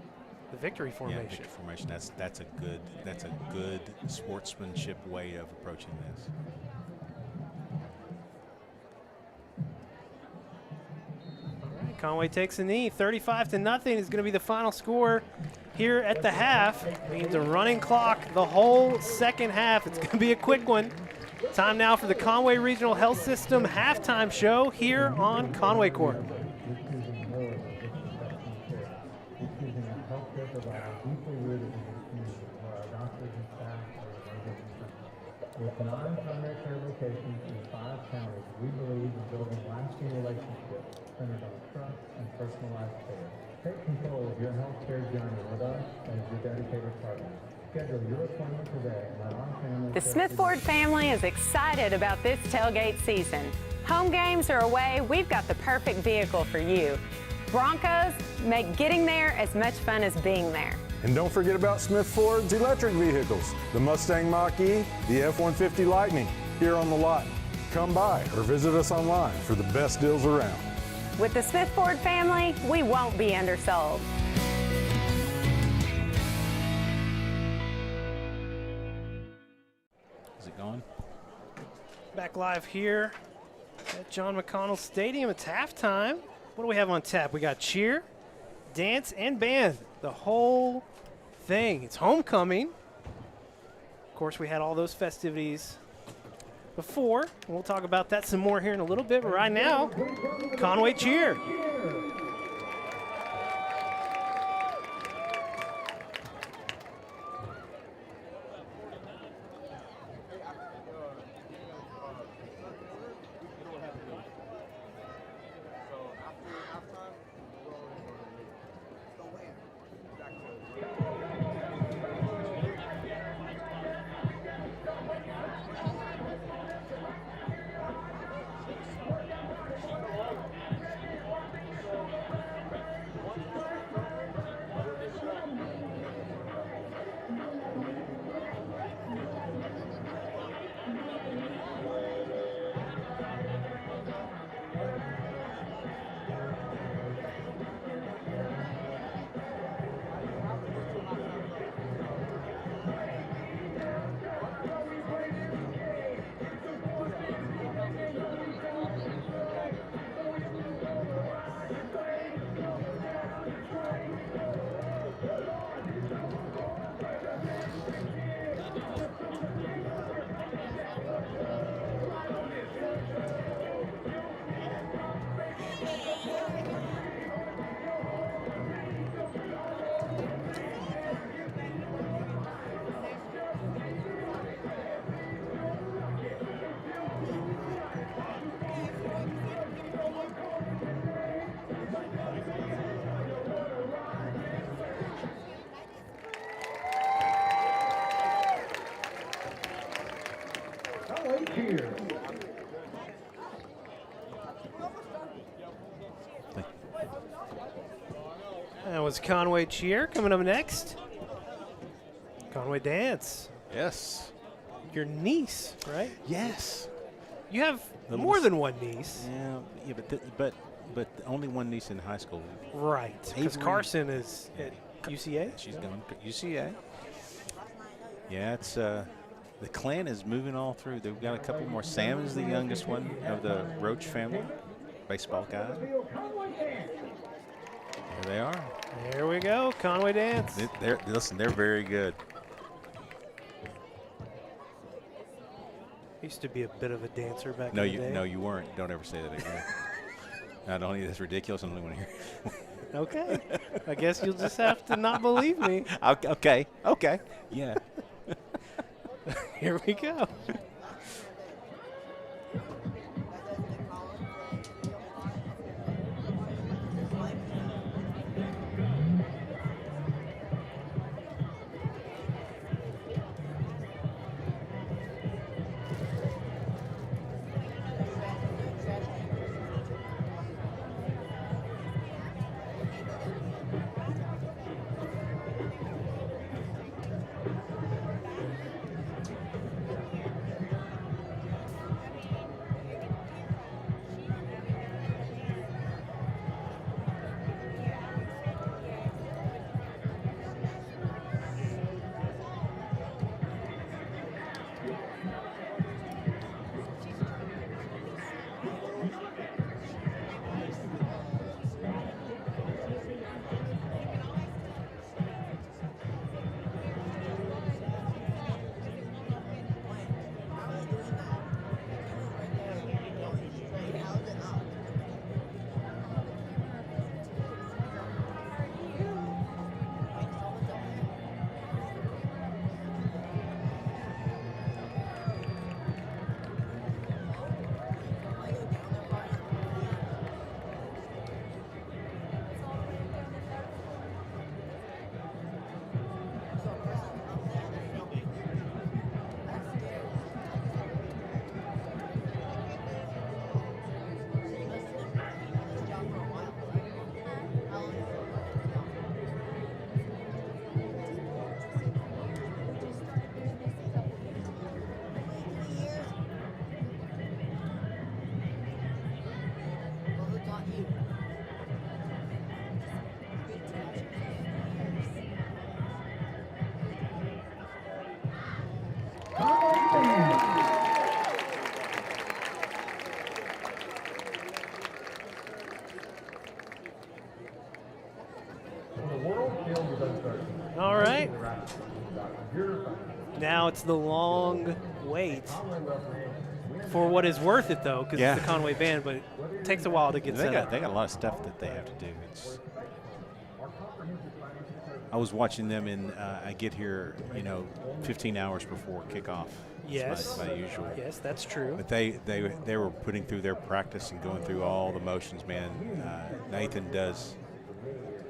victory formation. Yeah, victory formation. That's a good sportsmanship way of approaching this. Conway takes a knee. 35-0 is going to be the final score here at the half. Means a running clock the whole second half. It's going to be a quick one. Time now for the Conway Regional Health System halftime show here on Conway Corp. With 9 primary care locations in 5 counties, we believe in building lasting relationships centered on trust and personalized care. Take control of your healthcare journey with us as your dedicated partner. Schedule your appointment today and let our family. The Smith Ford family is excited about this tailgate season. Home games are away, we've got the perfect vehicle for you. Broncos make getting there as much fun as being there. And don't forget about Smith Ford's electric vehicles, the Mustang Mach-E, the F-150 Lightning, here on the lot. Come by or visit us online for the best deals around. With the Smith Ford family, we won't be undersold. Is it gone? Back live here at John McConnell Stadium. It's halftime. What do we have on tap? We got cheer, dance, and band. The whole thing. It's homecoming. Of course, we had all those festivities before. We'll talk about that some more here in a little bit. But right now, Conway cheer. That was Conway cheer. Coming up next, Conway dance. Yes. Your niece, right? Yes. You have more than one niece. Yeah, but only one niece in high school. Right. Because Carson is at UCA. She's going to UCA. Yeah, it's the clan is moving all through. They've got a couple more. Sam is the youngest one of the Roach family, baseball guy. There they are. There we go, Conway dance. Listen, they're very good. Used to be a bit of a dancer back in No, the day. No, you weren't. Don't ever say that again. Not only that's ridiculous, I don't want to hear. Okay. I guess you'll just have to not believe me. Okay. Yeah. Here we go. Now it's the long wait for what is worth it, though, because it's the Conway Band, but it takes a while to get set up. They got a lot of stuff that they have to do. I was watching them I get here, 15 hours before kickoff. Yes. By usual. Yes, that's true. But they were putting through their practice and going through all the motions, man. Nathan does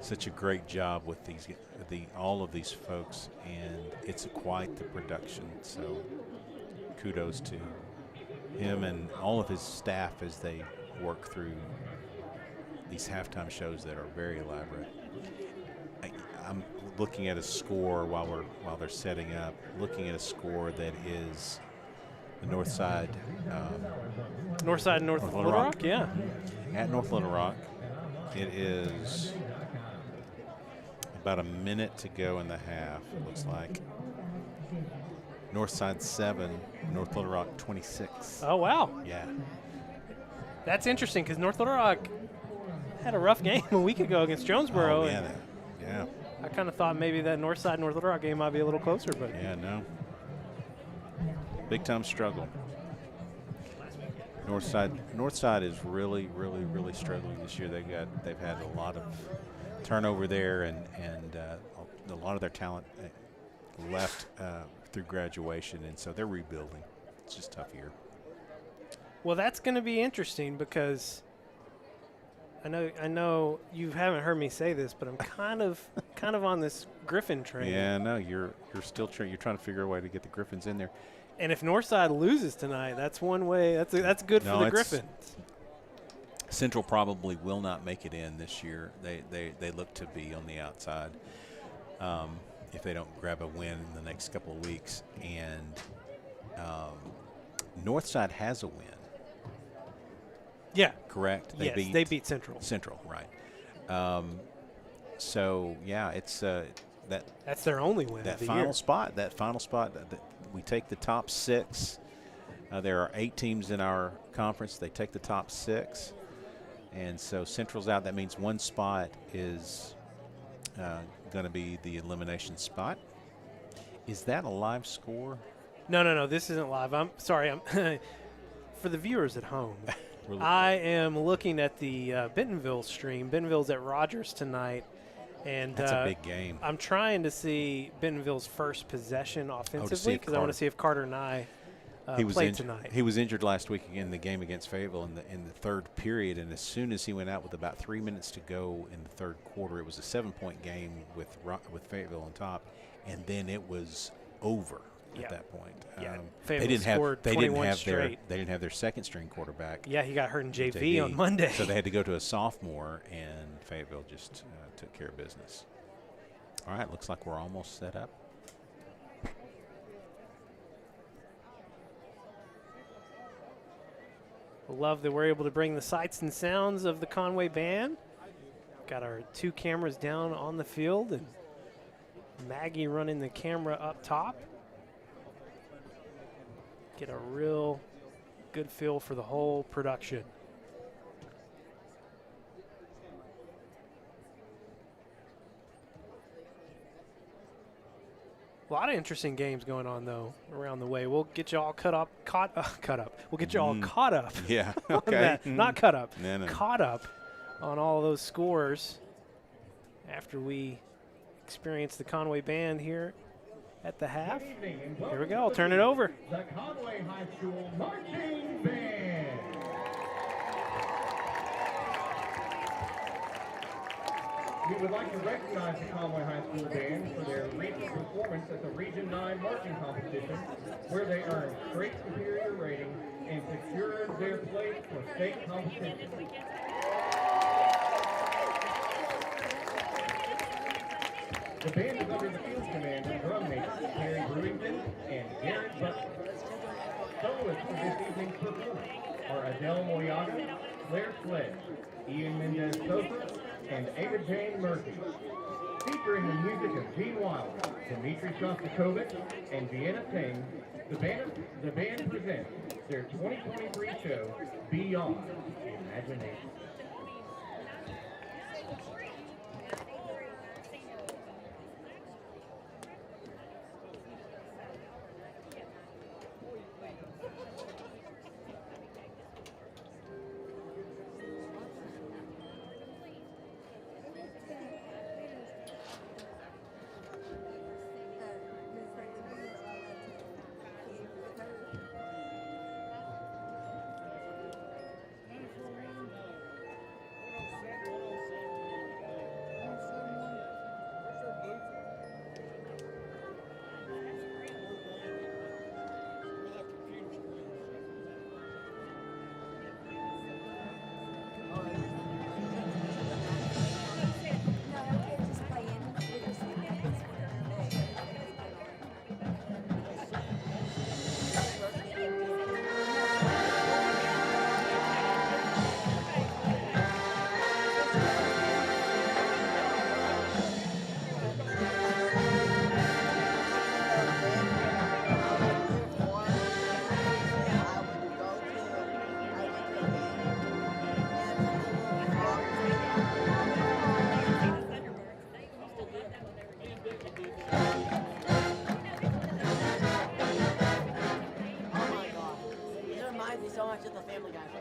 such a great job with all of these folks, and it's quite the production. So kudos to him and all of his staff as they work through these halftime shows that are very elaborate. I'm looking at a score while they're setting up. Looking at a score that is the North Side. North Little Rock, yeah. At North Little Rock, it is about a minute to go in the half. It looks like North Side 7, North Little Rock 26. Oh wow! Yeah, that's interesting because North Little Rock had a rough game a week ago against Jonesboro. Oh, yeah. I kind of thought maybe that North Little Rock game might be a little closer, but yeah, no. Big time struggle. North Side is really struggling this year. They've had a lot of turnover there, and a lot of their talent left through graduation, and so they're rebuilding. It's just a tough year. Well, that's going to be interesting because I know you haven't heard me say this, but I'm kind of on this Griffin train. Yeah, no, you're still you're trying to figure a way to get the Griffins in there. And if Northside loses tonight, that's one way. That's good for the Griffins. Central probably will not make it in this year. They look to be on the outside if they don't grab a win in the next couple of weeks. And Northside has a win. Yeah. Correct? They beat Central. Central, right. So, yeah, it's that's their only win that of the final year. spot. That final spot, we take the top 6. There are 8 teams in our conference. They take the top 6. And so Central's out. That means one spot is going to be the elimination spot. Is that a live score? No. This isn't live. I'm sorry. For the viewers at home, I am looking at the Bentonville stream. Bentonville's at Rogers tonight. And that's a big game. I'm trying to see Bentonville's first possession offensively because I want to see if Carter Nye played tonight. He was injured last week in the game against Fayetteville in the third period, and as soon as he went out with about 3 minutes to go in the third quarter, it was a 7-point game with Fayetteville on top, and then it was over at that point. Yeah, they didn't have their second string quarterback. Yeah, he got hurt in JV on Monday, so they had to go to a sophomore, and Fayetteville just took care of business. All right, looks like we're almost set up. Love that we're able to bring the sights and sounds of the Conway Band. Got our 2 cameras down on the field and Maggie running the camera up top. Get a real good feel for the whole production. A lot of interesting games going on, though, around the way. We'll get you all caught up. We'll get you all caught up. Yeah, okay. Not cut up. No. Caught up on all those scores after we experience the Conway Band here at the half. Here we go. I'll turn it over. The Conway High School Marching Band. We would like to recognize the Conway High School Band for their recent performance at the Region 9 marching competition, where they earned great superior rating and secured their place for state competition. The band is under the field command of drum majors Terry Brewington and Garrett Butler. Soloists for this evening's performance are Adele Moyaga, Claire Sledge, Ian Mendez-Sosa, and Ada Jane Murphy. Featuring the music of Gene Wilder, Dmitri Shostakovich, and Vienna Singh, the band presents their 2023 show, Beyond Imagination. watch the Family Guy.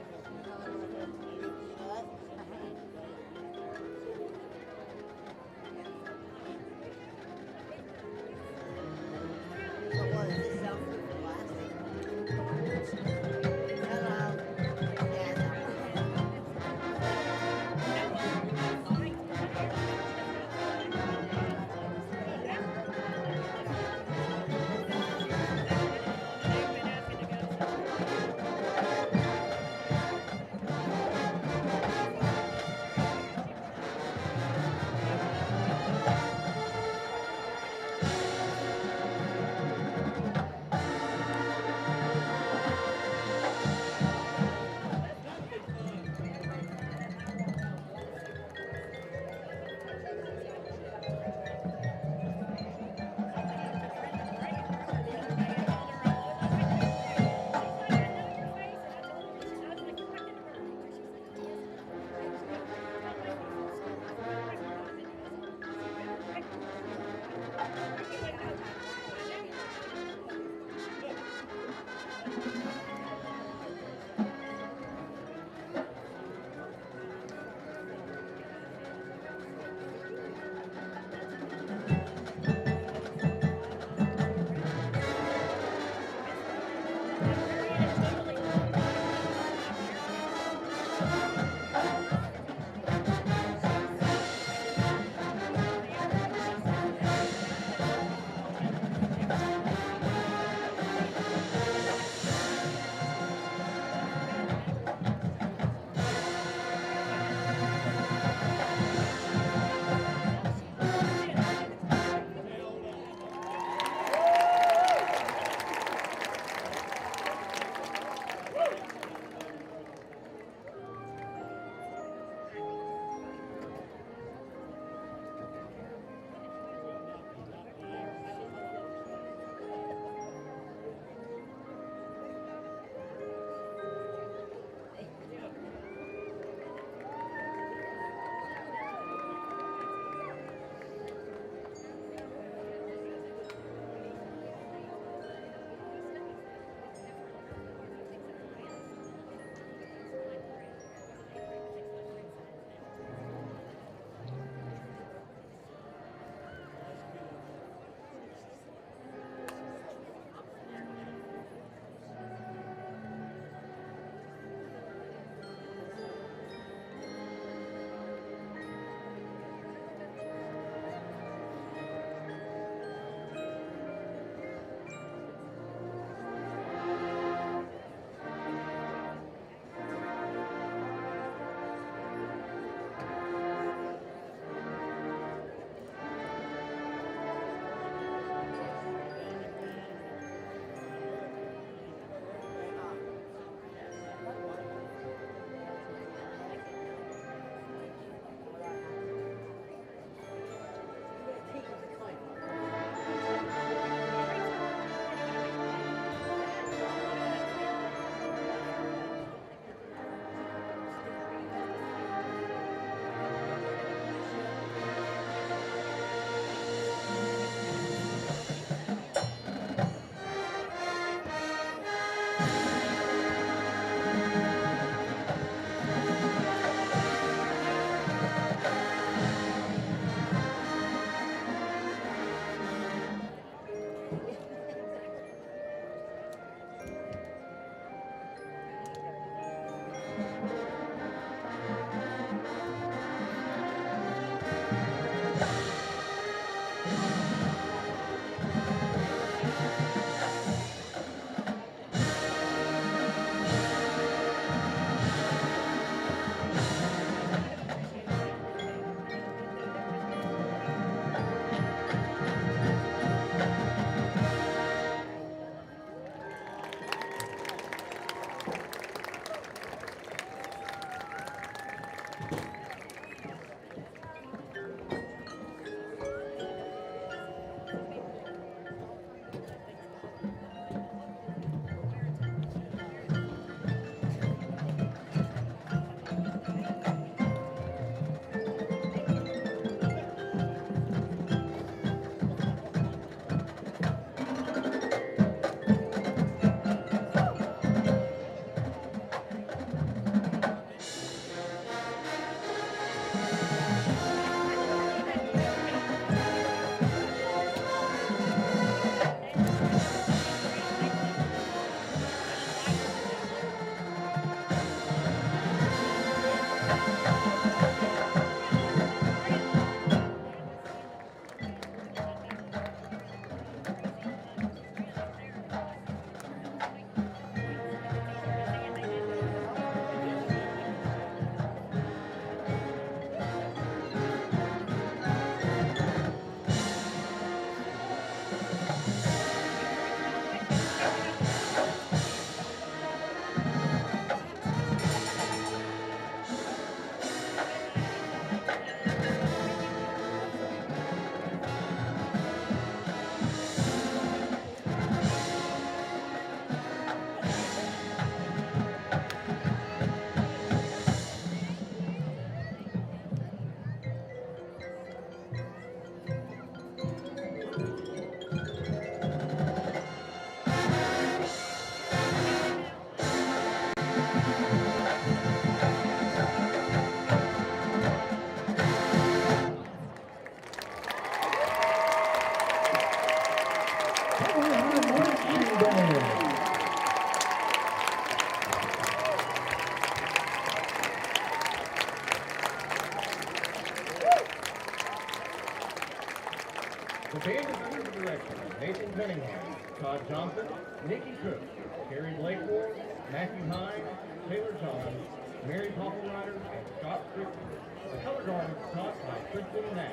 Nikki Cook, Carrie Blakemore, Matthew Hines, Taylor Johns, Mary Poppenrider, and Scott Strickland. The color guard is taught by Kristen Nash.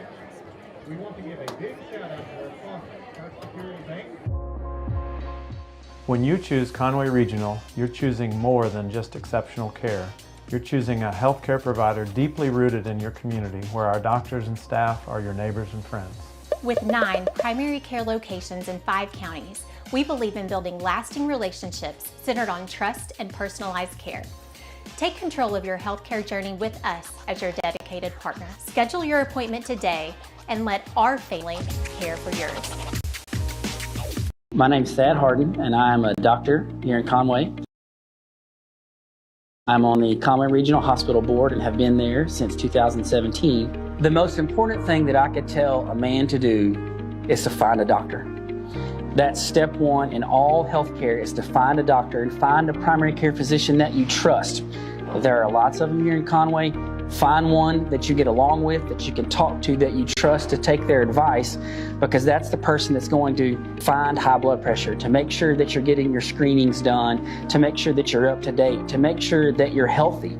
We want to give a big shout out to our sponsor, First Security Bank. When you choose Conway Regional, you're choosing more than just exceptional care. You're choosing a healthcare provider deeply rooted in your community, where our doctors and staff are your neighbors and friends. With 9 primary care locations in 5 counties, we believe in building lasting relationships centered on trust and personalized care. Take control of your healthcare journey with us as your dedicated partner. Schedule your appointment today and let our family care for yours. My name's Thad Harden, and I'm a doctor here in Conway. I'm on the Conway Regional Hospital Board and have been there since 2017. The most important thing that I could tell a man to do is to find a doctor. That's step one in all healthcare, is to find a doctor and find a primary care physician that you trust. There are lots of them here in Conway. Find one that you get along with, that you can talk to, that you trust, to take their advice, because that's the person that's going to find high blood pressure, to make sure that you're getting your screenings done, to make sure that you're up to date, to make sure that you're healthy.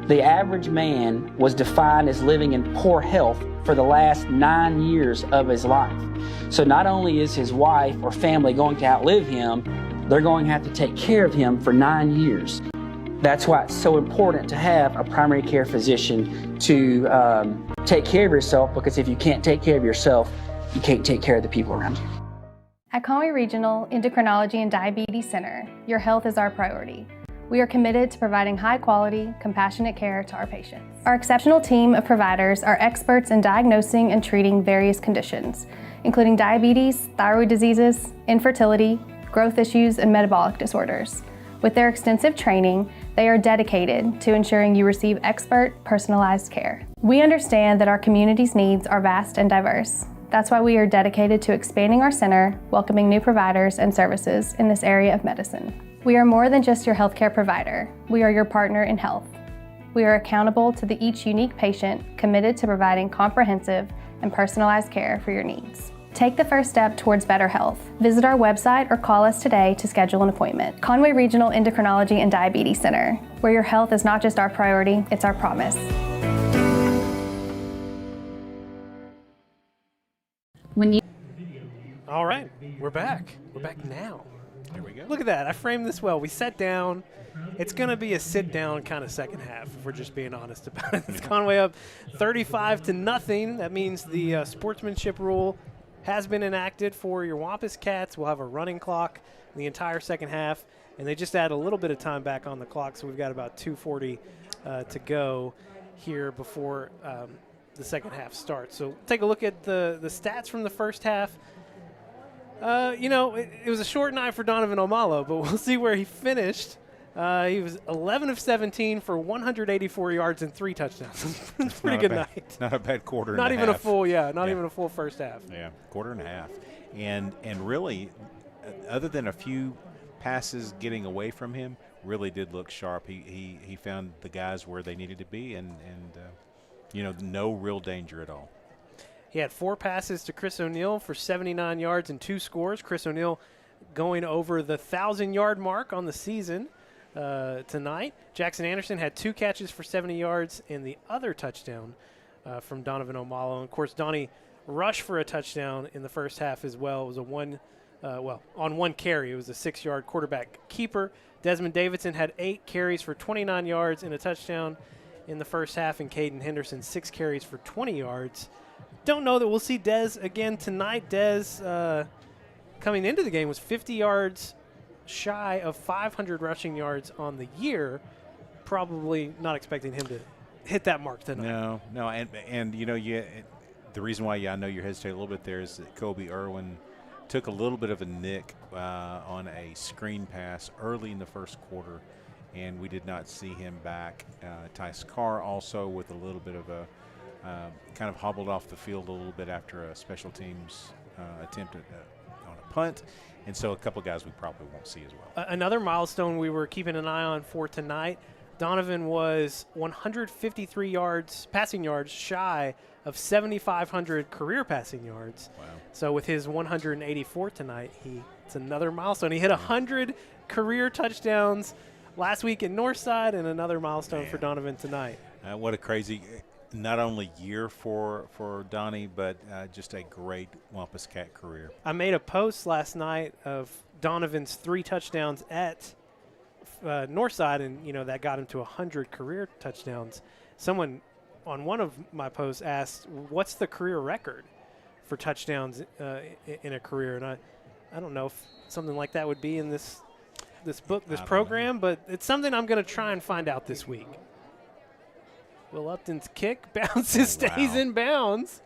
The average man was defined as living in poor health for the last 9 years of his life. So not only is his wife or family going to outlive him, they're going to have to take care of him for 9 years. That's why it's so important to have a primary care physician to take care of yourself, because if you can't take care of yourself, you can't take care of the people around you. At Conway Regional Endocrinology and Diabetes Center, your health is our priority. We are committed to providing high-quality, compassionate care to our patients. Our exceptional team of providers are experts in diagnosing and treating various conditions, including diabetes, thyroid diseases, infertility, growth issues, and metabolic disorders. With their extensive training, they are dedicated to ensuring you receive expert, personalized care. We understand that our community's needs are vast and diverse. That's why we are dedicated to expanding our center, welcoming new providers and services in this area of medicine. We are more than just your healthcare provider. We are your partner in health. We are accountable to each unique patient, committed to providing comprehensive and personalized care for your needs. Take the first step towards better health. Visit our website or call us today to schedule an appointment. Conway Regional Endocrinology and Diabetes Center, where your health is not just our priority, it's our promise. All right, we're back. We're back now. Here we go. Look at that. I framed this well. We sat down. It's going to be a sit-down kind of second half, if we're just being honest about it. It's Conway up 35-0. That means the sportsmanship rule has been enacted for your Wampus Cats. We'll have a running clock the entire second half, and they just add a little bit of time back on the clock, so we've got about 2:40 to go here before the second half starts. So take a look at the stats from the first half. It was a short night for Donovan Omalo, but we'll see where he finished. He was 11 of 17 for 184 yards and 3 touchdowns. It's a pretty good night. Not a bad quarter and Not a even half. a full, not even a full first half. Yeah, quarter and a half. And really, other than a few passes getting away from him, really did look sharp. He found the guys where they needed to be, and no real danger at all. He had 4 passes to Chris O'Neill for 79 yards and 2 scores. Chris O'Neill going over the 1,000-yard mark on the season tonight. Jackson Anderson had 2 catches for 70 yards and the other touchdown from Donovan Omalo. And, of course, Donnie rushed for a touchdown in the first half as well. It was on one carry. It was a 6-yard quarterback keeper. Desmond Davidson had 8 carries for 29 yards and a touchdown in the first half, and Caden Henderson 6 carries for 20 yards. Don't know that we'll see Dez again tonight. Dez, coming into the game, was 50 yards shy of 500 rushing yards on the year. Probably not expecting him to hit that mark tonight. No, and the reason why I know you're hesitating a little bit there is that Kobe Irwin took a little bit of a nick on a screen pass early in the first quarter, and we did not see him back. Tice Carr also with a little bit of a kind of hobbled off the field a little bit after a special teams attempt on a punt. And so a couple guys we probably won't see as well. Another milestone we were keeping an eye on for tonight, Donovan was 153 passing yards shy of 7,500 career passing yards. Wow. So with his 184 tonight, it's another milestone. He hit 100 career touchdowns last week at Northside, and another milestone for Donovan tonight. What a crazy, not only year for Donnie, but just a great Wampus Cat career. I made a post last night of Donovan's 3 touchdowns at Northside, and that got him to 100 career touchdowns. Someone on one of my posts asked, "What's the career record for touchdowns in a career?" And I don't know if something like that would be in this book, this program, but it's something I'm going to try and find out this week. Will Upton's kick bounces, stays in bounds.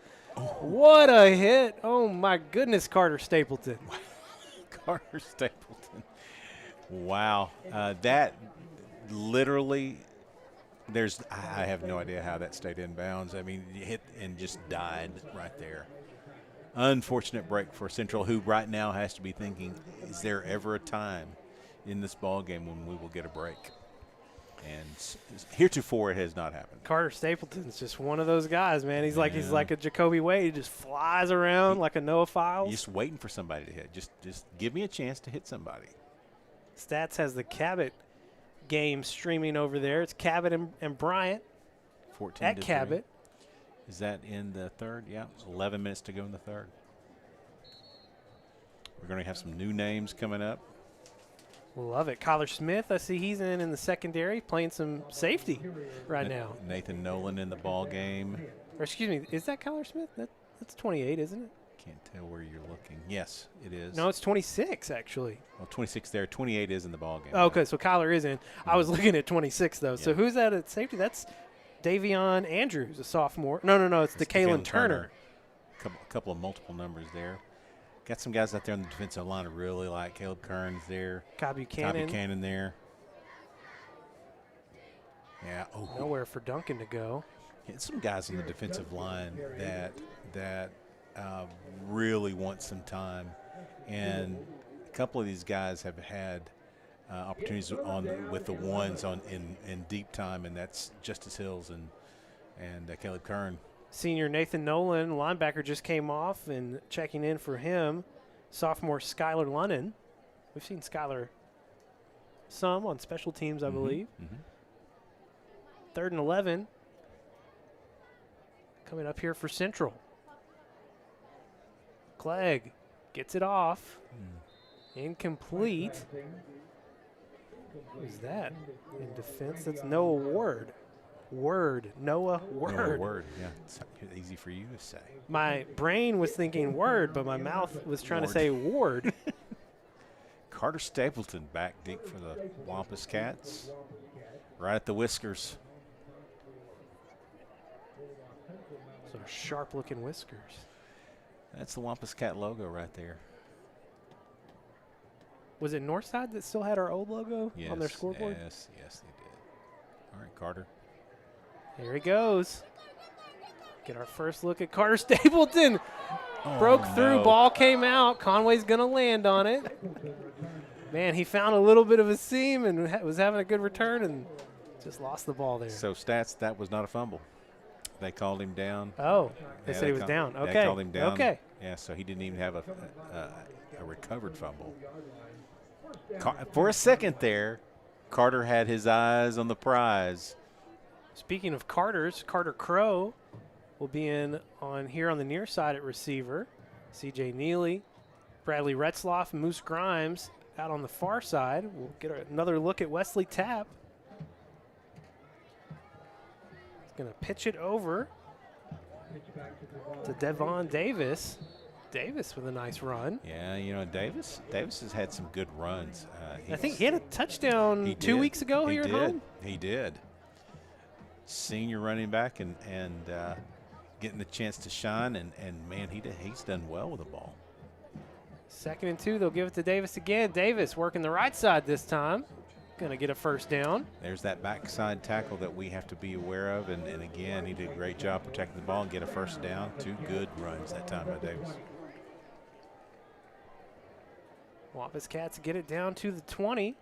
What a hit! Oh my goodness, Carter Stapleton. Carter Stapleton. Wow, that literally. I have no idea how that stayed in bounds. I mean, it hit and just died right there. Unfortunate break for Central, who right now has to be thinking, is there ever a time in this ball game when we will get a break? And heretofore, it has not happened. Carter Stapleton's just one of those guys, man. He's like a Jacoby Wade. He just flies around like a Noah Files. Just waiting for somebody to hit. Just give me a chance to hit somebody. Stats has the Cabot game streaming over there. It's Cabot and Bryant 14 at Cabot. Is that in the third? Yeah, 11 minutes to go in the third. We're going to have some new names coming up. Love it. Kyler Smith, I see he's in the secondary playing some safety right now. Nathan Nolan in the ball game. Or excuse me, is that Kyler Smith? That's 28, isn't it? Can't tell where you're looking. Yes, it is. No, it's 26 actually. Well, 26 there. 28 is in the ball game. Oh, okay, so Kyler is in. I was looking at 26 though. Yeah. So who's that at safety? That's Davion Andrews, a sophomore. No, it's DeKalen Turner. A couple of multiple numbers there. Got some guys out there on the defensive line I really like. Caleb Kearns there. Cobb Buchanan there. Yeah. Oh. Nowhere for Duncan to go. Yeah, some guys on the defensive line that really want some time, and a couple of these guys have had opportunities with the ones in deep time, and that's Justice Hills and Caleb Kern. Senior Nathan Nolan, linebacker, just came off, and checking in for him, sophomore Skylar Lunnan. We've seen Skylar some on special teams, I believe. 3rd and 11. Coming up here for Central. Clegg gets it off. Incomplete. Who's that in defense? That's Noah Ward. Noah Word. Noah Word, yeah. It's easy for you to say. My brain was thinking Word, but my mouth was trying to say Ward. Carter Stapleton back deep for the Wampus Cats. Right at the whiskers. So sharp-looking whiskers. That's the Wampus Cat logo right there. Was it Northside that still had our old logo on their scoreboard? Yes, they did. All right, Carter. Here he goes. Get our first look at Carter Stapleton. Broke through, ball came out. Conway's going to land on it. Man, he found a little bit of a seam and was having a good return and just lost the ball there. So, Stats, that was not a fumble. They called him down. Oh, they said he was down. Okay. They called him down. Okay. Yeah, so he didn't even have a recovered fumble. For a second there, Carter had his eyes on the prize. Speaking of Carters, Carter Crow will be here on the near side at receiver. C.J. Neely, Bradley Retzloff, Moose Grimes out on the far side. We'll get another look at Wesley Tapp. He's going to pitch it over to Devon Davis. Davis with a nice run. Yeah, Davis has had some good runs. I think he had a touchdown 2 weeks ago here at home. He did. Senior running back and getting the chance to shine, and man, he's done well with the ball. 2nd and 2, they'll give it to Davis again. Davis working the right side this time. Going to get a first down. There's that backside tackle that we have to be aware of, and again, he did a great job protecting the ball and get a first down. 2 good runs that time by Davis. Wampus Cats get it down to the 20.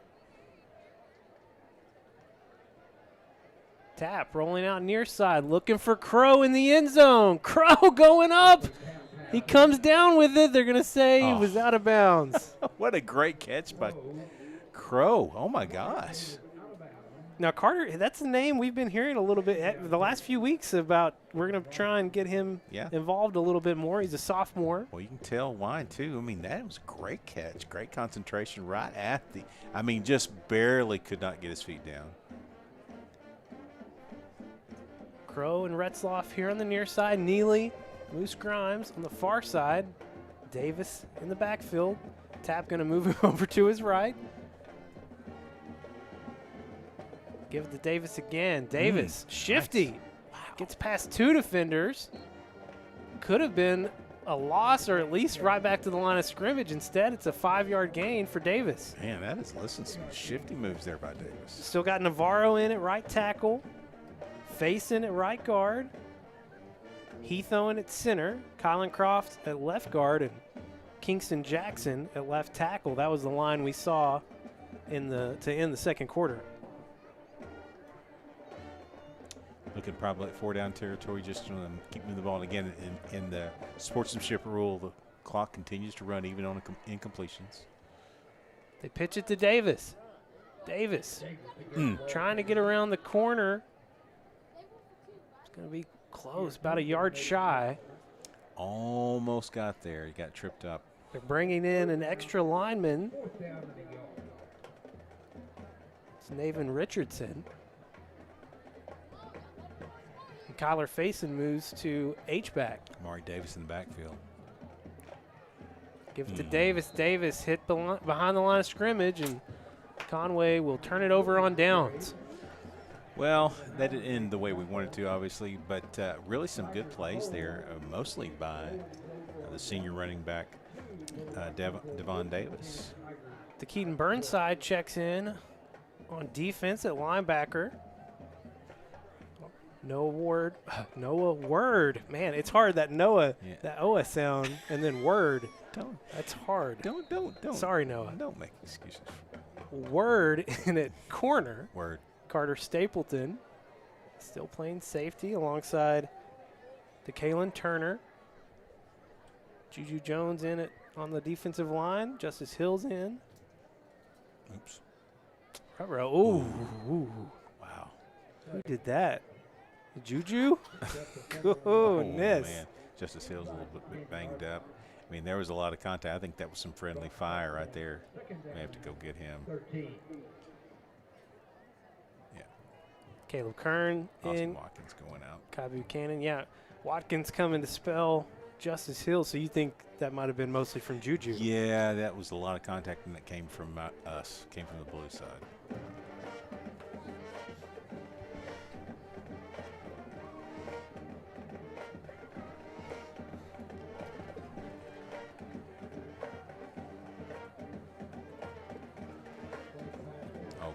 Tap rolling out near side, looking for Crow in the end zone. Crow going up. He comes down with it. They're going to say he was out of bounds. What a great catch by Crow. Oh, my gosh. Now, Carter, that's a name we've been hearing a little bit the last few weeks about. We're going to try and get him involved a little bit more. He's a sophomore. Well, you can tell why, too. I mean, that was a great catch. Great concentration right at the – I mean, just barely could not get his feet down. Crow and Retzloff here on the near side. Neely, Moose Grimes on the far side. Davis in the backfield. Tap going to move him over to his right. Give it to Davis again. Davis, shifty. Nice. Wow. Gets past 2 defenders. Could have been a loss or at least right back to the line of scrimmage. Instead, it's a 5-yard gain for Davis. Man, that is, listen, some shifty moves there by Davis. Still got Navarro in at right tackle. Face in at right guard. Heath Owen at center. Colin Croft at left guard. And Kingston Jackson at left tackle. That was the line we saw to end the second quarter. Looking probably at 4-down territory, just to keep moving the ball. And again, in the sportsmanship rule, the clock continues to run even on incompletions. They pitch it to Davis. Davis trying to get around the corner. It's going to be close, about a yard shy. Almost got there. He got tripped up. They're bringing in an extra lineman. It's Nathan Richardson. And Kyler Faison moves to H-back. Amari Davis in the backfield. Give it to Davis. Davis hit behind the line of scrimmage, and Conway will turn it over on downs. Well, that didn't end the way we wanted to, obviously, but really some good plays there, mostly by the senior running back, Devon Davis. The Keaton Burnside checks in on defense at linebacker. Noah Word. Man, it's hard, that Noah, that Oa sound, and then Word. That's hard. Don't. Sorry, Noah. Don't make excuses. Word in at corner. Word. Carter Stapleton still playing safety alongside DeKalen Turner. Juju Jones in it on the defensive line. Justice Hill's in. Oops. Ooh. Wow. Who did that? Juju? Goodness. Man. Justice Hill's a little bit banged up. I mean, there was a lot of contact. I think that was some friendly fire right there. May have to go get him. Caleb Kern in. Watkins going out. Kai Buchanan. Yeah. Watkins coming to spell Justice Hill. So you think that might have been mostly from Juju? Yeah, that was a lot of contact, and that came from us. Came from the blue side.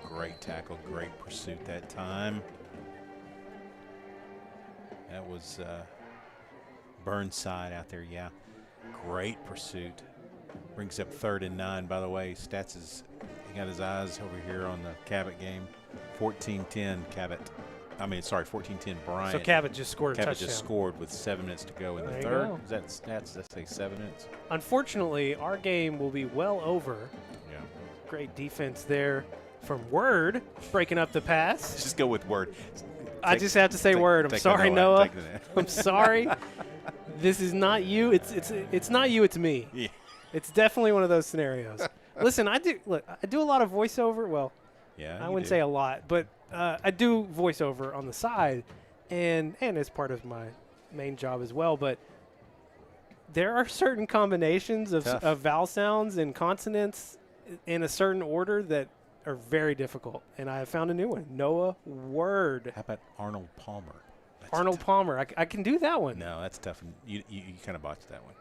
Great tackle, great pursuit that time. That was Burnside out there, yeah. Great pursuit. Brings up 3rd and 9, by the way. Stats is, he got his eyes over here on the Cabot game. 14-10 Cabot. 14-10 Bryant. So Cabot just scored a touchdown. Cabot just scored with 7 minutes to go in the third. Is that stats? Let's say 7 minutes. Unfortunately, our game will be well over. Yeah. Great defense there from Word, breaking up the pass. Just go with Word. I just have to say Word. I'm sorry, Noah. I'm sorry. This is not you. It's not you. It's me. Yeah. It's definitely one of those scenarios. Listen, I do a lot of voiceover. Well, yeah, I wouldn't say a lot, but I do voiceover on the side, and as part of my main job as well. But there are certain combinations of vowel sounds and consonants in a certain order that are very difficult, and I have found a new one. Noah Word. How about Arnold Palmer? Arnold Palmer. I can do that one. No, that's tough. You kind of botched that one.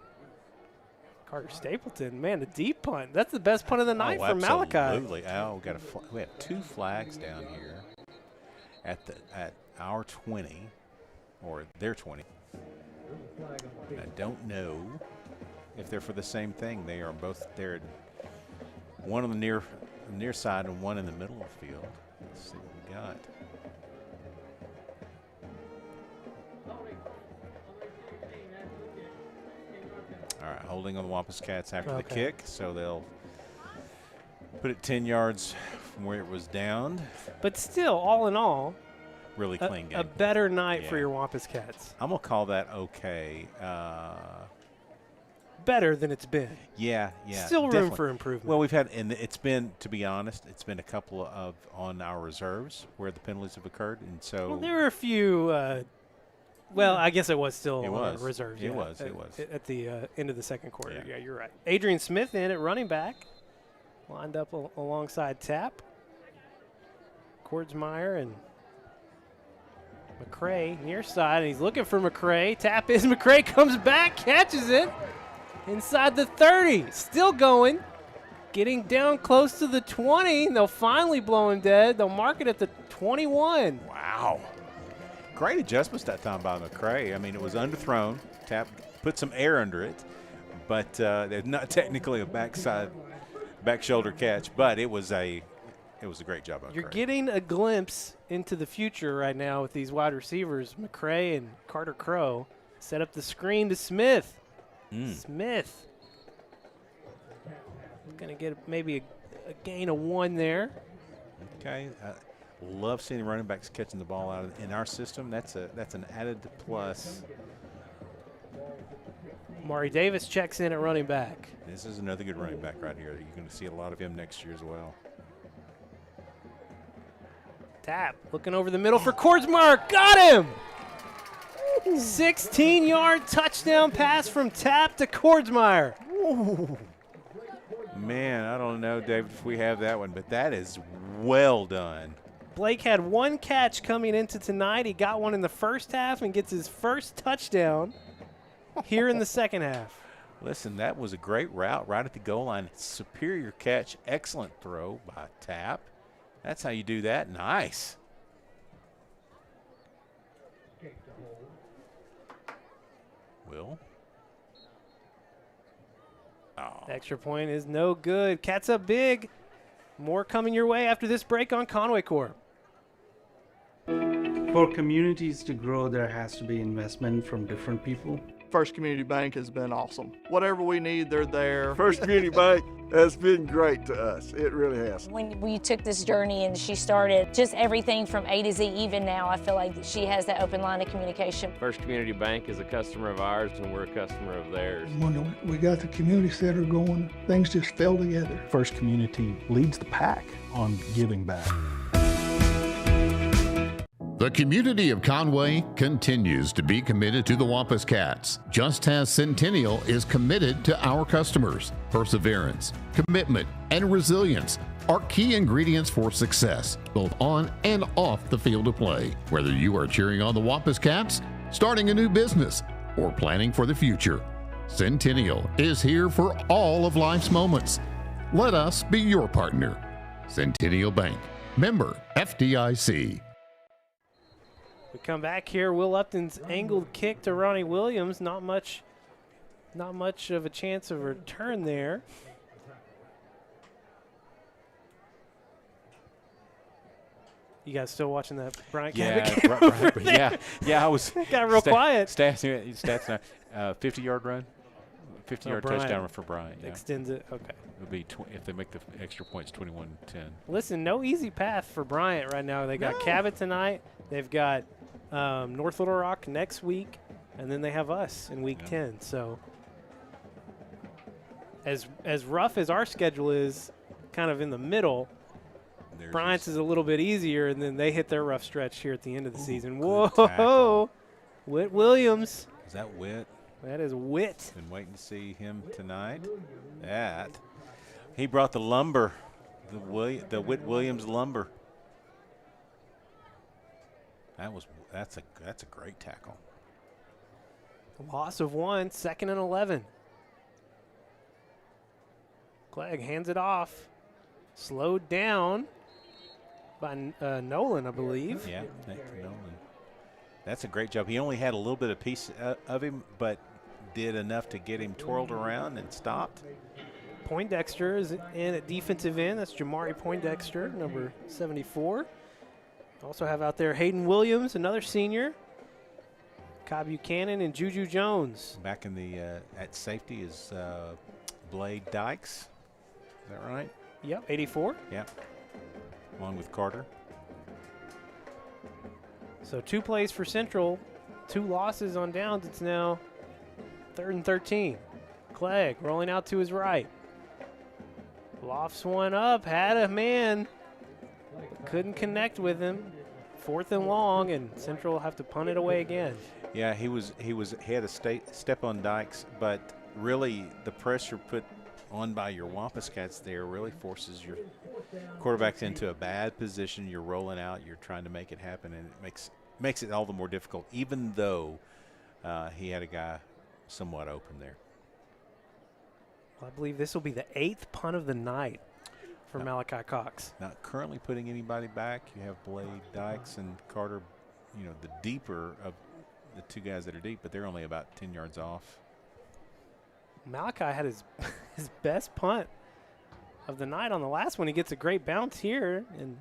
Carter Stapleton, man, a deep punt. That's the best punt of the night for Malachi. Absolutely. Oh, we have 2 flags down here at our 20, or their 20. I don't know if they're for the same thing. They are both there. One on the near side and one in the middle of the field. Let's see what we got. holding on the Wampus Cats after the kick, so they'll put it 10 yards from where it was downed. But still, all in all, really clean game. A better night for your Wampus Cats. I'm going to call that okay. Better than it's been. Yeah. Still room definitely. for improvement. Well, we've had, and it's been, to be honest, it's been a couple of on our reserves where the penalties have occurred, and so. Well, there were a few. Well, I guess it was still on reserves. It was. At the end of the second quarter. Yeah, you're right. Adrian Smith in at running back, lined up alongside Tapp, Kordsmeyer, and McCray near side, and he's looking for McCray. Tapp is McCray, comes back, catches it inside the 30. Still going, getting down close to the 20. They'll finally blow him dead. They'll mark it at the 21. Wow. Great adjustments that time by McCray. I mean, it was underthrown. Tapp put some air under it, but there's not technically a back shoulder catch, but it was a great job by McCray. You're getting a glimpse into the future right now with these wide receivers, McCray and Carter Crow. Set up the screen to Smith. Smith going to get maybe a gain of 1 there. Okay. Love seeing running backs catching the ball out in our system. That's an added plus. Maury Davis checks in at running back. This is another good running back right here. You're going to see a lot of him next year as well. Tapp looking over the middle for Kordsmeyer. Got him! 16-yard touchdown pass from Tapp to Kordsmeyer. Man, I don't know, David, if we have that one, but that is well done. Blake had 1 catch coming into tonight. He got one in the first half and gets his first touchdown here in the second half. Listen, that was a great route right at the goal line. Superior catch, excellent throw by Tapp. That's how you do that. Nice. Will. Oh. Extra point is no good. Cats up big. More coming your way after this break on Conway Corp. For communities to grow, there has to be investment from different people. First Community Bank has been awesome. Whatever we need, they're there. First Community Bank has been great to us. It really has. When we took this journey and she started just everything from A to Z, even now, I feel like she has that open line of communication. First Community Bank is a customer of ours, and we're a customer of theirs. When we got the community center going, things just fell together. First Community leads the pack on giving back. The community of Conway continues to be committed to the Wampus Cats, just as Centennial is committed to our customers. Perseverance, commitment, and resilience are key ingredients for success, both on and off the field of play. Whether you are cheering on the Wampus Cats, starting a new business, or planning for the future, Centennial is here for all of life's moments. Let us be your partner. Centennial Bank, member FDIC. We come back here. Will Upton's angled kick to Ronnie Williams. Not much of a chance of a return there. You guys still watching that Bryant Cabot? Yeah. I was. Got real quiet. Stats now. 50-yard run. 50-yard touchdown for Bryant. Yeah. Extends it. Okay. It'll be if they make the extra points, 21-10. Listen, no easy path for Bryant right now. They got Cabot tonight. They've got North Little Rock next week, and then they have us in week 10. So as rough as our schedule is, kind of in the middle, Bryant's is a little bit easier, and then they hit their rough stretch here at the end of the season. Whoa! Whit Williams. Is that Whit? That is Whit. Been waiting to see him tonight. He brought the lumber, the Whit Williams lumber. That's a great tackle. Loss of 1, 2nd and 11. Clegg hands it off. Slowed down by Nolan, I believe. Yeah, Nolan. That's a great job. He only had a little bit of piece of him, but did enough to get him twirled around and stopped. Poindexter is in at defensive end. That's Jamari Poindexter, number 74. Also have out there Hayden Williams, another senior. Cobb Buchanan and Juju Jones. Back in the at safety is Blade Dykes. Is that right? Yep, 84. Yep. Along with Carter. So 2 plays for Central, 2 losses on downs. It's now 3rd and 13. Clegg rolling out to his right. Lofts one up, had a man, but couldn't connect with him. 4th and long, and Central will have to punt it away again. Yeah, he had a step on Dykes, but really the pressure put on by your Wampus Cats there really forces your quarterbacks into a bad position. You're rolling out, you're trying to make it happen, and it makes it all the more difficult, even though he had a guy somewhat open there. Well, I believe this will be the 8th punt of the night for Malachi Cox. Not currently putting anybody back. You have Blade Dykes and Carter, the deeper of the 2 guys that are deep, but they're only about 10 yards off. Malachi had his best punt of the night on the last one. He gets a great bounce here, and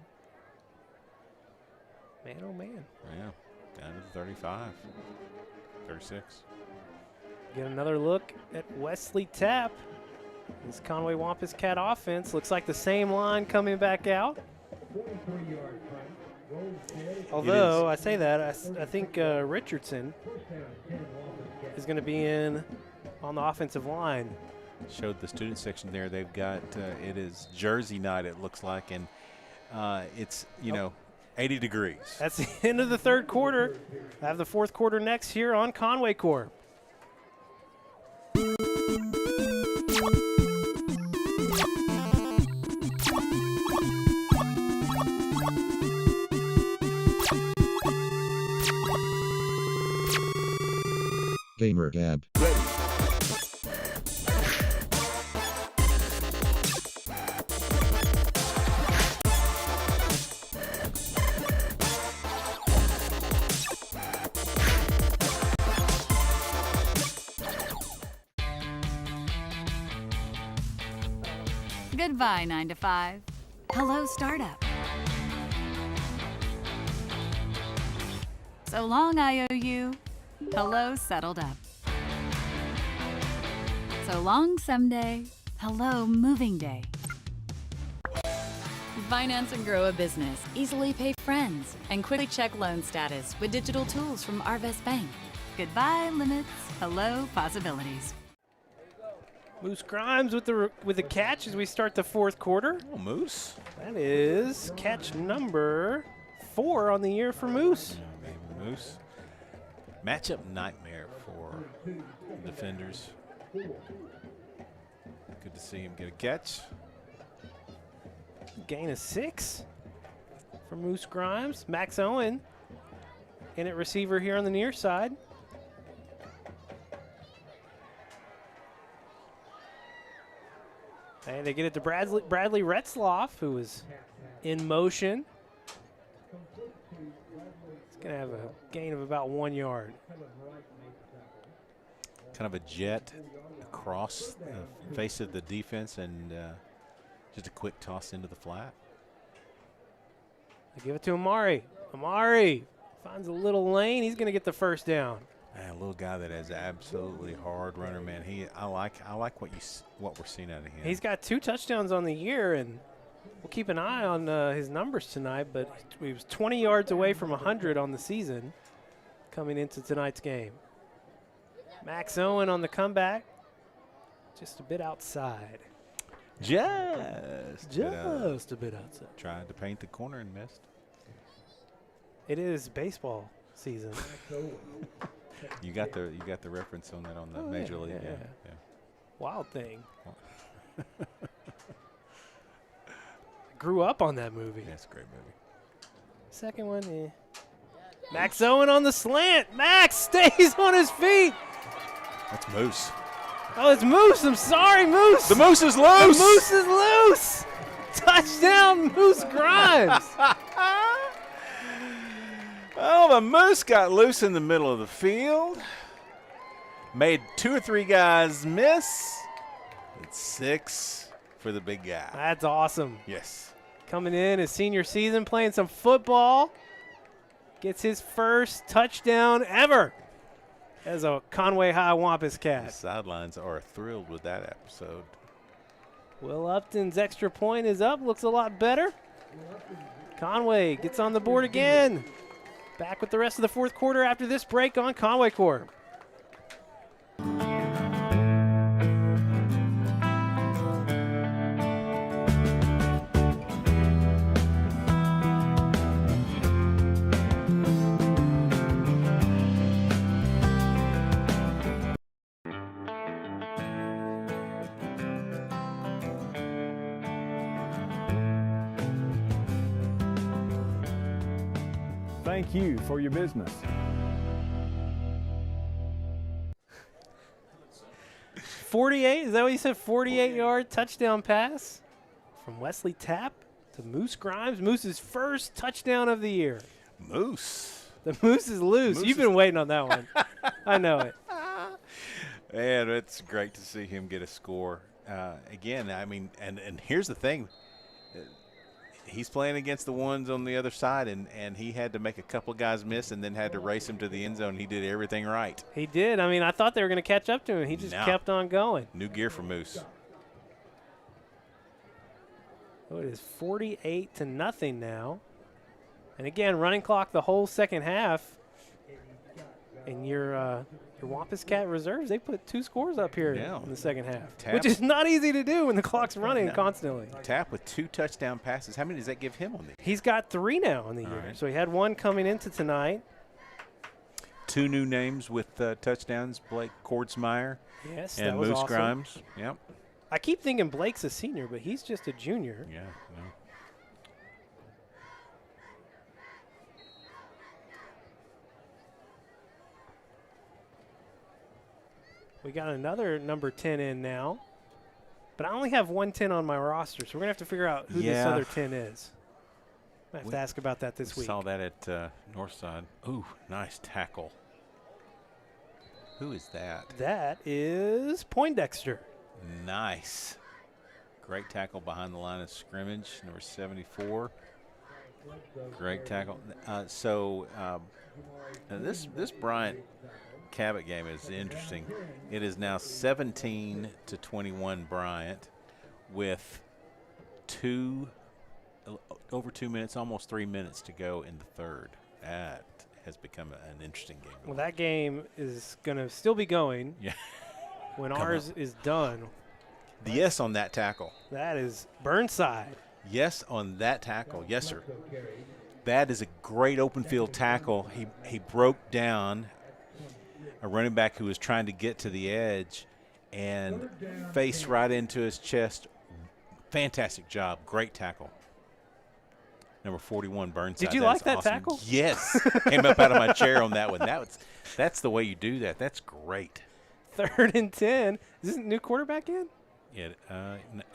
man, oh man. Yeah, down to the 35, 36. Get another look at Wesley Tapp. This Conway Wampus Cat offense looks like the same line coming back out. Although I say that, I think Richardson is going to be in on the offensive line. Showed the student section there. They've got it is Jersey night. It looks like, and it's 80 degrees. That's the end of the 3rd quarter. I have the 4th quarter next here on Conway Corp. Gamer Gab. Goodbye, 9 to 5. Hello, startup. So long, IOU. Hello, settled up. So long, someday. Hello, moving day. Finance and grow a business. Easily pay friends. And quickly check loan status with digital tools from Arvest Bank. Goodbye, limits. Hello, possibilities. Moose Grimes with the catch as we start the 4th quarter. Oh, Moose. That is catch number 4 on the year for Moose. Yeah, baby Moose. Matchup nightmare for defenders. Good to see him get a catch. Gain of 6 for Moose Grimes. Max Owen in at receiver here on the near side. And they get it to Bradley Retzloff, who is in motion. He's going to have a gain of about 1 yard. Kind of a jet across the face of the defense and just a quick toss into the flat. They give it to Amari. Amari finds a little lane. He's going to get the first down. Man, a little guy that is absolutely hard runner, man. I like what we're seeing out of him. He's got 2 touchdowns on the year, and we'll keep an eye on his numbers tonight. But he was 20 yards away from 100 on the season coming into tonight's game. Max Owen on the comeback, just a bit outside. Just a bit outside. Tried to paint the corner and missed. It is baseball season. You got the reference on that on the Major League. Yeah. Wild Thing. Grew up on that movie. That's a great movie. Second one, Max Owen on the slant. Max stays on his feet. That's Moose. Oh, it's Moose. I'm sorry, Moose. The Moose is loose. The Moose is loose. Touchdown, Moose Grimes. Oh, the Moose got loose in the middle of the field. Made 2 or 3 guys miss. It's 6 for the big guy. That's awesome. Yes. Coming in his senior season, playing some football. Gets his first touchdown ever as a Conway High Wampus The Cat. sidelines are thrilled with that episode. Will Upton's extra point is up. Looks a lot better. Conway gets on the board again. Back with the rest of the fourth quarter after this break on Conway Corp. Thank you for your business. 48, is that what you said? 48-yard touchdown pass from Wesley Tapp to Moose Grimes. Moose's first touchdown of the year. Moose. The Moose is loose. Moose You've been waiting on that one. I know it. And it's great to see him get a score. Again, I mean, and here's the thing. He's playing against the ones on the other side, and he had to make a couple guys miss and then had to race him to the end zone. He did everything right. He did. I mean, I thought they were going to catch up to him. He just kept on going. New gear for Moose. Oh, it is 48-0 now. And again, running clock the whole second half. And your Wampus Cat reserves, they put 2 scores up here in the second half, which is not easy to do when the clock's running constantly. Tapp with 2 touchdown passes. How many does that give him on the year? He's got 3 now in the year. Right. So he had 1 coming into tonight. 2 new names with touchdowns, Blake Kordsmeyer and was Moose awesome. Grimes. Yep. I keep thinking Blake's a senior, but he's just a junior. Yeah. No. We got another number 10 in now. But I only have 1 10 on my roster, so we're going to have to figure out who this other 10 is. I have to ask about that this week. Saw that at Northside. Ooh, nice tackle. Who is that? That is Poindexter. Nice. Great tackle behind the line of scrimmage, number 74. Great tackle. This Bryant Cabot game is interesting. It is now 17-21 Bryant with over 2 minutes, almost 3 minutes to go in the third. That has become an interesting game. Well, that game is going to still be going. Yeah. When ours is done. The yes on that tackle. That is Burnside. Yes on that tackle. Yes, sir. That is a great open field tackle. He broke down a running back who was trying to get to the edge and faced right into his chest. Fantastic job. Great tackle. Number 41, Burnside. Did you like that awesome. tackle? Yes. Came up out of my chair on that one. That's the way you do that. That's great. 3rd and 10. Is this a new quarterback in? Yeah.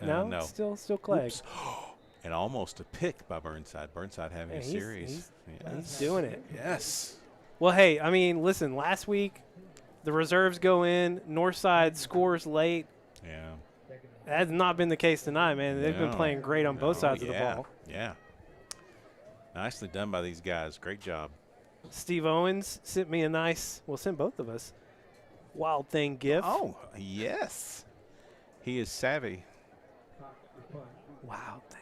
No. Still Clegg. Oops. And almost a pick by Burnside. Burnside having a series. He's doing it. Yes. Well, hey, I mean, listen, last week the reserves go in, Northside scores late. Yeah. That has not been the case tonight, man. They've been playing great on both sides of the ball. Yeah. Nicely done by these guys. Great job. Steve Owens sent me sent both of us, Wild Thing gift. Oh, yes. He is savvy. Wild Thing.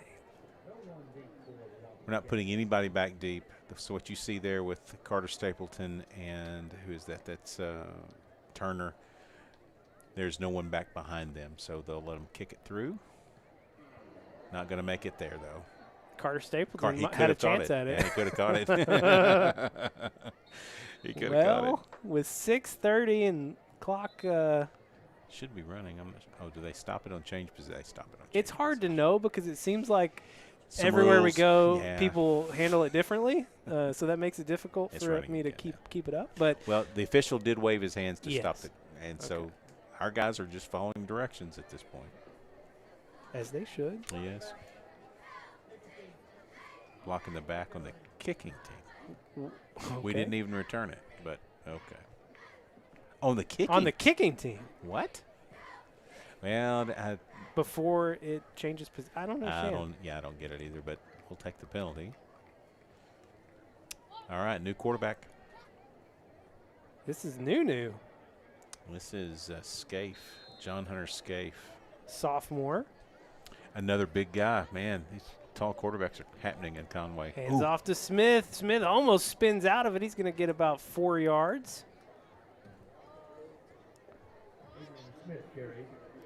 We're not putting anybody back deep. So what you see there with Carter Stapleton and who is that? That's Turner. There's no one back behind them, so they'll let them kick it through. Not going to make it there, though. Carter Stapleton had a chance at it. Yeah, he could have caught it. He could have caught it. With 6:30 and clock. Should be running. Do they stop it on change? They stop it on change. It's hard to know because it seems like everywhere we go, people handle it differently. So that makes it difficult for me to keep it up. But well, the official did wave his hands to stop it, and so our guys are just following directions at this point. As they should. Yes. Blocking the back on the kicking team. Okay. We didn't even return it, but okay. On the kicking? On the kicking team. What? Well, before it changes position. I don't understand. I don't get it either, but we'll take the penalty. All right, new quarterback. This is new. This is Scaife, John Hunter Scaife. Sophomore. Another big guy. Man, these tall quarterbacks are happening in Conway. Hands off to Smith. Smith almost spins out of it. He's going to get about 4 yards.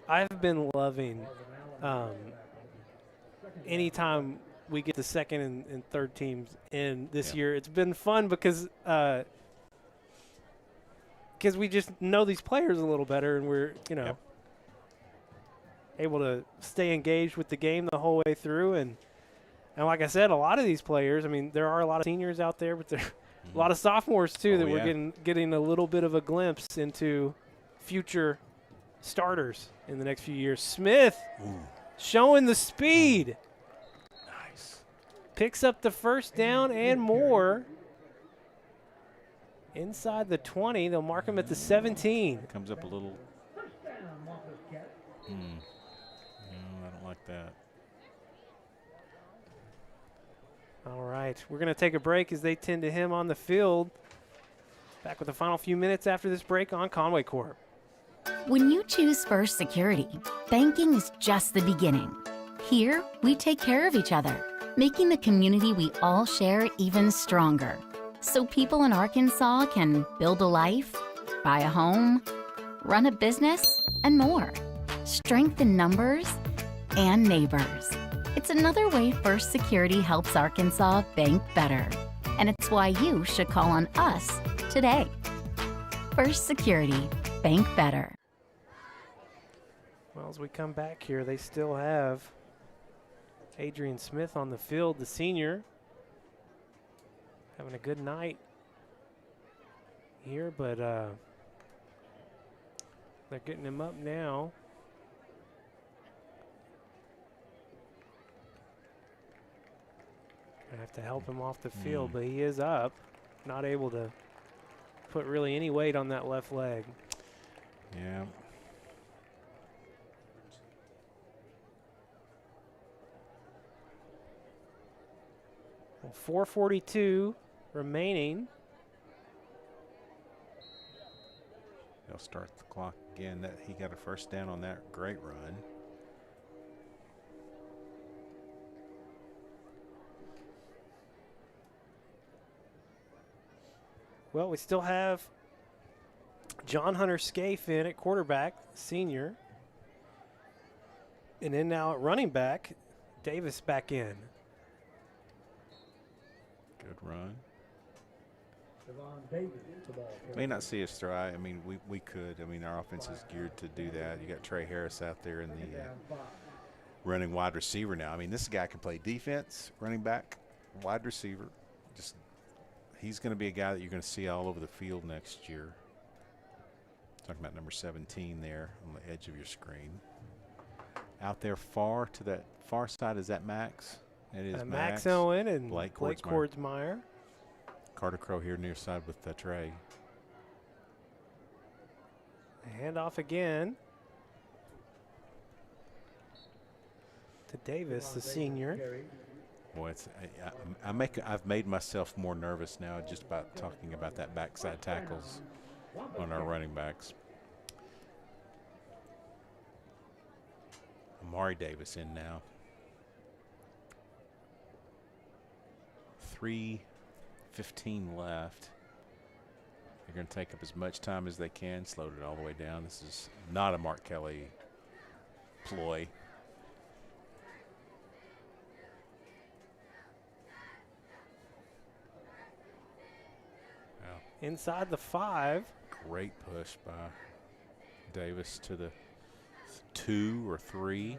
I've been loving anytime we get the second and third teams in this year. It's been fun because we just know these players a little better, and we're, able to stay engaged with the game the whole way through. And like I said, a lot of these players, I mean, there are a lot of seniors out there, but there are a lot of sophomores too that we're getting a little bit of a glimpse into future starters in the next few years. Smith showing the speed. Nice. Picks up the first down and more. Inside the 20, they'll mark him at the 17. Comes up a little. No, I don't like that. All right, we're going to take a break as they tend to him on the field. Back with the final few minutes after this break on Conway Corp. When you choose First Security, banking is just the beginning. Here, we take care of each other, making the community we all share even stronger. So people in Arkansas can build a life, buy a home, run a business, and more. Strength in numbers and neighbors. It's another way First Security helps Arkansas bank better. And it's why you should call on us today. First Security, bank better. Well, as we come back here, they still have Adrian Smith on the field, the senior. Having a good night here, but they're getting him up now. I have to help him off the field, but he is up. Not able to put really any weight on that left leg. Yeah. Well, 4:42 remaining. They'll start the clock again. That he got a first down on that great run. Well, we still have John Hunter Scaife in at quarterback, senior. And then now at running back, Davis back in. Good run. May not see us throw. I mean, we could. I mean, our offense is geared to do that. You got Trey Harris out there in the running wide receiver now. I mean, this guy can play defense, running back, wide receiver. Just he's going to be a guy that you're going to see all over the field next year. Talking about number 17 there on the edge of your screen. Out there far to that far side, is that Max? It is Max Owen and Blake Kordsmeyer. Carter Crow here near side with Trey. Handoff again to Davis, the senior. Boy, I've made myself more nervous now just about talking about that backside tackles on our running backs. Amari Davis in now. 3:15 left. They're going to take up as much time as they can, slowed it all the way down. This is not a Mark Kelly ploy. Wow. Inside the 5. Great push by Davis to the 2 or 3.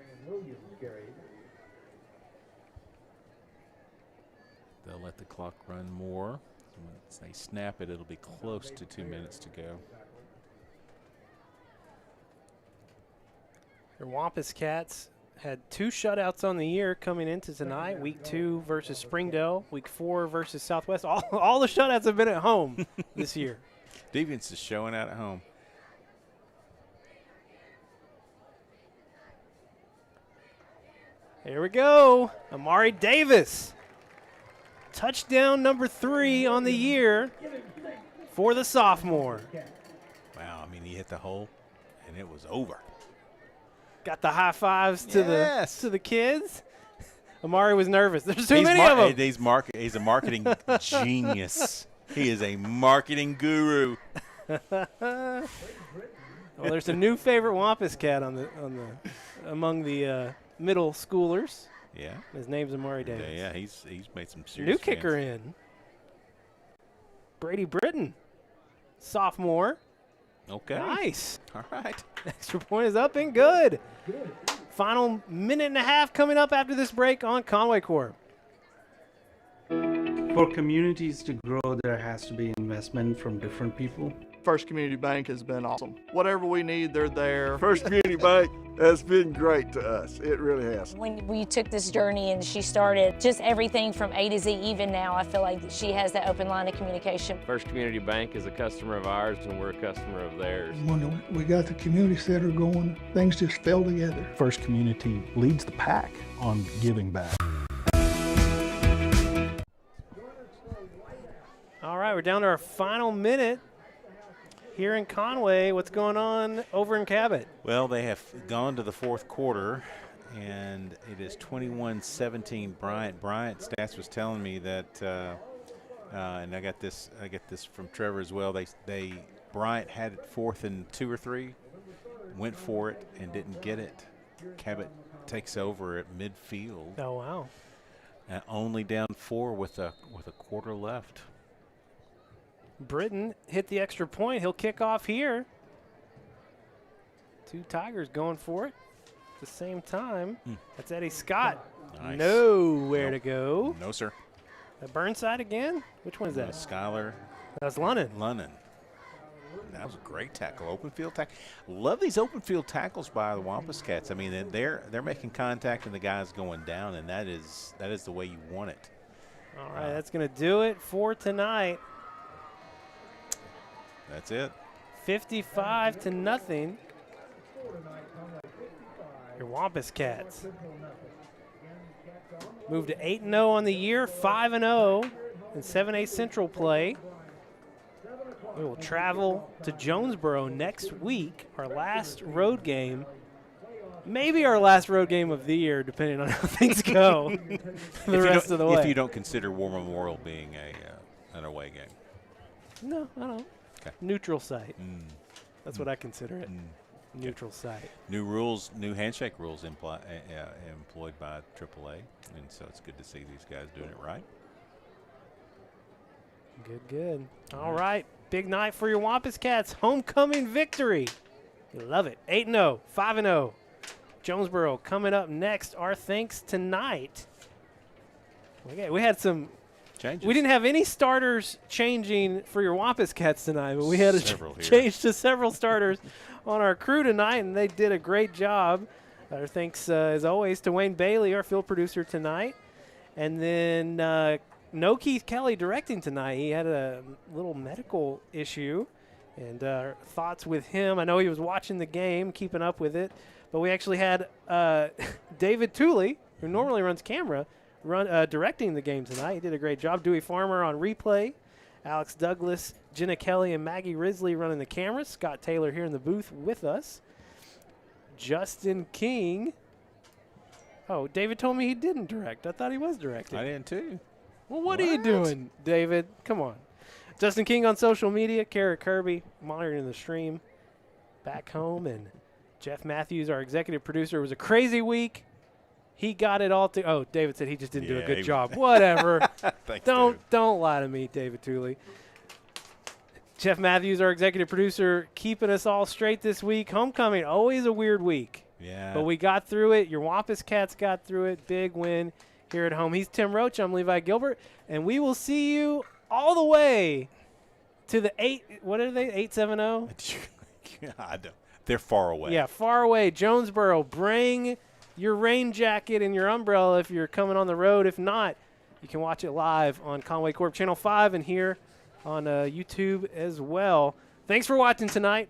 They'll let the clock run more. Once they snap it, it'll be close to 2 minutes to go. The Wampus Cats had 2 shutouts on the year coming into tonight. Week 2 versus Springdale. Week 4 versus Southwest. All the shutouts have been at home this year. Deviance is showing out at home. Here we go. Amari Davis. Touchdown number 3 on the year for the sophomore. Wow, I mean, he hit the hole, and it was over. Got the high fives to the kids. Amari was nervous. There's too many of them. He's a marketing genius. He is a marketing guru. Well, there's a new favorite Wampus cat among the middle schoolers. Yeah. His name's Amari Davis. Yeah, he's made some serious New kicker in. Brady Britton, sophomore. Okay. Nice. All right. Extra point is up and good. Final minute and a half coming up after this break on Conway Corp. For communities to grow, there has to be investment from different people. First Community Bank has been awesome. Whatever we need, they're there. First Community Bank has been great to us. It really has. When we took this journey and she started just everything from A to Z, even now, I feel like she has that open line of communication. First Community Bank is a customer of ours, and we're a customer of theirs. When we got the community center going, things just fell together. First Community leads the pack on giving back. All right, we're down to our final minute here in Conway. What's going on over in Cabot? Well, they have gone to the fourth quarter, and it is 21-17 Bryant. Bryant stats was telling me that, and I got this from Trevor as well. Bryant had it 4th and 2 or 3, went for it and didn't get it. Cabot takes over at midfield. Oh wow! Only down 4 with a quarter left. Britton hit the extra point. He'll kick off here. 2 Tigers going for it at the same time. That's Eddie Scott. Nice. Nowhere to go. No, sir. Burnside again? Which one is that? Skyler. That's Lunnan. That was a great tackle. Open field tackle. Love these open field tackles by the Wampus Cats. I mean, they're making contact and the guy's going down, and that is the way you want it. All right, that's going to do it for tonight. That's it. 55-0. Your Wampus Cats moved to 8-0 on the year, 5-0 in 7A Central play. We will travel to Jonesboro next week, our last road game. Maybe our last road game of the year, depending on how things go the rest of the way. If you don't consider War Memorial being an away game. No, I don't. Okay. Neutral site. That's what I consider it. Neutral site. New rules, new handshake rules employed by AAA, and so it's good to see these guys doing it right. Good. All right. Big night for your Wampus Cats. Homecoming victory. You love it. 8-0, 5-0. Jonesboro coming up next. Our thanks tonight. We had some changes. We didn't have any starters changing for your Wampus Cats tonight, but we had a change to several starters on our crew tonight, and they did a great job. Our thanks, as always, to Wayne Bailey, our field producer tonight. And then no Keith Kelly directing tonight. He had a little medical issue, and our thoughts with him. I know he was watching the game, keeping up with it, but we actually had David Tooley, who normally runs camera, directing the game tonight. He did a great job. Dewey Farmer on replay. Alex Douglas, Jenna Kelly, and Maggie Risley running the cameras. Scott Taylor here in the booth with us. Justin King. Oh, David told me he didn't direct. I thought he was directing. I didn't too. Well, what are you doing, David? Come on. Justin King on social media. Kara Kirby monitoring the stream back home. And Jeff Matthews, our executive producer. It was a crazy week. He got it all to. Oh, David said he just didn't do a good job. Whatever. Thanks, don't lie to me, David Tooley. Jeff Matthews, our executive producer, keeping us all straight this week. Homecoming, always a weird week. Yeah. But we got through it. Your Wampus Cats got through it. Big win here at home. He's Tim Roach. I'm Levi Gilbert. And we will see you all the way to the 870? They're far away. Yeah, far away. Jonesboro, bring your rain jacket and your umbrella if you're coming on the road. If not, you can watch it live on Conway Corp Channel 5 and here on YouTube as well. Thanks for watching tonight.